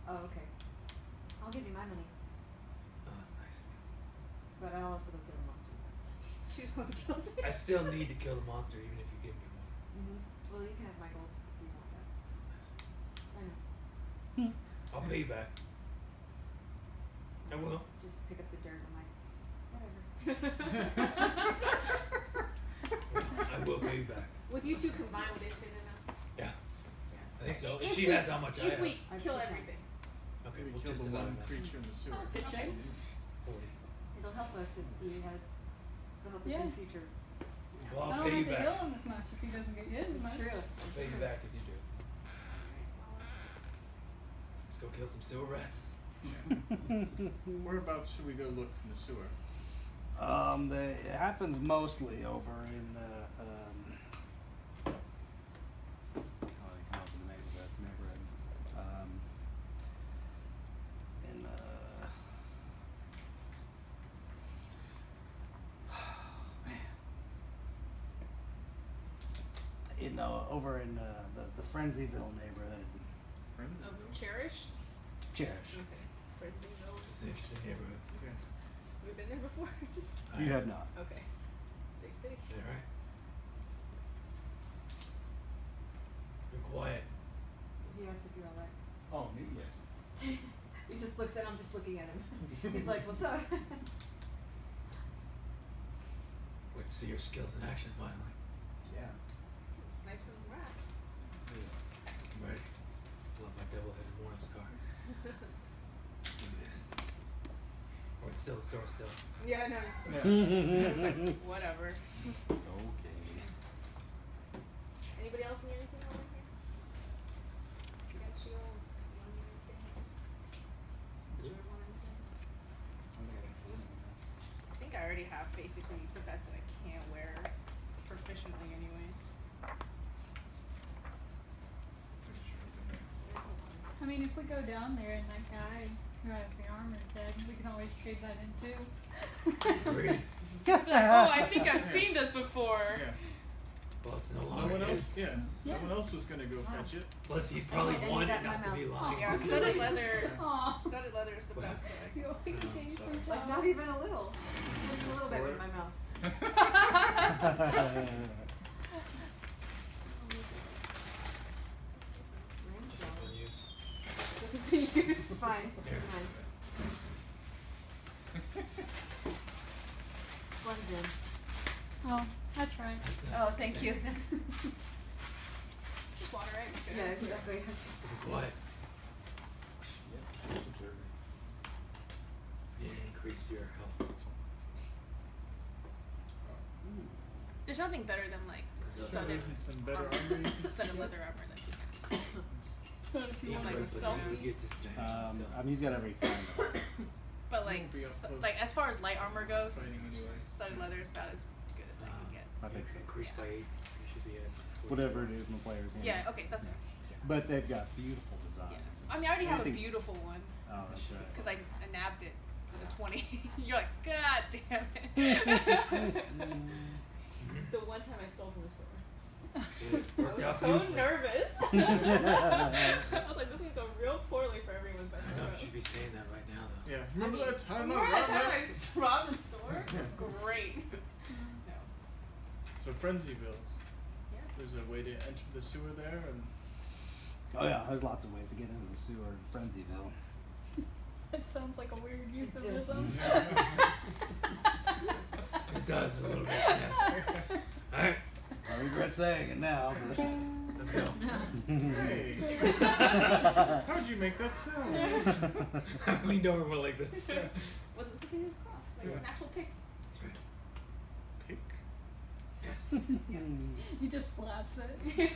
Oh, okay. I'll give you my money, Oh, that's nice of you. but I'll also go kill the monsters. She just wants to kill me. I still need to kill the monster even if you give me money. Well, you can have my gold if you want that. That's nice. I know. I'll pay you back. I will. Just pick up the dirt. I'm like, whatever. I will pay you back. With you two combined, would it fit enough? Yeah. Yeah. I think so. If If she we- has how much I If have. we I kill have everything. Okay, We we'll killed just the divide one that. creature in the sewer. Oh, good check. 40. It'll help us if he has. It'll help us Yeah. in the future. Well, I I'll don't pay you have to back. heal him as much if he doesn't get hit as It's much. true. I'll pay you back if you do. Let's go kill some sewer rats. Whereabouts should we go look in the sewer? It happens mostly over in how do they come up with the name of that neighborhood? In over in the Frenzyville neighborhood. Friends? Of Cherish? Cherish. Okay. Frenzyville. It's an interesting neighborhood. Okay. We've been there before? You have not. Okay. Big city. Yeah, right? You're quiet. He asked if you're alright. Oh, me, yes. He just looks at. I'm just looking at him. He's like, "What's up?" Wait to see your skills in action finally. Yeah. Snipe some rats. I'm ready. Love my double-headed morning star. Do this. Or it's still the store still. Yeah, no. Yeah. Whatever. Okay. Anybody else need anything over here? You got shield? You don't need anything? Good. Sure want anything? I don't think I got food anymore. I think I already have basically the best that I can wear proficiently anyways. Pretty sure I've been there. I mean, if we go down there and that guy who has the armor is dead, we can always trade that in too. Agreed. Oh, I think I've seen this before. Yeah. Well, it's no No longer one his. else. Yeah. Yeah. No one else was gonna go fetch it. Plus, he probably I need wanted that in not my to be mouth. lying. Yeah, studded leather. Aw. Studded leather is the Well, best thing. You only Oh, gave sorry. some Like not even a little. Just a little bit in my mouth. Just unused. This is being used. It's fine. Here. It's fine. Blends in. Oh, I tried. That's nice. Oh, thank you. Just water, right? Yeah, exactly. I'm just. Be quiet. Yeah. Observe me. You increase your health. There's nothing better than like So studded there's some better armor. armor you can Studded leather armor that he has. If you Yeah, want like a but then selfie. we get disadvantage and stuff. He's got every kind of. But like, Won't be up close like as far as light armor goes, fighting anyway. studded leather is about as good as I can get. I think so. Increased by 8. So you should be at Whatever it is in the player's hand. Yeah. Okay, that's Yeah. fine. But they've got beautiful designs. Yeah. I mean, I already have a Anything- beautiful one Oh, that's right. because I nabbed it for the 20. You're like, God damn it. The one time I stole from the store. I Worked was out so beautifully. nervous. I was like, this is going to go real poorly for everyone. But I don't know if you should be saying that right now, though. Yeah. Remember that time remember I that robbed time that? I robbed the store? That's great. No. So Frenzyville. Yeah. There's a way to enter the sewer there, and Oh yeah, there's lots of ways to get into the sewer in Frenzyville. That sounds like a weird euphemism. It does a little bit. Yeah. All right, I regret saying it now. But let's go. hey, how'd you make that sound? I leaned over more like this. Wasn't the thing is cloth, like Yeah. natural picks. That's right. Pick. Yes. He just slaps it. Pick.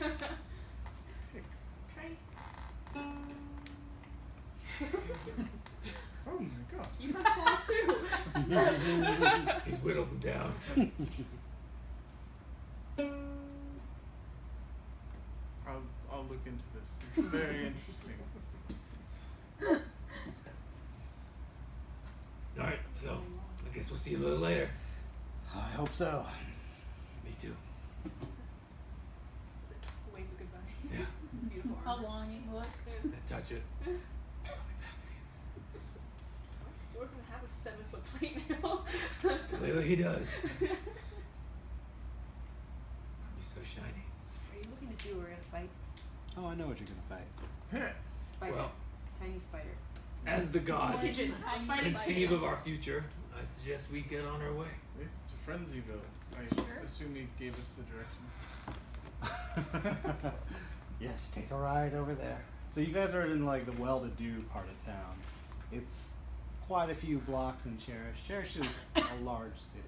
Try. Oh my god. You have claws too. He's whittled them down. I'll look into this. It's very interesting. All right, so I guess we'll see you a little later. I hope so. Me too. Is it wave a goodbye? Yeah. Beautiful How armor. longing look. I touch it. I'll be back for you. We're gonna have a 7-foot plate now. Clearly he does. I'll be so shiny. Are you looking to see what we're gonna fight? Oh, I know what you're gonna fight. Heh. Spider. Well, Tiny spider. as the gods Pigeons. I'm fighting conceive of pigeons. our future, I suggest we get on our way. To Frenzyville. I Sure. assume he gave us the directions. Yes, take a ride over there. So you guys are in like the well-to-do part of town. It's quite a few blocks in Cherish. Cherish is a large city.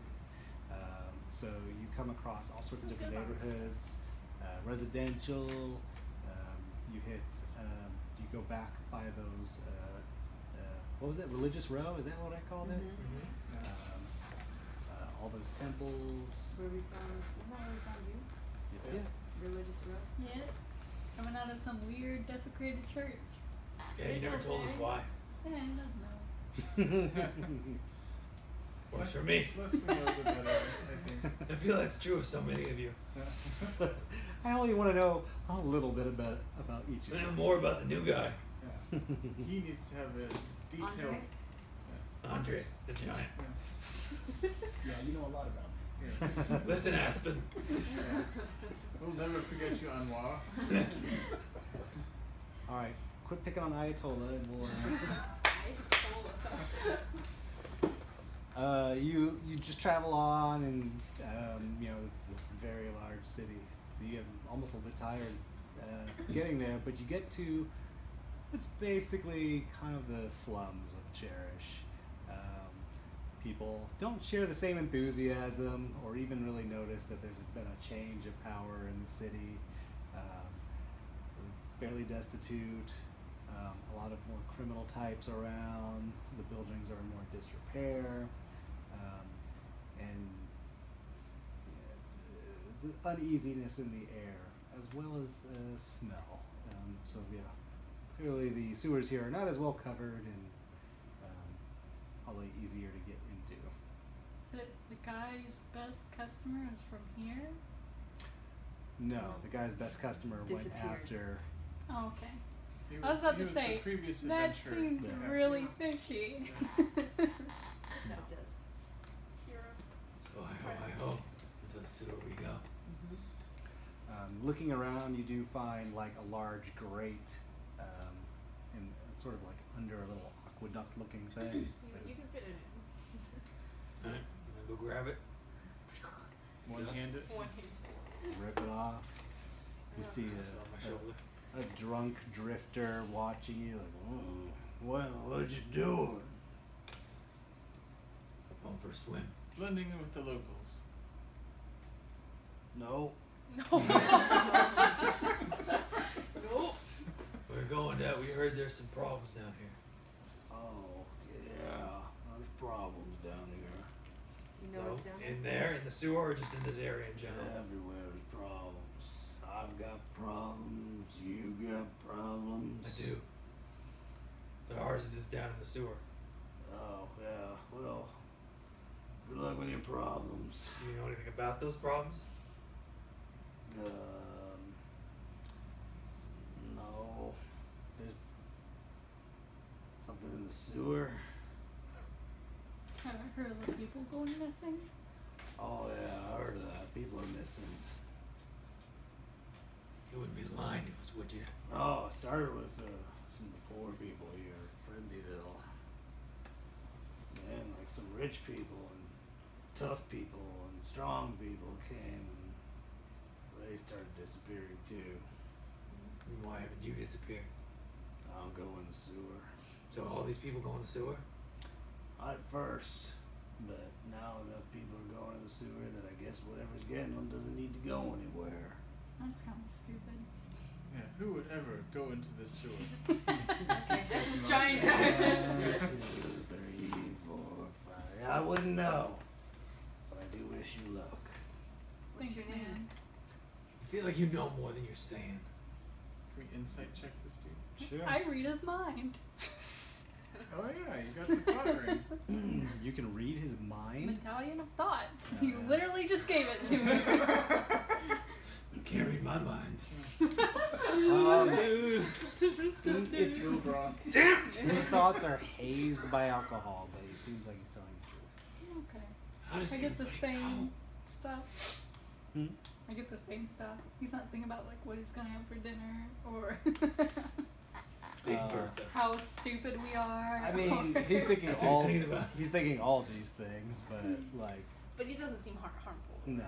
So you come across all sorts of different neighborhoods, residential. You hit, you go back by those, what was it, Religious Row? Is that what I called it? Mm-hmm. All those temples. Where we found, isn't that where we found you? Yeah. Religious row? Yeah. Coming out of some weird desecrated church. Yeah, you never told us why. Yeah, it doesn't matter. Works for me. Less we know, the better, I think. I feel that's true of so many of you. I only want to know a little bit about each I of know you. more about the new guy, Yeah. He needs to have a detailed. Andre? Andre the Giant. Yeah, you know a lot about me. Yeah. Listen, Aspen. We'll never forget you, Anwar. Yes. All right, quit picking on Ayatollah, and we'll. You just travel on, and you know it's a very large city, so you get almost a little bit tired getting there. But you get to, it's basically kind of the slums of Cherish. People don't share the same enthusiasm, or even really notice that there's been a change of power in the city. It's fairly destitute. A lot of more criminal types around. The buildings are in more disrepair, and the uneasiness in the air, as well as smell. So yeah, clearly the sewers here are not as well covered, and probably easier to get into. The guy's best customer is from here? No, the guy's best customer went Disappeared. after. Oh, okay. He I was about he to was say, the previous That adventurer. seems Yeah. really fishy. It does. So hi-ho, into the sewer we go. Looking around, you do find like a large grate, in sort of like under a little aqueduct-looking thing. You can fit it Alright, I'm gonna go grab it. One-handed. in one hand. Rip it off. You see That's on my shoulder. a drunk drifter watching you, like, "Oh, what'd you do?" Going for a swim. Blending in with the locals. No. No. No. We're going there's some problems down here. Oh, yeah. There's problems down here. You know what's down there? In there, in the sewer, or just in this area in general? Everywhere there's problems. I've got problems. You got problems. I do. But ours is down in the sewer. Oh, yeah. Well, good luck with your problems. Do you know anything about those problems? No. There's something in the sewer. Haven't heard of the people going missing. Oh, yeah, I heard of that. People are missing. You wouldn't be lying to us, would you? Oh, it started with some poor people here at Frenzyville. And like some rich people and tough people and strong people came and they started disappearing too. And why haven't you disappeared? I don't go in the sewer. So all these people go in the sewer? Not at first, but now enough people are going in the sewer that I guess whatever's getting them doesn't need to go anywhere. That's kind of stupid. Yeah, who would ever go into this sewer? This is giant. 1, 2, 3, 4, 5. I wouldn't know, but I do wish you luck. What's your Thanks, name? man. I feel like you know more than you're saying. Can we insight check this dude? Sure. I read his mind. Oh yeah, you got the thought ring. You can read his mind. Medallion of Thoughts. Oh, You yeah. literally just gave it to me. You can't read my mind. It's Real broth. his thoughts are hazed by alcohol, but he seems like he's telling the truth. Okay. How does I get the anybody same know? stuff. Hmm? I get the same stuff. He's not thinking about like what he's gonna have for dinner or Big Uh, Bertha. how stupid we are. I mean, he's thinking That's what he's all. thinking about. He's thinking all these things, but like, But he doesn't seem harmful. no.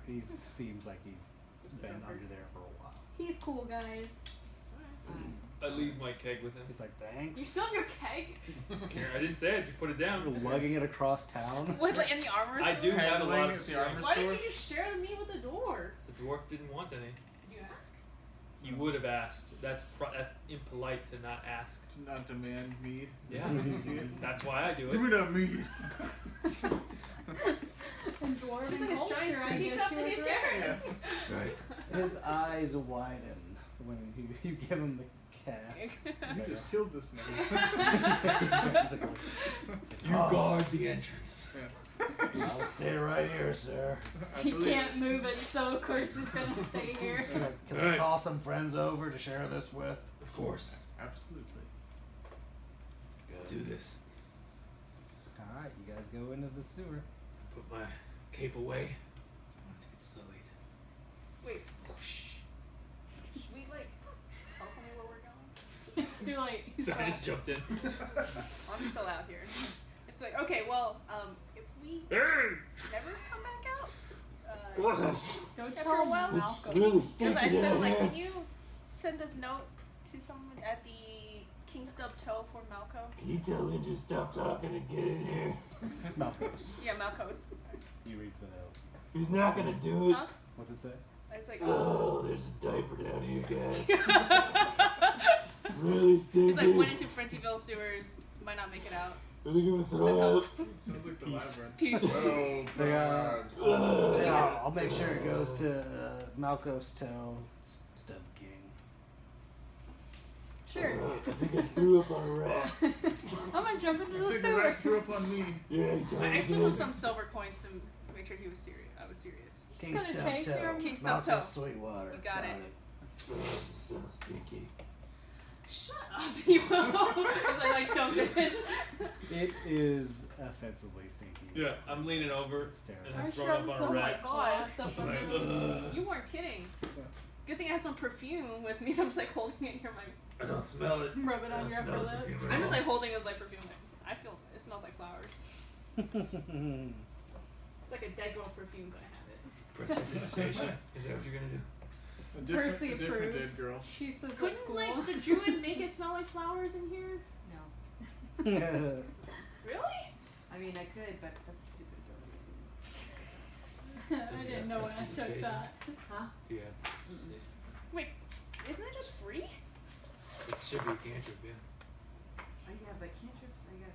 He seems like he's Just a been drunkard. under there for a while. He's cool, guys. I leave my keg with him. He's like, thanks. You still have your keg? Karen, I didn't say it. Just put it down. You're lugging it across town. What, like in the armor I do store? have a Handling lot at of the armor strength. Why store? didn't you just share the meat with the dwarf? The dwarf didn't want any. Did you ask? He would have asked. That's impolite to not ask. To not demand mead. Yeah. You see it? That's why I do Give me it. that mead. And dwarven She's like his culture, giant I sippy guess cup you and were he's right. carrying. Yeah. That's right. His eyes widen when you give him the cast. You just killed this man. You guard the entrance. Yeah. I'll stay right here, sir. I He believe can't it. move it, so of course he's gonna stay here. Can we Alright. call some friends over to share this with? Of course. Absolutely. Let's do this. Alright, you guys go into the sewer. Put my cape away. I want it to get sullied. Wait, Whoosh. should we like tell somebody where we're going? It's too late. He's So I back. just jumped in. I'm still out here. It's like, okay, well, if we Hey! never come back out, Gosh. Go after tell a while, Malcolm. because I said, like, can you send this note to someone at the King Stub Toe for Malco? Can you tell Lynn to stop talking and get in here? Malcolm's. Yeah, Malco's. He reads the note. He's not gonna do it. Huh? What's it say? It's like, Oh, there's a diaper down here, guys. It's really stinky. it's like went into Frenzyville sewers, might not make it out. Are they gonna Send throw help. up? Sounds like the labyrinth. Peace. Oh, They, God. Yeah, I'll make sure it goes to Malco's toe, Stub King. Sure. I think I threw up on a rat. I'm gonna jump into I the think the sewer. rat threw up on me. Yeah, I slipped him some silver coins to make sure he was serious. I was serious. King gonna Stub take Toe. your- King Stub Malco Toe. Sweetwater. You got it. Oh, this sounds stinky. Shut up, people. As I like jumped in. It is offensively stinky. Yeah, I'm leaning over It's terrible. and I I'm throwing shoved up on a some rat. cloth up Like, under his- ugh. You weren't kidding. Good thing I have some perfume with me, so I'm just like holding it near my. I don't smell it. Rub it I on don't your upper smell lip. perfume at I'm just all. like holding his like perfume. I feel it smells like flowers. It's like a dead girl's perfume, but I have it. Prestidigitation. Is that what you're gonna do? A different, Percy a different approves. dead girl. She says that's Couldn't cool. like the druid make it smell like flowers in here? No. Really? I mean, I could, but that's a stupid ability. I didn't know when I took that. Huh? Do you have prestidigitation? Wait, isn't it just free? It's should be a cantrip, yeah. Yeah, but cantrips, I got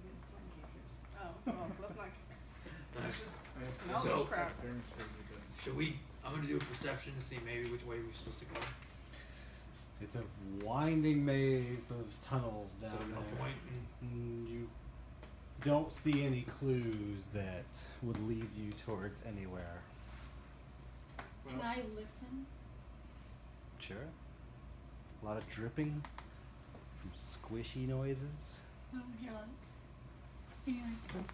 important cantrips. Oh, well, let's not. Let's just smell So- this crap. Should we? I'm gonna do a perception to see maybe which way we're supposed to go. It's a winding maze of tunnels down So no there. point in You don't see any clues that would lead you towards anywhere. Can Well, I listen? Sure. A lot of dripping, some squishy noises. I don't hear like any like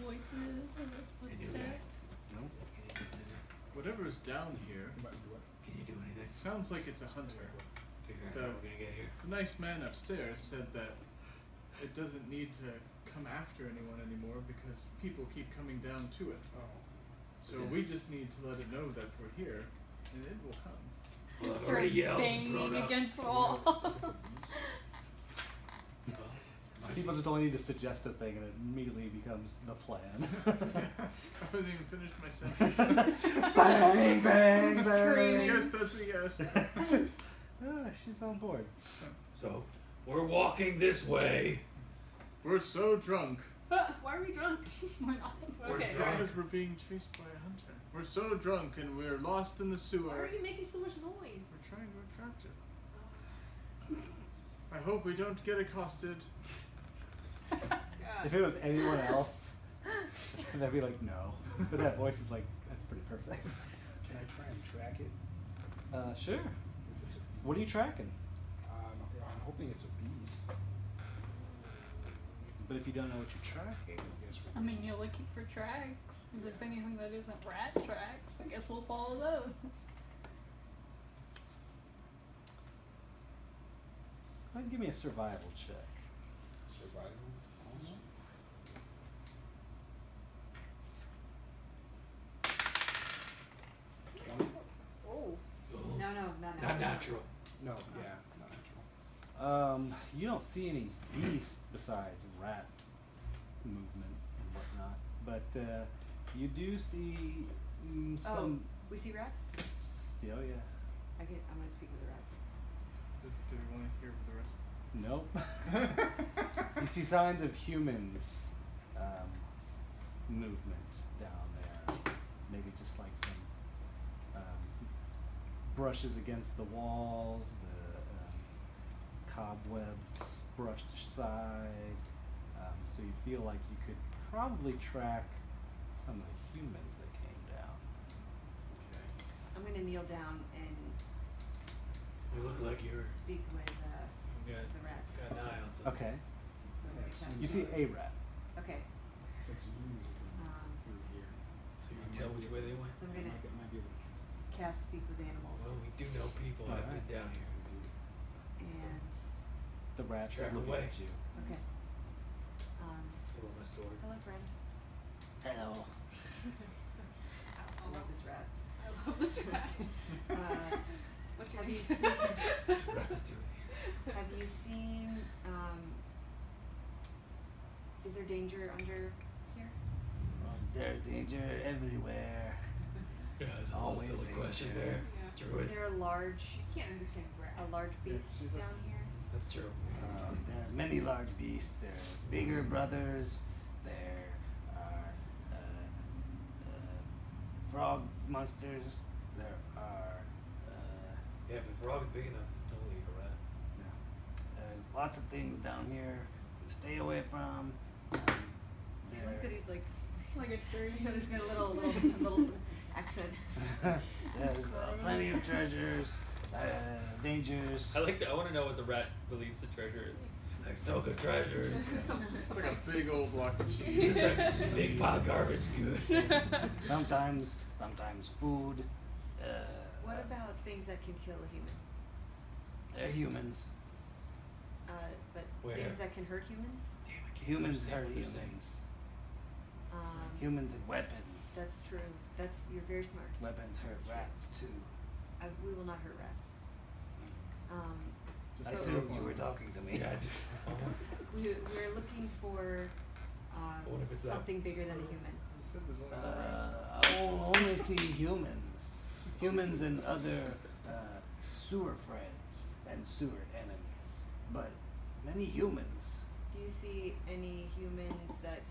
voices or Can you footsteps. Nope. whatever's down here Can you do anything? sounds like it's a hunter. Figure out The- how we're gonna get here. The nice man upstairs said that it doesn't need to come after anyone anymore because people keep coming down to it. Oh. So Yeah. we just need to let it know that we're here, and it will come. Well, I've Start already yelled and thrown banging up. against the wall. Well, might People be. just only need to suggest a thing and it immediately becomes the plan. I haven't even finished my sentence. Bang, bang, Screaming. Yes, that's a yes. Ah, she's on board. So we're walking this way. We're so drunk Why are we drunk? We're not. We're Okay. drunk. because we're being chased by a hunter. We're so drunk and we're lost in the sewer. Why are you making so much noise? We're trying to attract it. I hope we don't get accosted. God. If it was anyone else, I'd be like, no. But that voice is like, that's pretty perfect. Can I try and track it? Sure. If it's a What are you tracking? I'm hoping it's a beast. But if you don't know what you're tracking, I guess we're I mean, you're looking for tracks. If there's anything that isn't rat tracks, I guess we'll follow those. go ahead and give me a survival check. survival. Also. Oh. No, not Not natural. No, yeah, not natural. You don't see any beast besides rat movement and whatnot, but you do see some. We see rats? Oh yeah. I'm gonna speak with the rats. Do we want to hear the rest? Nope. You see signs of humans movement down there. Maybe just like some brushes against the walls, the cobwebs brushed aside. So you feel like you could probably track some of the humans that came down. I'm gonna kneel down and You look like you're speak with got, the rats. got an eye on something. Okay. So I'm gonna cast You see a rat. Okay. Since you through here. So you can tell which way they went. So I'm gonna Might be able to cast speak with animals. Well, we do know people. I've Alright. been down here. And The rat is track looking away. at you. okay. Pull my sword. Hello, friend. Hello. I love this rat. I love this rat. What's your have you name? seen? Ratatouille. Have you seen? Is there danger under here? There's danger everywhere. Yeah, that's a Always silly question danger. there. Yeah. Is Druid. there a large Can't understand rat. beast she's a- down here? That's true. There are many large beasts. There are bigger brothers. There are frog monsters. There are Yeah, if a frog is big enough, it's totally a rat. there's lots of things down here to stay away from. I like that he's like Like a tree. he's got a little accent. There's plenty of treasures, dangers. I like that. I want to know what the rat believes the treasure is. Like, so good treasures. It's like a big old block of cheese. It's like big pile of garbage, good. Sometimes food. What about things that can kill a human? They're humans. But Where? things that can hurt humans? Damn, I can't Humans understand hurt what they're saying. humans. Um, Humans and weapons. That's true. You're very smart. Weapons hurt That's true. rats too. We will not hurt rats. Just I a assumed little you were one. talking to me. Yeah, I did. We're looking for What if it's that? something bigger than a human. You said there's only one. I will only see humans. Humans and other sewer friends and sewer enemies. but many humans. Do you see any humans that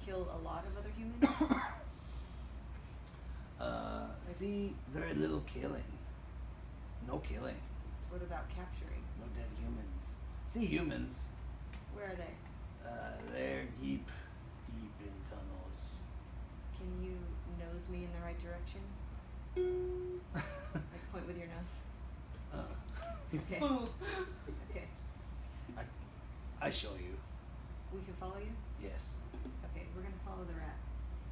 kill a lot of other humans? See very little killing. No killing. What about capturing? No dead humans. See humans. Where are they? They're deep in tunnels. Can you nose me in the right direction? Like point with your nose. Okay. Okay. I show you. We can follow you? Yes. Okay, we're gonna follow the rat.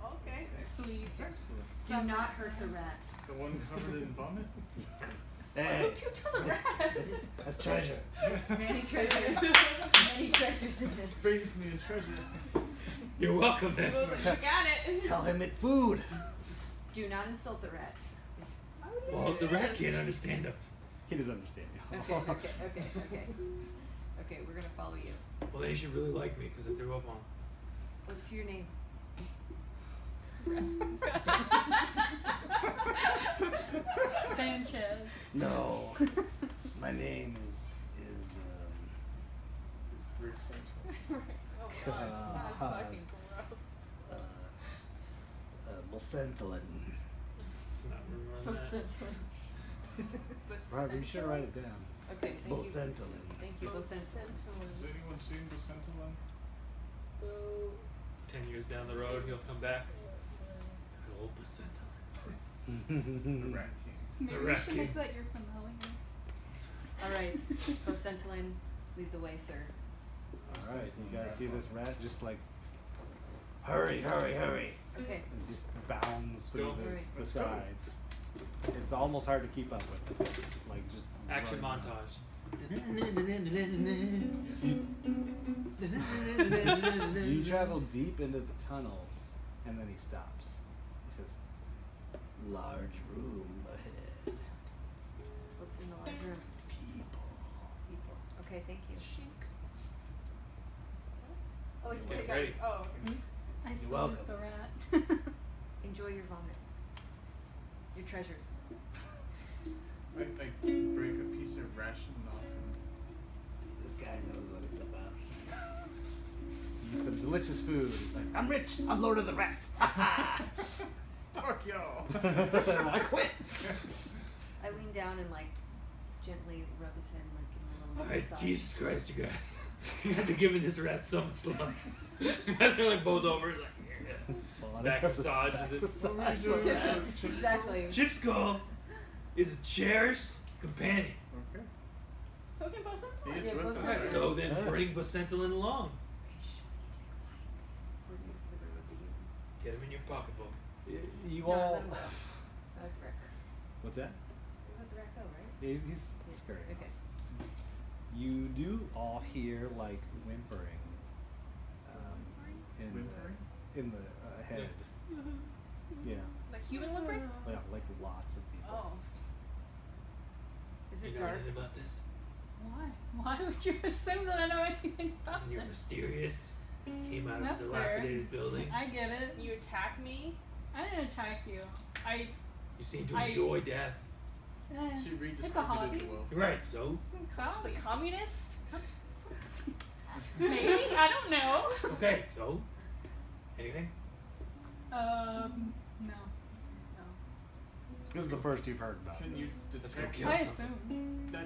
Okay. Sweet. Excellent. Do not hurt the rat. The one covered in vomit? Hey, Who puked on the rat? that's treasure. Many treasures. Many treasures in it. Bring me a treasure. You're welcome then. You got it. Tell him it's food. Do not insult the rat. Why would you Well, do the rat this? can't understand us. He doesn't understand you. Okay, Okay, we're gonna follow you. Well, then you should really like me because I threw up on him. What's your name? Sanchez. No. My name is Rick Sanchez. Oh god, that's God. fucking gross. Bosentalin. Not remembering that. But Right, you should write it down. Okay, thank you. Bosentalin. Thank you. Has anyone seen Bosentalin? 10 years down the road, he'll come back. Good old placenta. The Rat King. Maybe The you rat should king. make that your familiar. Alright, Bosentalin, lead the way, sir. Alright, you guys see this rat just like hurry. Okay. And just bounds through Go. the Let's go. sides. It's almost hard to keep up with it. Like just Action running montage. You travel deep into the tunnels, and then he stops. He says, "Large room ahead. What's in the large room? People." People. Okay, thank you. Oh, you Get take ready. out. Oh, okay. I salute welcome. the rat. Enjoy your vomit. Your treasures. I break a piece of ration off and This guy knows what it's about. He eats some delicious food. He's like, "I'm rich. I'm Lord of the Rats." fuck y'all. I quit. I lean down and like gently rub his head like in a little Alright, massage. Jesus Christ, you guys. You guys are giving this rat so much love. You guys are like both over, like, back massages it. What were you doing Yeah, with the chips? exactly. Chip Skull is a cherished companion. Okay. So can both of He is Yeah, with both them. sides. Alright, so then Yeah. bring Bosentalin along. Okay, shh, we need to be quiet, please. We're next to the room of the humans. Get him in your pocketbook. You No, all. let him go. I like the rat go. What's that? We let the rat go, right? He's Yeah, scurrying. Okay. You do all hear like whimpering in Whimpering? the head. Yeah, Like human whimpering? yeah, like lots of people. Oh. Is You it know dark? anything about this? Why? Why would you assume that I know anything about Isn't you this? mysterious? Came out of That's a fair. dilapidated building. I get it. You attack me? I didn't attack you. You seem to I- enjoy death. Eh, She it's a hobby. redistributed the wealth. Right, so? She's Hobby. a communist? Maybe, I don't know. Okay, so? Anything? No. This is the first you've heard about. Can you Let's go detect kill I something. assume. that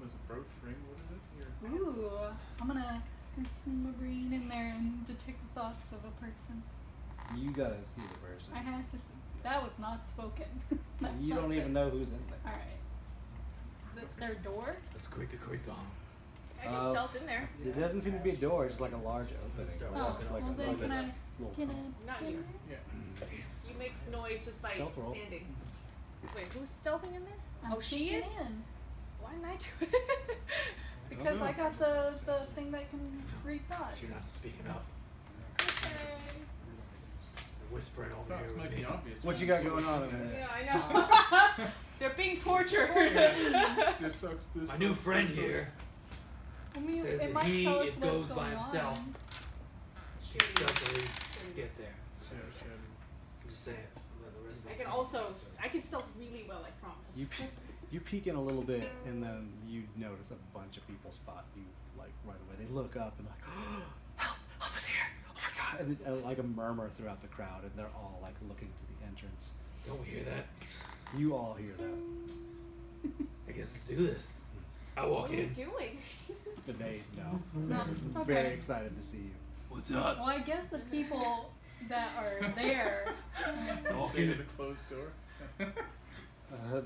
was a brooch ring? What is it? Your Ooh, I'm gonna send my brain in there and detect the thoughts of a person. You gotta see the person. I have to see. That was not spoken. That's You not don't even said. know who's in there. Alright. Is it their door? Let's creep on. I can stealth in there. There doesn't seem to be a door. It's just like a large opening. Start Oh, walking like well a then little can I, little can tunnel. I, Not can you. Yeah. You make noise just by Stealth roll. standing. Wait, who's stealthing in there? I'm Oh, she peeking is? in. Why didn't I do it? Because I got the thing that can read thoughts. But you're not speaking up. Okay. You're whispering over Thoughts here might with be me. obvious. What but you got so going on it's in okay. there? Yeah, I know. They're being tortured. This sucks. This My sucks, new this friend sucks. here I mean, says it that might he, tell us it what's goes by going himself, on. can stealthily get there. Share. I'm just saying. Let the rest of I the can also, I can stealth really well, I promise. You peek in a little bit, and then you know notice a bunch of people spot you like right away. They look up and like, help us here! Oh my god! And like a murmur throughout the crowd, and they're all like looking to the entrance. Don't we hear that? You all hear that. I guess let's do this. I walk What are you in. doing? But they know. No. They're Okay. very excited to see you. What's up? Well, I guess the people that are there. Walk Stay in. in the closed door.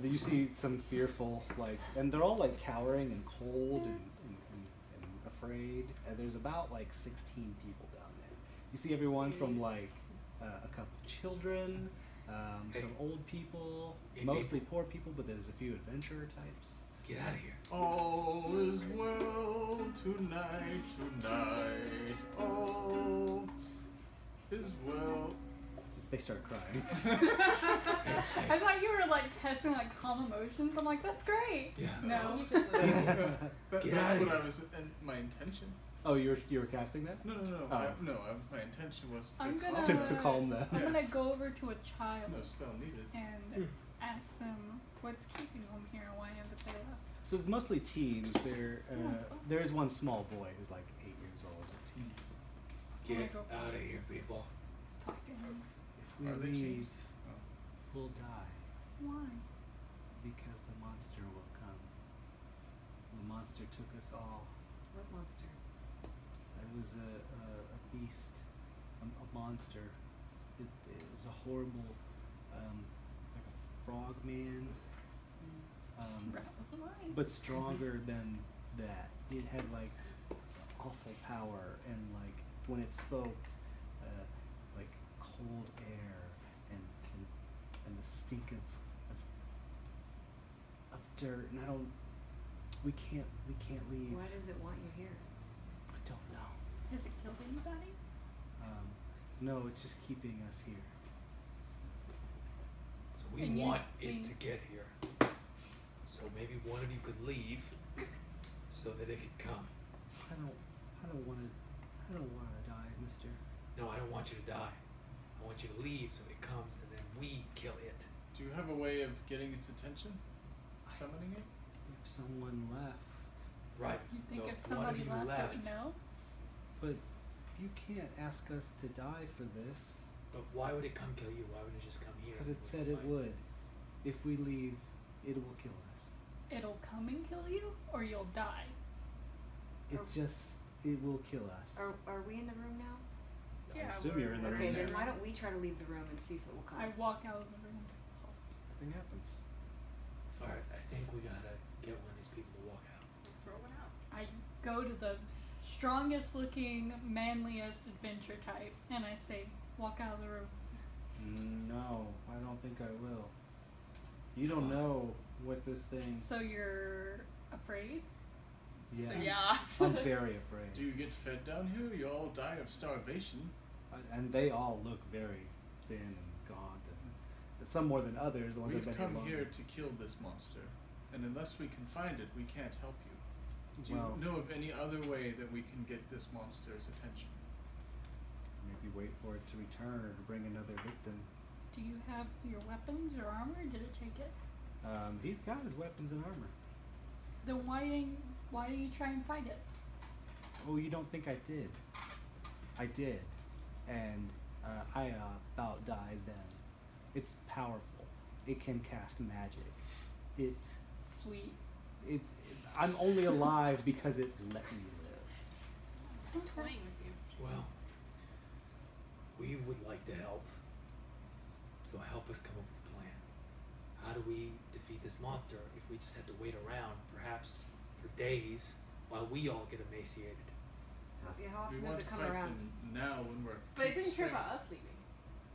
You see some fearful, like, and they're all like cowering and cold and afraid. And there's about like 16 people down there. You see everyone from like a couple children, some old people, Hey, mostly poor people, but there's a few adventurer types. Get out of here. All is well tonight. All is well. They start crying. I thought you were like testing like calm emotions. I'm like, that's great. Yeah. No. You should leave. That's Get outta what here. I was. And my intention. Oh, you were casting that? No. Oh. My intention was to I'm calm gonna- To calm them. I'm Yeah. gonna go over to a child No spell needed. and ask them what's keeping them here and why haven't they left. So it's mostly teens. that's fine. There is one small boy who's like 8 years old. Get out of here, people. Talk to him. If we Are they leave, changed? Oh. we'll die Why? because the monster will come. The monster took us all. What monster? It was a beast, a monster. It was a horrible, like a frog man, Rat was alive. but stronger than that. It had like awful power, and like when it spoke, like cold air and the stink of dirt. And we can't leave. Why does it want you here? I don't know. Has it killed anybody? No, it's just keeping us here. So we And you want it think- to get here. So maybe one of you could leave so that it could come. I don't want to die, Mister. No, I don't want you to die. I want you to leave so it comes and then we kill it. Do you have a way of getting its attention? Summoning it? If someone left, Right. You think so if one of somebody you left, left, it would know? but you can't ask us to die for this but why would it come kill you? Why would it just come here? because and it we said could it fight? would. If we leave, it will kill us. It'll come and kill you, or you'll die. It will kill us. Are we in the room now? I assume you're in the Okay, room then now. why don't we try to leave the room and see if it will come? I walk out of the room. Nothing happens. Alright, I think we gotta get one of these people to walk out. Throw it out. I go to the strongest looking, manliest adventure type, and I say, walk out of the room. No, I don't think I will. You don't know what this thing. So you're afraid? Yes. Yeah. I'm very afraid. Do you get fed down here? You all die of starvation. And they all look very thin and gaunt, and some more than others. The ones We've that come here to kill this monster, and unless we can find it, we can't help you. Do Well, you know of any other way that we can get this monster's attention? maybe wait for it to return or to bring another victim. Do you have your weapons or armor? Did it take it? He's got his weapons and armor. Then why didn't you try and fight it? Oh, you don't think I did? I did, and I about died then. It's powerful. It can cast magic. Sweet. I'm only alive because it let me live. It's toying with you. Well, we would like to help. So help us come up with a plan. How do we defeat this monster if we just have to wait around, perhaps for days, while we all get emaciated? How We often does want it to come fight around? them now when we're. But it peak didn't care strength. about us leaving.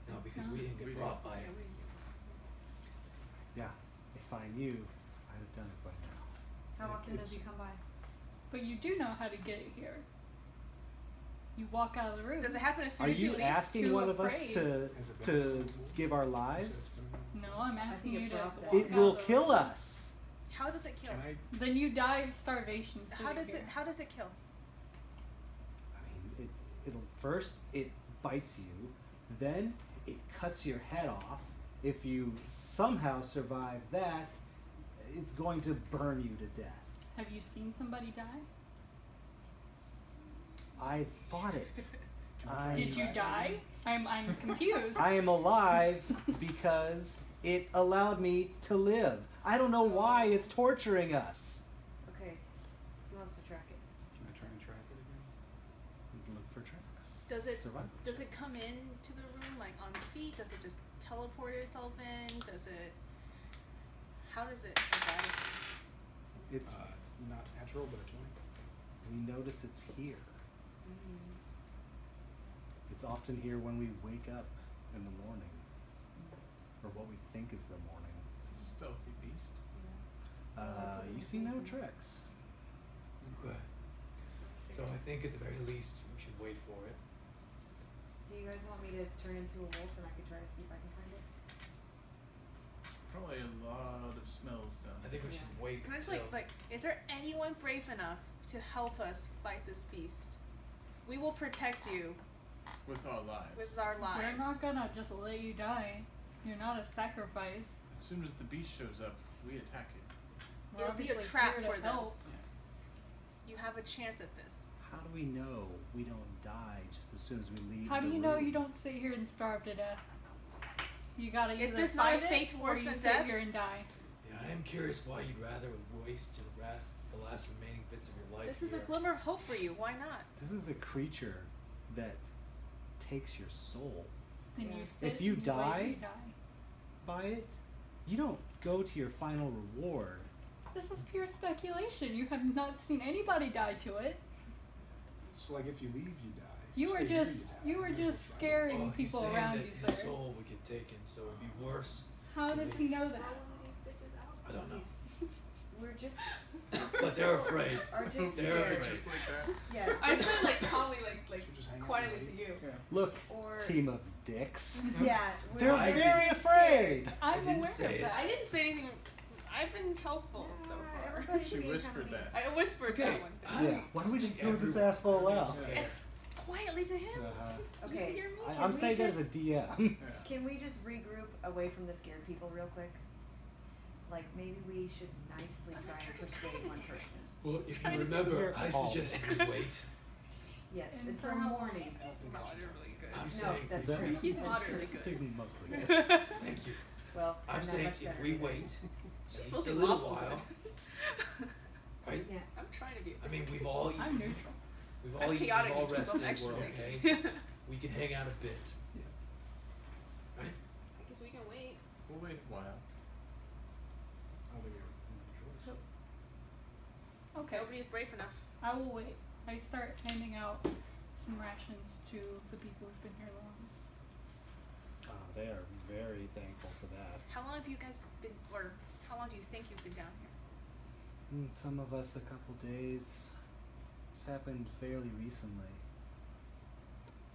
No, because No. we didn't get We brought by Yeah, it. we didn't get Yeah, if I knew, I'd have done it by now. How often does It's- he come by? But you do know how to get it here. You walk out of the room. Does it happen as soon Are as you you leave? asking Too one of us afraid. to give our lives? No, I'm asking think you it to brought walk that. out It will of the kill room. us. How does it kill? Can I? Then you die of starvation. How does sitting it? here. How does it kill? I mean, it'll first it bites you, then it cuts your head off. If you somehow survive that, it's going to burn you to death. Have you seen somebody die? I fought it. Did you die? I'm confused. I am alive because it allowed me to live. I don't know why it's torturing us. Okay. Who wants to track it? Can I try and track it again? Look for tracks. Does it Survival does it come into the room like on feet? Does it just teleport itself in? Does it? How does it arrive? It's, Not natural, but a 20. we notice it's here. Mm-hmm. It's often here when we wake up in the morning, or what we think is the morning. It's a stealthy beast. You see no tracks. Okay. So I think at the very least we should wait for it. Do you guys want me to turn into a wolf and I can try to see if I can find it? Probably a lot of smells down I think we should wait. Can I just till- like, is there anyone brave enough to help us fight this beast? We will protect you with our lives. with our lives. We're not gonna just let you die. You're not a sacrifice. As soon as the beast shows up, we attack it. We're It'll be a obviously trap here for to them. help. You have a chance at this. How do we know we don't die just as soon as we leave? How do the you know room? you don't sit here and starve to death? You gotta Is either this not a fight fate it, worse or you than sit death? here and die. Yeah, I am curious why you'd rather waste the last remaining bits of your life This is a here. glimmer of hope for you. Why not? This is a creature that takes your soul. Then Yeah. you sit If you and wait, die- you die. By it, you don't go to your final reward. This is pure speculation. You have not seen anybody die to it. So, like, if you leave, you die. If You were stay here, just die. you were Might as well just try it. scaring Well, he's people saying around that you, his sir. soul would get taken, so it'd be worse. How does he know that? I don't know. We're just But they're afraid. are just They're scared. afraid. Just like that. Yeah. I said like calmly, like Should just hang out quietly and to wait. you. Yeah. Look, Or team of dicks. yeah. They're I very didn't- afraid. I'm didn't aware say of it. that. I didn't say anything. I've been helpful so far. Everybody's She being whispered kinda that. I whispered Okay. that one thing. Yeah. Why don't we just think throw this everyone- asshole out? Yeah. And quietly to him. Uh-huh. You Okay. hear me? I'm we saying that as a just- DM. Yeah. Can we just regroup away from the scared people real quick? Like maybe we should nicely I'm try like, and you're just persuade trying to one do person. this. Well, if you Trying to do remember, your I call. suggested you wait. Yes, And until for how long? morning. I don't think I should Moderately good. I'm No, saying that's that- true. He's That's moderately true. He's good. mostly good. Thank you. Well, I'm not saying much if better we than wait this. It's at supposed least a to be little awful while, good. right? Yeah. I'm trying to be. I mean, we've all eaten. I'm neutral. We've I'm all eaten. chaotic We've all neutral, so I'm rested. We're extra. okay. We can hang out a bit. Right? I guess we can wait. We'll wait a while. I don't think we have any choice. Okay. Nobody is brave enough. I will wait. I start handing out some rations to the people who've been here longest. They are very thankful for that. How long have you guys been, or how long do you think you've been down here? Some of us a couple days. This happened fairly recently.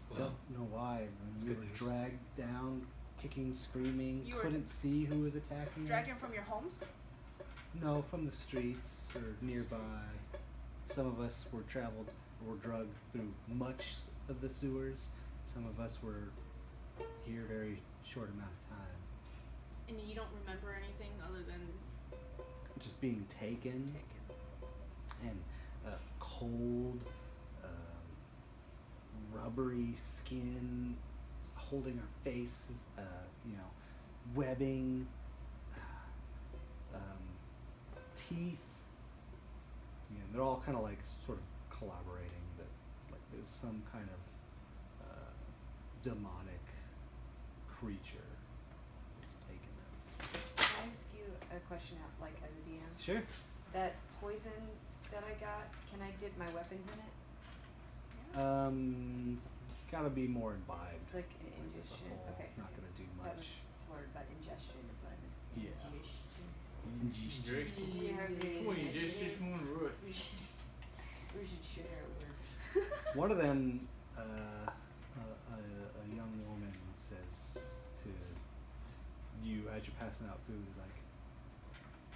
Well, Don't know why. that's We good were news. dragged down, kicking, screaming. You were couldn't see who was attacking Dragged in us. from your homes? No, from the streets or nearby. Some of us were drugged through much of the sewers. Some of us were here very short amount of time. And you don't remember anything other than Just being taken taken. and cold, rubbery skin, holding our faces, webbing, teeth. They're all kind of like sort of collaborating, but like there's some kind of demonic creature that's taken them. Can I ask you a question out, like as a DM? Sure. That poison that I got, can I dip my weapons in it? It's gotta be more imbibed. It's like an Like as a ingestion. whole. Okay. It's not gonna do That was much. slurred, but ingestion is what I meant. Yeah. Ingestion. Drake. Yeah, Boy, you just one root. We should share a word. One of them, a young woman says to you as you're passing out food, is like,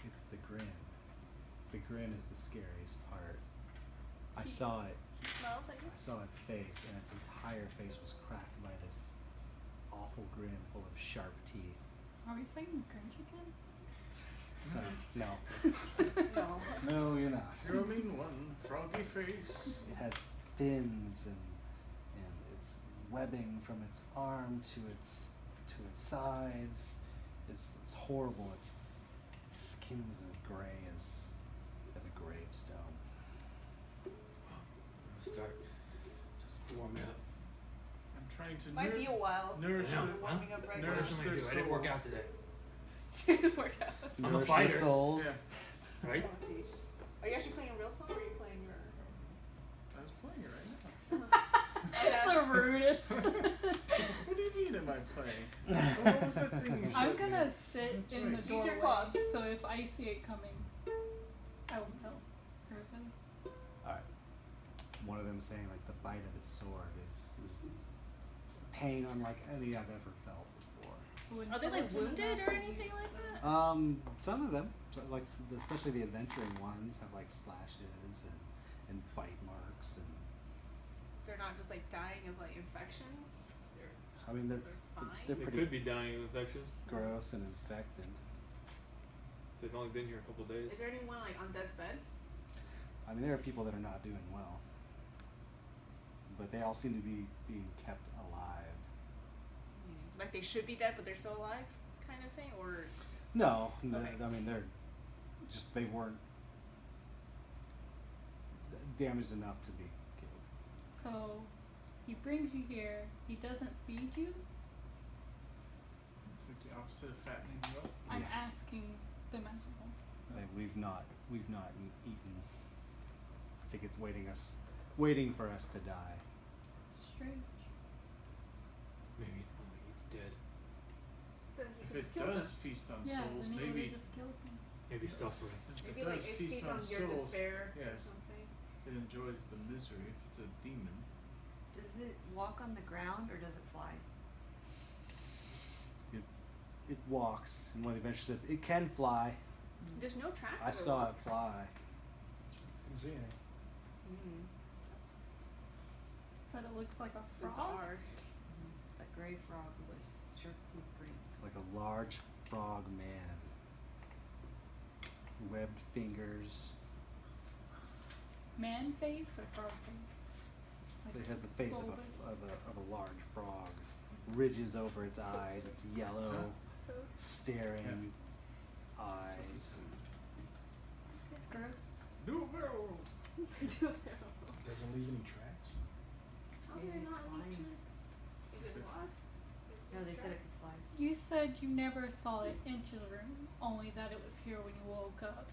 it's the grin. The grin is the scariest part. I saw it. He smells like I saw its face, and its entire face was cracked by this awful grin full of sharp teeth. Are we fighting Grinch again? No. No. No, you're not. You're only one froggy face. It has fins and it's webbing from its arm to its sides. It's horrible. Its skin was as gray as a gravestone. I'm gonna start just warming up. I'm trying to Might be a while. nourish Yeah. the Warming up right What Nourish else am I now. gonna their do? I didn't work souls. out today, Work out. I'm a Nourish fighter. their souls. Yeah. right? Oh, jeez. Are you actually playing a real song or are you playing your? I was playing it right now. The rudest. What do you mean am I playing? What was that thing you I'm showed me? gonna sit That's in right. the Use your doorway, claws. so if I see it coming, I won't tell everybody. Alright. One of them saying like the bite of its sword is pain unlike any I've ever felt before. So Are they like intelligent wounded enough or to anything use like them. that? Some of them, so like especially the adventuring ones, have like slashes and bite marks, and They're not just like dying of like infection. I mean they're fine. they're They pretty could be dying of infection. gross and infected. They've only been here a couple days. Is there anyone like on death's bed? I mean there are people that are not doing well, but they all seem to be being kept alive. Like they should be dead, but they're still alive, kind of thing, or No, Okay. I mean they weren't damaged enough to be killed. So he brings you here. He doesn't feed you. It's like the opposite of fattening you up. I'm Yeah. asking them as well. Like we've not eaten. I think it's waiting for us to die. Strange. Maybe it only eats dead. then you If can it just kill does them. feast on Yeah, souls, then he maybe would've just killed him. Maybe suffering. if Maybe it like does it feast feeds on on your souls, despair or yes, something. it enjoys the misery if it's a demon. Does it walk on the ground or does it fly? It walks, and one of the adventures says it can fly. There's no tracks. I of saw it walks. fly. Didn't see any. That's Said it looks like a frog. bizarre. A gray frog with shirt with green. Like a large frog man. Webbed fingers. Man face or frog face? Like It has the face bulbous? of a large frog. Ridges over its eyes. It's yellow, staring eyes. It's gross. No, Doesn't leave any tracks. How do Maybe they it's not leave flying. tracks? If it walks. No, they said it could fly. You said you never saw it enter the room, only that it was here when you woke up.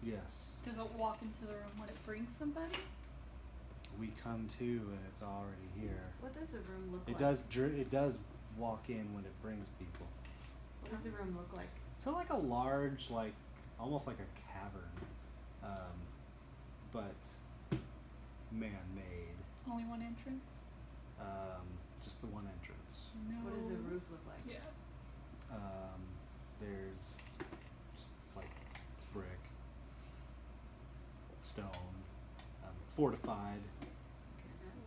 Yes. Does it walk into the room when it brings somebody? We come to and it's already here. What does the room look It like? it does walk in when it brings people. What does the room look like? So like a large, like almost like a cavern, but man-made. Only one entrance? Just the one entrance. No. What does the roof look like? Yeah. There's just like brick, stone, fortified.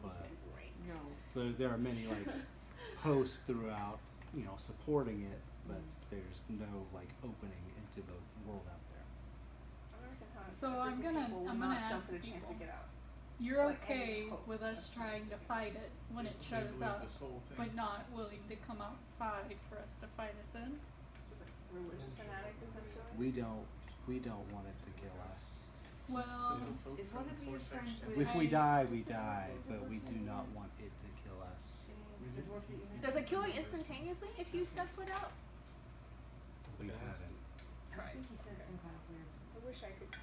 But No. so there are many like posts throughout, supporting it, but there's no like opening into the world out there. I don't understand how So a I'm group of gonna- people will I'm gonna not jump ask at a chance to people. get out. You're Like any okay hope with us of trying to this. fight it when it They shows believe up, the soul thing. but not willing to come outside for us to fight it then? Just like religious fanatics, essentially. We don't want it to kill us. Well, Single folk is one from of you four friends sections. with- If we die, we die, but we do not want it to kill us. The dwarf that you met? Does it kill you instantaneously if you step foot out? We Okay. haven't. I Try it. think he said some kind of weird I wish I could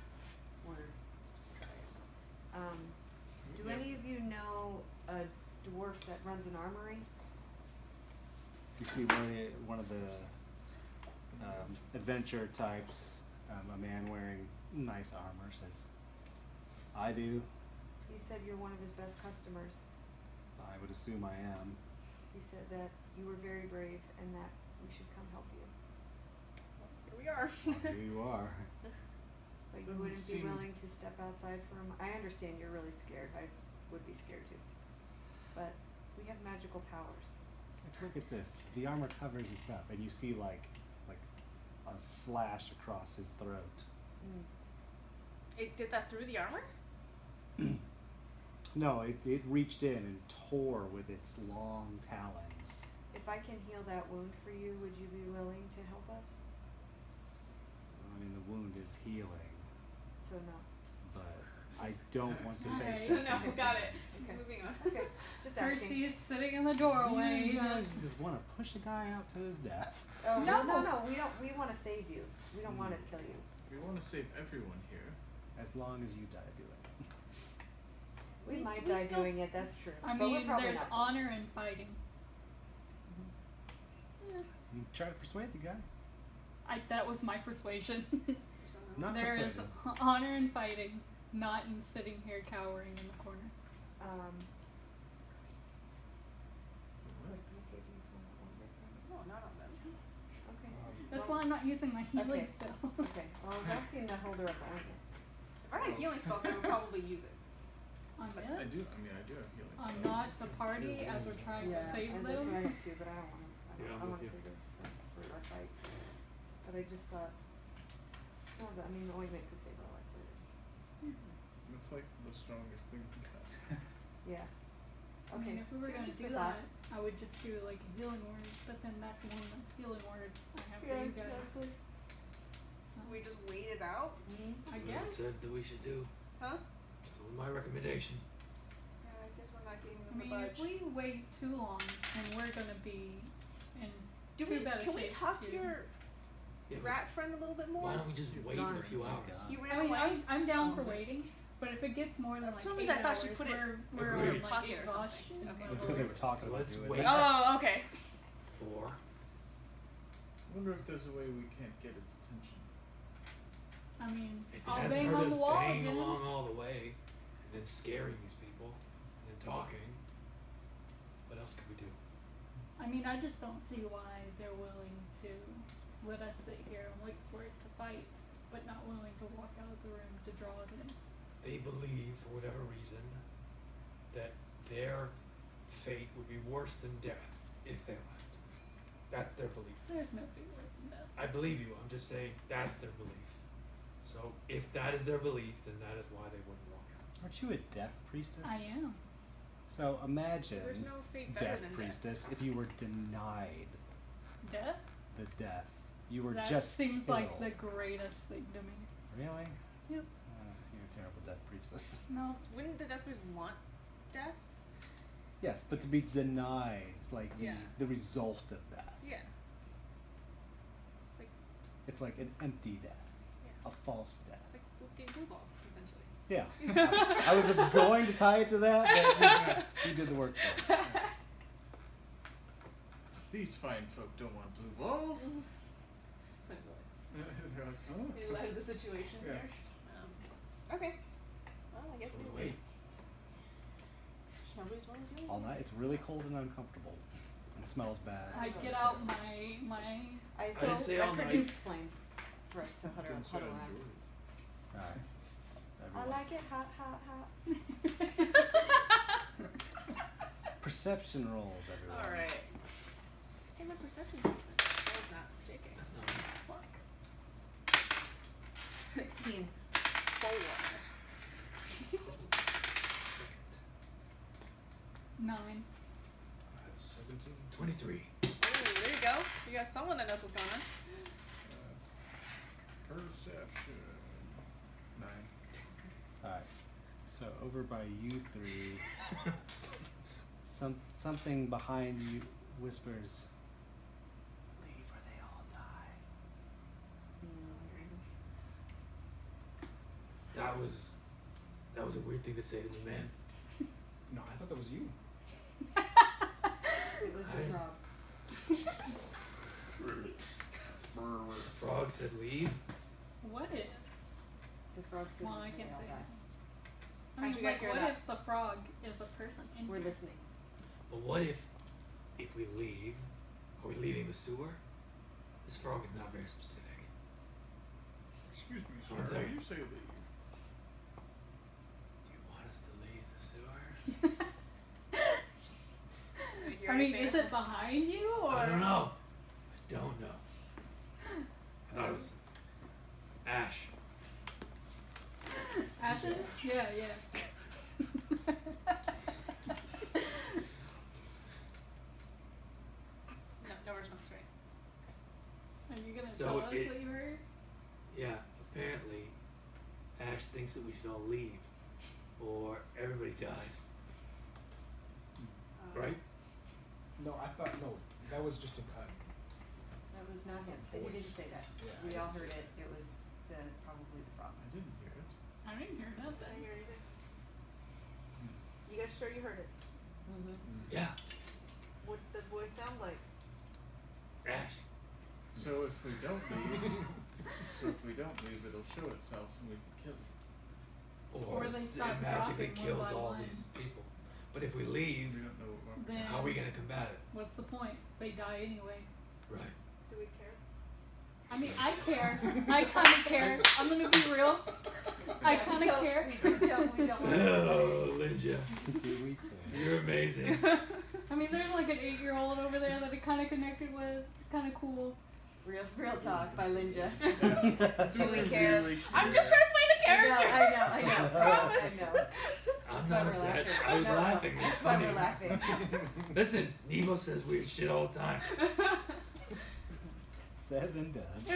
word. just try it. Do Yeah. any of you know a dwarf that runs an armory? You see one of the adventure types, a man wearing nice armor says, "I do. He said you're one of his best customers. I would assume I am." He said that you were very brave and that we should come help you. Here we are. Well, here you are. But you Doesn't wouldn't be seem- willing to step outside for him. I understand you're really scared. I would be scared too. But we have magical powers. Like, look at this. The armor covers us up, and you see like a slash across his throat. It did that through the armor? No, it reached in and tore with its long talons. If I can heal that wound for you, would you be willing to help us? I mean, the wound is healing, So no. but I don't want to face Alright. that. No, got it. Okay. Moving on. Okay. Just asking. Percy is sitting in the doorway, You guys just just want to push a guy out to his death. Oh, No. no. We don't. We want to save you. We don't want to kill you. We want to save everyone here. As long as you die doing it. We might we die still- doing it. That's true. I but we're mean, probably there's not. honor in fighting. You try to persuade the guy. That was my persuasion. Not There is persuade him. honor in fighting, not in sitting here cowering in the corner. Wait, can I take these one big thing? No, not on them. Okay. That's Well, why I'm not using my healing okay. spell. Okay. Well, I was asking the holder of the ointment. If I had healing spells, I would probably use it. I'm I it. do. I mean, I do have healing. I'm spells. not the party as we're trying to save and that's what I them. have too, but I don't want to. Yeah, I'm I want with to you. say this for our fight. But I just thought. No, but I mean, the ointment could save our lives later. It's like the strongest thing we got. Yeah. I mean, Okay. if we were It was gonna just do a thought. that, I would just do like a healing word, but then that's one less healing word I have for you guys. So we just wait it out? Mhm. I What guess. said that we should do. Huh? So my recommendation. Yeah, I guess we're not getting I them mean, to if budge. we wait too long, then we're gonna be in Do too we, bad a can we shape talk to too. your Yeah, rat friend a little bit more? why don't we just He's wait gone. a few He's hours? gone. He ran I mean, away? I'm down for Oh. waiting, but if it gets more than For like some 8 reason I thought she hours, put it we're Agreed. on like Pocket or something. exhaustion. Okay. It's because they were talking So about let's doing wait. it. Oh, okay. 4. I wonder if there's a way we can't get its attention. I mean, If it I'll hasn't bang heard on us the wall bang again. along all the way, and then scaring these people, and then talking, what else could we do? I mean, I just don't see why they're willing to let us sit here and wait for it to fight, but not willing to walk out of the room to draw it in. They believe, for whatever reason, that their fate would be worse than death if they left. That's their belief. There's no big worse than that. I believe you. I'm just saying that's their belief. So if that is their belief, then that is why they wouldn't walk out. Aren't you a death priestess? I am. So imagine So there's no fate better death than priestess if you were denied Death? the death. You were That just seems like killed. the greatest thing to me. Really? Yep. You're a terrible death priestess. No. Wouldn't the death priest want death? Yes, but to be denied, like Yeah. the result of that. Yeah. It's like It's like an empty death, Yeah. a false death. it's like getting blue balls, essentially. Yeah. I was going to tie it to that, but you did the work for it. These fine folk don't want blue balls. They're like, oh. In light of the situation Yeah. here. Okay. Well, I guess So we wait. Nobody's willing to do All anything. night. It's really cold and uncomfortable. It smells bad. I get out my I didn't say all night. produce flame for us to huddle Didn't say around. enjoy it. All right. I Everyone. like it hot, hot, hot. Perception rolls, everyone. Alright. Hey, my perception's decent. That was not JK. That's not Fuck. 16. 4. second. 9. 17. 23. Oh, there you go. You got someone that knows what's going on. Perception. 9. Alright. So over by you three, something behind you whispers, "Leave or they all die." That was a weird thing to say to me, man. No, I thought that was you. It was the frog. The frog said leave. What if? The frog said Well, I they can't all say die. that. I How'd mean, you guys like, hear what that? if the frog is a person in We're here? listening. But what if we leave, are we leaving the sewer? This frog is not very specific. Excuse me, One sir. second. You say leave. Do you want us to leave the sewer? Did you hear I mean, anything? is it behind you or? I don't know. I don't know. I thought it was Ash. Ashes? Yeah, yeah. No response, right? Are you gonna So tell us it- what you heard? Yeah, apparently Ash thinks that we should all leave or everybody dies. Right? No, I thought no. That was just a. That was not him. He didn't Voice. say that. Yeah, I We all didn't heard say it. It was probably the frog. I didn't hear it. I didn't hear I didn't nothing. hear anything. You guys sure you heard it? Mm-hmm. Yeah, What did the voice sound like? Ash. So if we don't leave, it'll show itself and we can kill it. Or they it stop magically dropping kills one by all one. these people. But if we leave, We don't know what we're Then how are we gonna combat it? what's the point? They die anyway. Right. Do we care? I mean, I care. I kind of care. I'm gonna be real. I kind of care. We don't want Oh, Linja, Do we care? you're amazing. I mean, there's like an 8-year-old over there that I kind of connected with. It's kind of cool. Real talk by Linja. Do we care? I'm just trying to play the character. I know. Promise. I know. I'm That's not why we're upset. laughing. I was No, laughing. It's That's why funny. we're laughing. Listen, Nemo says weird shit all the time. Says and does.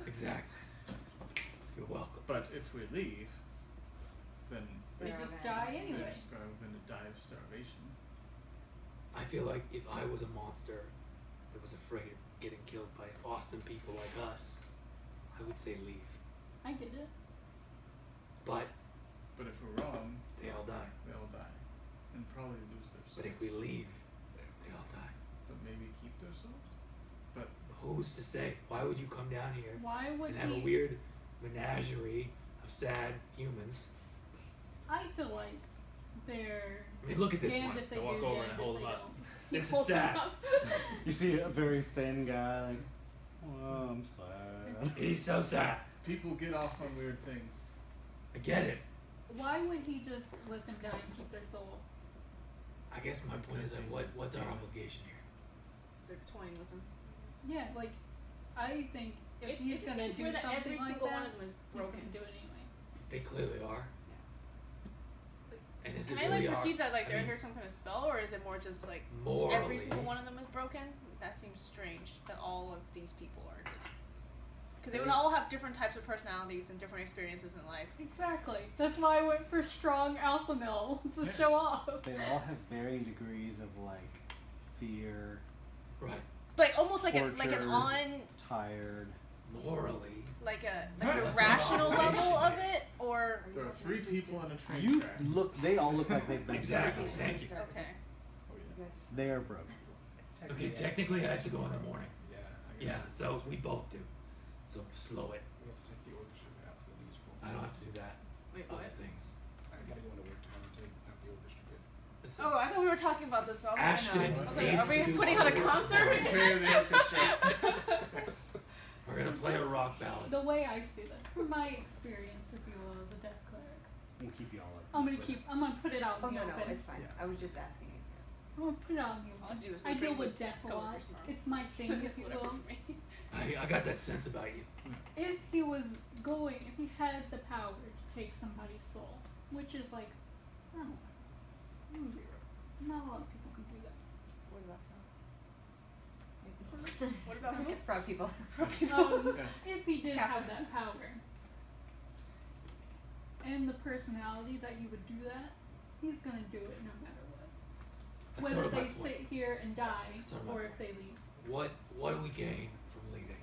Exactly. You're welcome. But if we leave, then They They're just all die gonna- anyway. they're just gonna die of starvation. I feel like if I was a monster that was afraid of getting killed by awesome people like us, I would say leave. I get it. But But if we're wrong, they all die. they all die. And probably lose their souls. But if we leave, they all die. But maybe keep their souls? But Who's to say? Why would you come down here Why would and have a he? weird menagerie of sad humans? I feel like they're I mean, look at this damned one. if they I walk do, over damned and if hold they him up. don't. This is Hold them sad. up. You see a very thin guy, like, oh, I'm sad. He's so sad. people get off on weird things. I get it. Why would he just let them die and keep their soul? I guess my point is like, what's our obligation here? They're toying with him. Yeah, like, I think if It he's just gonna seems do weird that something every like single one that, of them is he's broken. gonna do it anyway. They clearly are. And is Can it I really like perceive our, that like I they're mean, under some kind of spell, or is it more just like morally? every single one of them is broken? That seems strange. That all of these people are just because they would all have different types of personalities and different experiences in life. Exactly. That's why I went for strong alpha male to show off. They all have varying degrees of like fear, Right. But almost like an Tortures. on tired. Morally. like a That's rational our level of obligation. it, or There are three people on a train You track. look. They all look like they've been Exactly. broken. Thank you. okay. Oh yeah. You guys are They are broken. Okay, technically I have to go in the morning. Yeah. Yeah, so we both do. So slow it. We have to take the orchestra out for the musical. I don't have to do that. Wait, what? Other things. I gotta go into work tomorrow to have the orchestra bit. Listen, Oh, I thought we were talking about this. I was Ashton like, no. I was like, needs are we to do putting all on a the work concert? Prepare the orchestra. we're gonna play a rock ballad. The way I see this, from my experience, if you will, as a death cleric, We'll keep you all up. I'm gonna put it out Oh in the no, open. it's fine. Yeah. I was just asking you. I'm gonna put it out in the All I do is open. I go deal drink with with death a lot. coworkers tomorrow. It's my thing, if It's you whatever will. for me. I got that sense about you. If he was going, if he had the power to take somebody's soul, which is like, I don't know, I'm gonna be real. Not a lot of people can do that. What about frogs? What about who? Frog people. Yeah. If he did Yeah. have that power and the personality that he would do that, he's gonna do it no matter what. That's Whether sort of my they point. sit here and die That's sort of my or point. if they leave. What do we gain from leaving?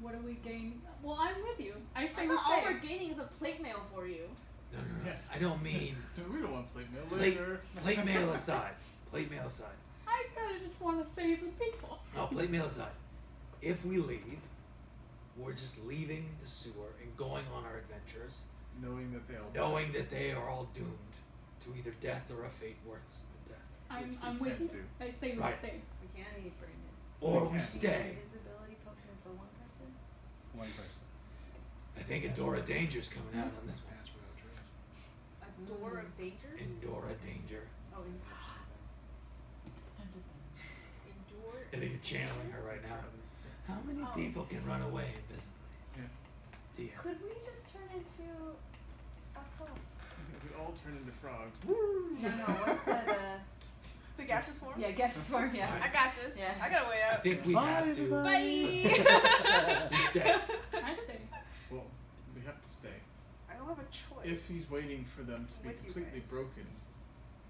What do we gain? Well, I'm with you. I say I we thought all say. we're gaining is a plate mail for you. No. Yeah. I don't mean We don't want plate mail plate, later. plate mail aside. Plate mail aside. I kind of just want to save the people. No, plate mail aside. If we leave, we're just leaving the sewer and going on our adventures, Knowing that they all knowing that they are all doomed to either death or a fate worse than death. I'm we with you. can't do. I say we Right. say. We can't eat Brandon. Or we can't. stay. Invisibility potion for one person. One person. I think Endora Danger's coming out on this one. Pass without trace. A door of danger? Endora Danger. Oh, endure. I think you're channeling her right now. How many Oh. people can run away invisible? DM. Could we just turn into a puff? We all turn into frogs. No, what's that? The gaseous form? Yeah, gaseous form, yeah. I got this. Yeah. I got a way I out. think we Bye, have to. everybody. We stay. I stay. Well, we have to stay. I don't have a choice. If he's waiting for them to be With you completely guys. broken,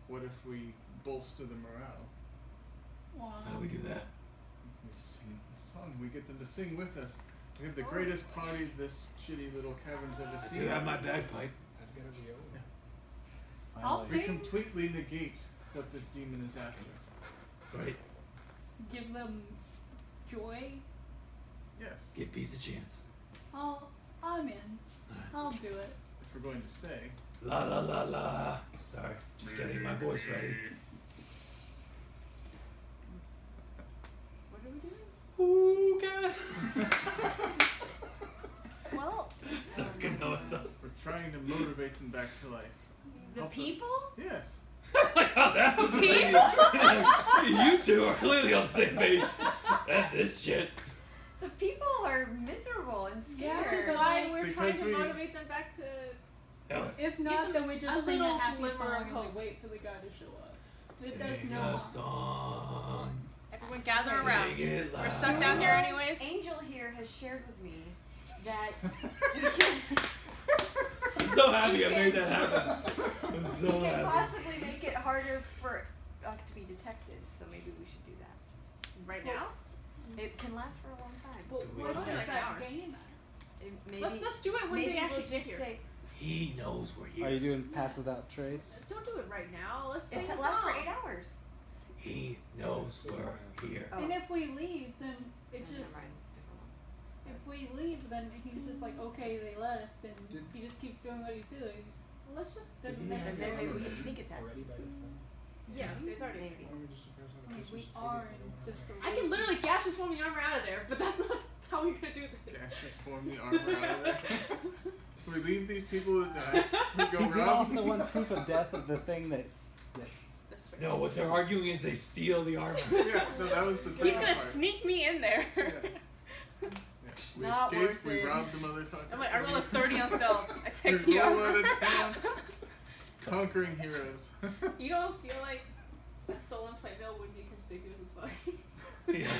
what if we bolster the morale? Wow. How do we do that? We sing a song. We get them to sing with us. We have the greatest party this shitty little cavern's ever I seen. do have my bagpipe. I've got a VO. I'll Finally. We sing. completely negate what this demon is after. Right. Give them joy. Yes. Give peace a chance. I'm in. I'll do it. If we're going to stay. La la la la. Sorry, just getting my voice ready. What are we doing? Ooh, God. Well, Sucking those up. We're trying to motivate them back to life. The Help them. people? Yes. Like how that was the thing. You two are clearly on the same page. And this shit. The people are miserable and Yeah, scared. just so we're Because trying to we- motivate them back to. If not, then we a just sing a little happy glimmer song of and we hope. wait for the guy to show up. It does Sing no a harm. song. Everyone gather Sing around. it We're loud. stuck down here anyways. Angel here has shared with me that I'm so happy I made that happen. I'm we so can happy. possibly make it harder for us to be detected, so maybe we should do that. Right now? It can last for a long time. So we What can- does like an that hour. gain us? Maybe, Let's do it when maybe they actually we'll get just here. say He knows we're here. Are you doing Pass Without Trace? Don't do it right now. Let's sing it a lasts for song. 8 hours. He knows we're here. Oh. And if we leave, then it Never just. mind, it's a different one. If we leave, then he's just like, okay, they left, and Did- he just keeps doing what he's doing. Let's just. Doesn't Did he And then necessarily. maybe we can sneak attack. Already by default? Yeah, there's already. Maybe. Why don't we just pass out a I mean, Christmas we tree? are We in don't just have- a I can literally gaseous form the armor out of there, but that's not how we're gonna do this. Gaseous form the armor out of there. We leave these people to die. We go He did rob. also want proof of death of the thing that That's fair. No, what they're arguing is they steal the armor. Yeah, no, that was the second He's gonna part. sneak me in there. Yeah. We Not escaped, worth we it. robbed the motherfucker. I'm like, I roll a 30 on stealth. I We take the roll out armor. of town. Conquering heroes. You don't feel like a stolen playbill would be conspicuous as fuck. Yeah.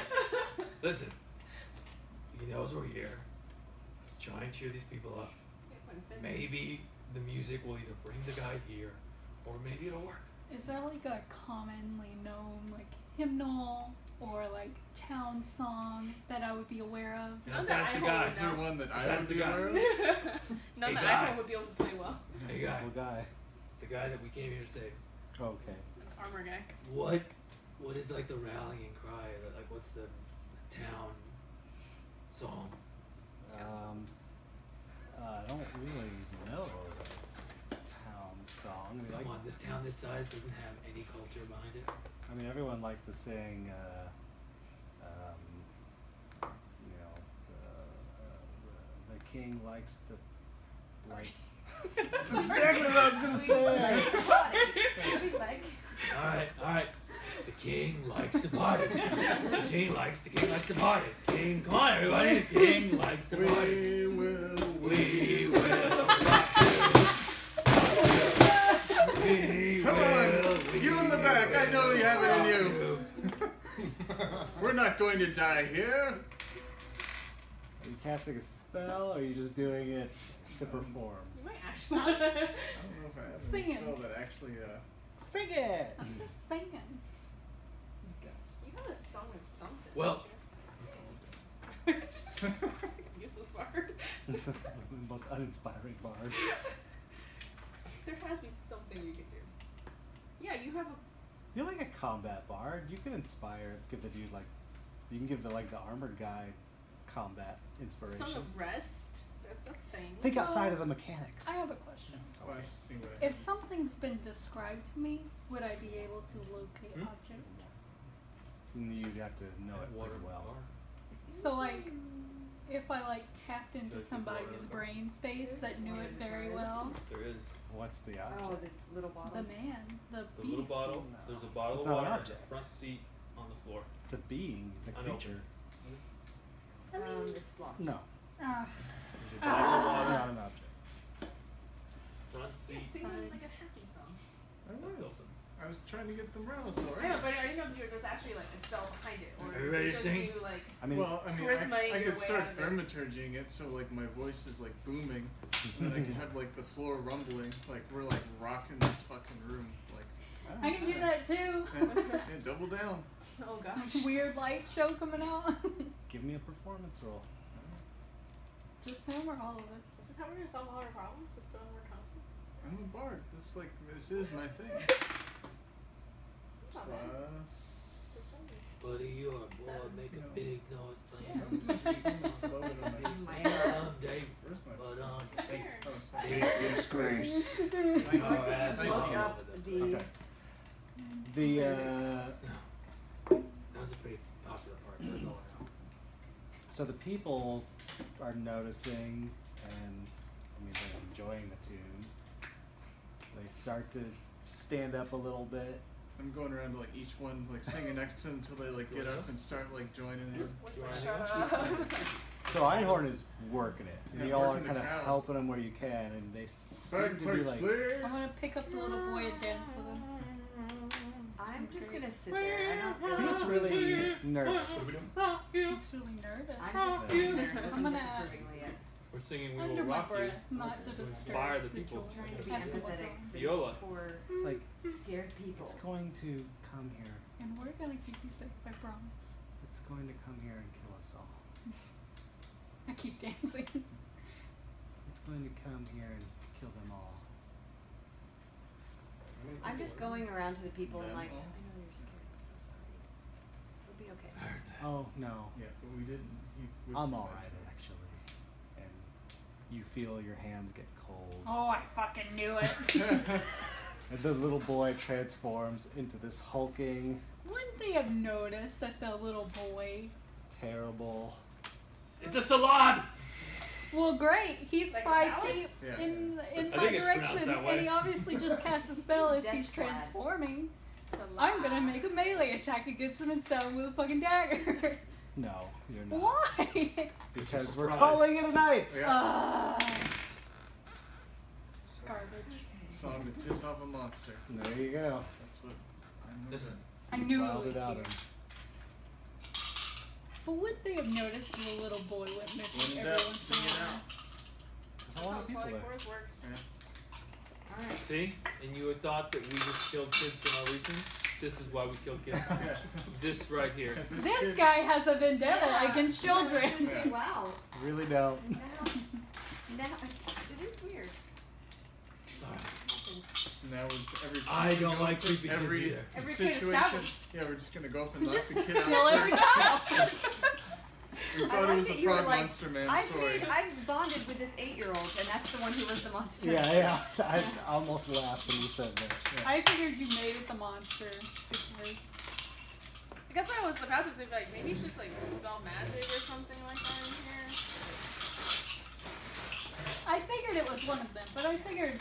Listen, he knows we're here. Let's try and cheer these people up. Maybe the music will either bring the guy here, or maybe it'll work. Is there like a commonly known like hymnal or like town song that I would be aware of? None Let's that ask the I guy. hold Is there one that Let's I ask would the be guy. aware of? None Hey, that guy. I would be able to play well. Hey guy, little guy. the guy that we came here to save. Okay. An armor guy. What is like the rallying cry? Like what's the town song? I don't really know the town song. We like, Come on, this town this size doesn't have any culture behind it. I mean, everyone likes to sing, you know, the king likes to like. That's exactly what I was gonna say. We like. Alright. The king likes to party. The king likes to party. King, come on everybody. The king likes to party. We will. We will rock you. We Come on, will, you in the back. I know you have it in rock you. We're not going to die here. Are you casting a spell, or are you just doing it to perform? You might actually. I don't know if I have Sing any it. spell that actually. Sing it. I'm just singing. You have a song of something. Well- don't you? Useless bard. This is the most uninspiring bard. There has to be something you can do. Yeah, you have a. You're like a combat bard. You can inspire, give the dude like, you can give the armored guy combat inspiration. Song of rest. That's a thing. Think So- outside of the mechanics. I have a question. Oh, I should see what I If something's been described to me, would I be able to locate Hmm? object? You'd have to know it Water pretty well. So like, if I like tapped into There's the somebody's water. brain space that knew it very well, There is What's the object? Oh, the little bottles. the man, the the beast. little bottle. No. There's a bottle It's of not an water in the object. front seat on the floor. It's a being. It's a I know. creature. It's locked. No. Ah, It's not an object. Front seat. Sing like a happy song. I was trying to get them roused I know, already. but I didn't know if there's actually like a spell behind it, or Are you is ready it to just sing? you like? I mean, Well, I mean, charisma-ing I your could way start out of it. thaumaturging it so like my voice is like booming, and then I could have like the floor rumbling, like we're like rocking this fucking room, like I can do that too. yeah, double down. Oh gosh. Weird light show coming out. give me a performance roll. Just him or all of us? This is how we're gonna solve all our problems with putting more constants. I'm a bard. This is my thing. Not bad. Plus, Buddy, you're a boy, Seven. make a No. big noise playing Yeah. on the street. slow it on my. My Someday, Where's my? but on Come your here. face. Oh, sorry. Big disgrace. Thank Oh, you. ass Thank Look you. up the Okay. The That was a pretty popular part. That's all I know. so the people are noticing, and I mean they're enjoying the tune. They start to stand up a little bit. I'm going around to like each one, like singing next to them until they like get up and start like joining in. What's Do that? I Shut know? up. So Einhorn is working it. And Yeah, y'all are working the kind of crowd. helping him where you can, and they seem to be Bagpipes, like. please. I'm gonna pick up the little boy and dance with him. I'm just gonna sit there. I don't really. He's really nervous. He's really nervous. I'm just sitting there I'm looking gonna- disapprovingly at. We're singing We Under Will my Rock You breath, not to to disturb inspire the the people. children. Trying to be Ask them what's empathetic wrong. for Viola. these poor, It's like scared people. it's going to come here. And we're gonna keep you safe, I promise. It's going to come here and kill us all. I keep dancing. It's going to come here and kill them all. I'm just going around to the people and Them like, I all? know you're scared. I'm so sorry. It'll be okay. Oh no, Yeah, but we didn't. He whispered I'm back alright to actually. And you feel your hands get cold. Oh, I fucking knew it. him. And the little boy transforms into this hulking, Wouldn't they have noticed that the little boy? terrible. It's a salad! Well, great. He's Like a 5 salad? feet Yeah. in I my think it's pronounced direction, that way. and he obviously just cast a spell if Death he's slide. transforming. Salad. I'm gonna make a melee attack against him and stab him with a fucking dagger. No, you're not. Why? Because It's a we're surprise. calling it a night. Yeah. Garbage. Song to piss off a monster. There you go. That's what I'm. Listen. I knew Wild it was it out here. him. But would they have noticed if the little boy went missing When in every doubt, once in sing a it while? out. There's a That's lot how of people Twilight there. Chorus works. Yeah. Alright. See? And you had thought that we just killed kids for no reason? This is why we kill kids. Yeah. This right here. This guy has a vendetta Yeah. against children. Yeah. Wow. Really don't. Now it is weird. Sorry. Now it's every. I don't go like to creepy kids every either. Every kid is situation. savage. Yeah, we're just gonna go up and knock Just the kid kill out. every first. child. We I thought like it was that a you were frog like, monster man. I've Sorry. I've bonded with this 8-year-old, and that's the one who was the monster. Yeah. I almost laughed when you said that. I figured you made it the monster. Because I guess what I was about to say, like, maybe it's just like spell magic or something like that in here. I figured it was one of them, but I figured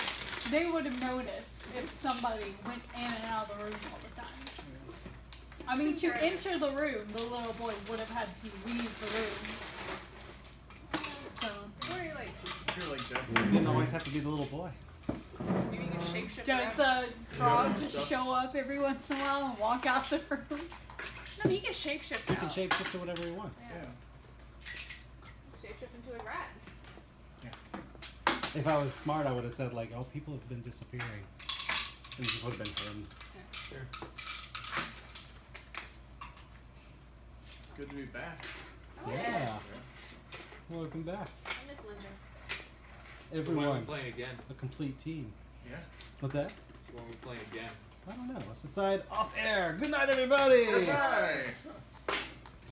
they would have noticed if somebody went in and out of the room all the time. I mean, to enter the room, the little boy would have had to leave the room. So, Or like, You're like It definitely. didn't always have to be the little boy. maybe you can shapeshift does around. the frog Yeah. just show up every once in a while and walk out the room? No, he can shapeshift He can out. shapeshift to whatever he wants. Yeah. Shapeshift into a rat. If I was smart, I would have said like, "Oh, people have been disappearing," and it just would have been him. Sure. Good to be back. Oh, Yeah. Welcome back, I miss Linda. So when are we everyone. playing again? A complete team. Yeah. What's that? When are we playing again? I don't know. Let's decide off air. Good night, everybody. Bye.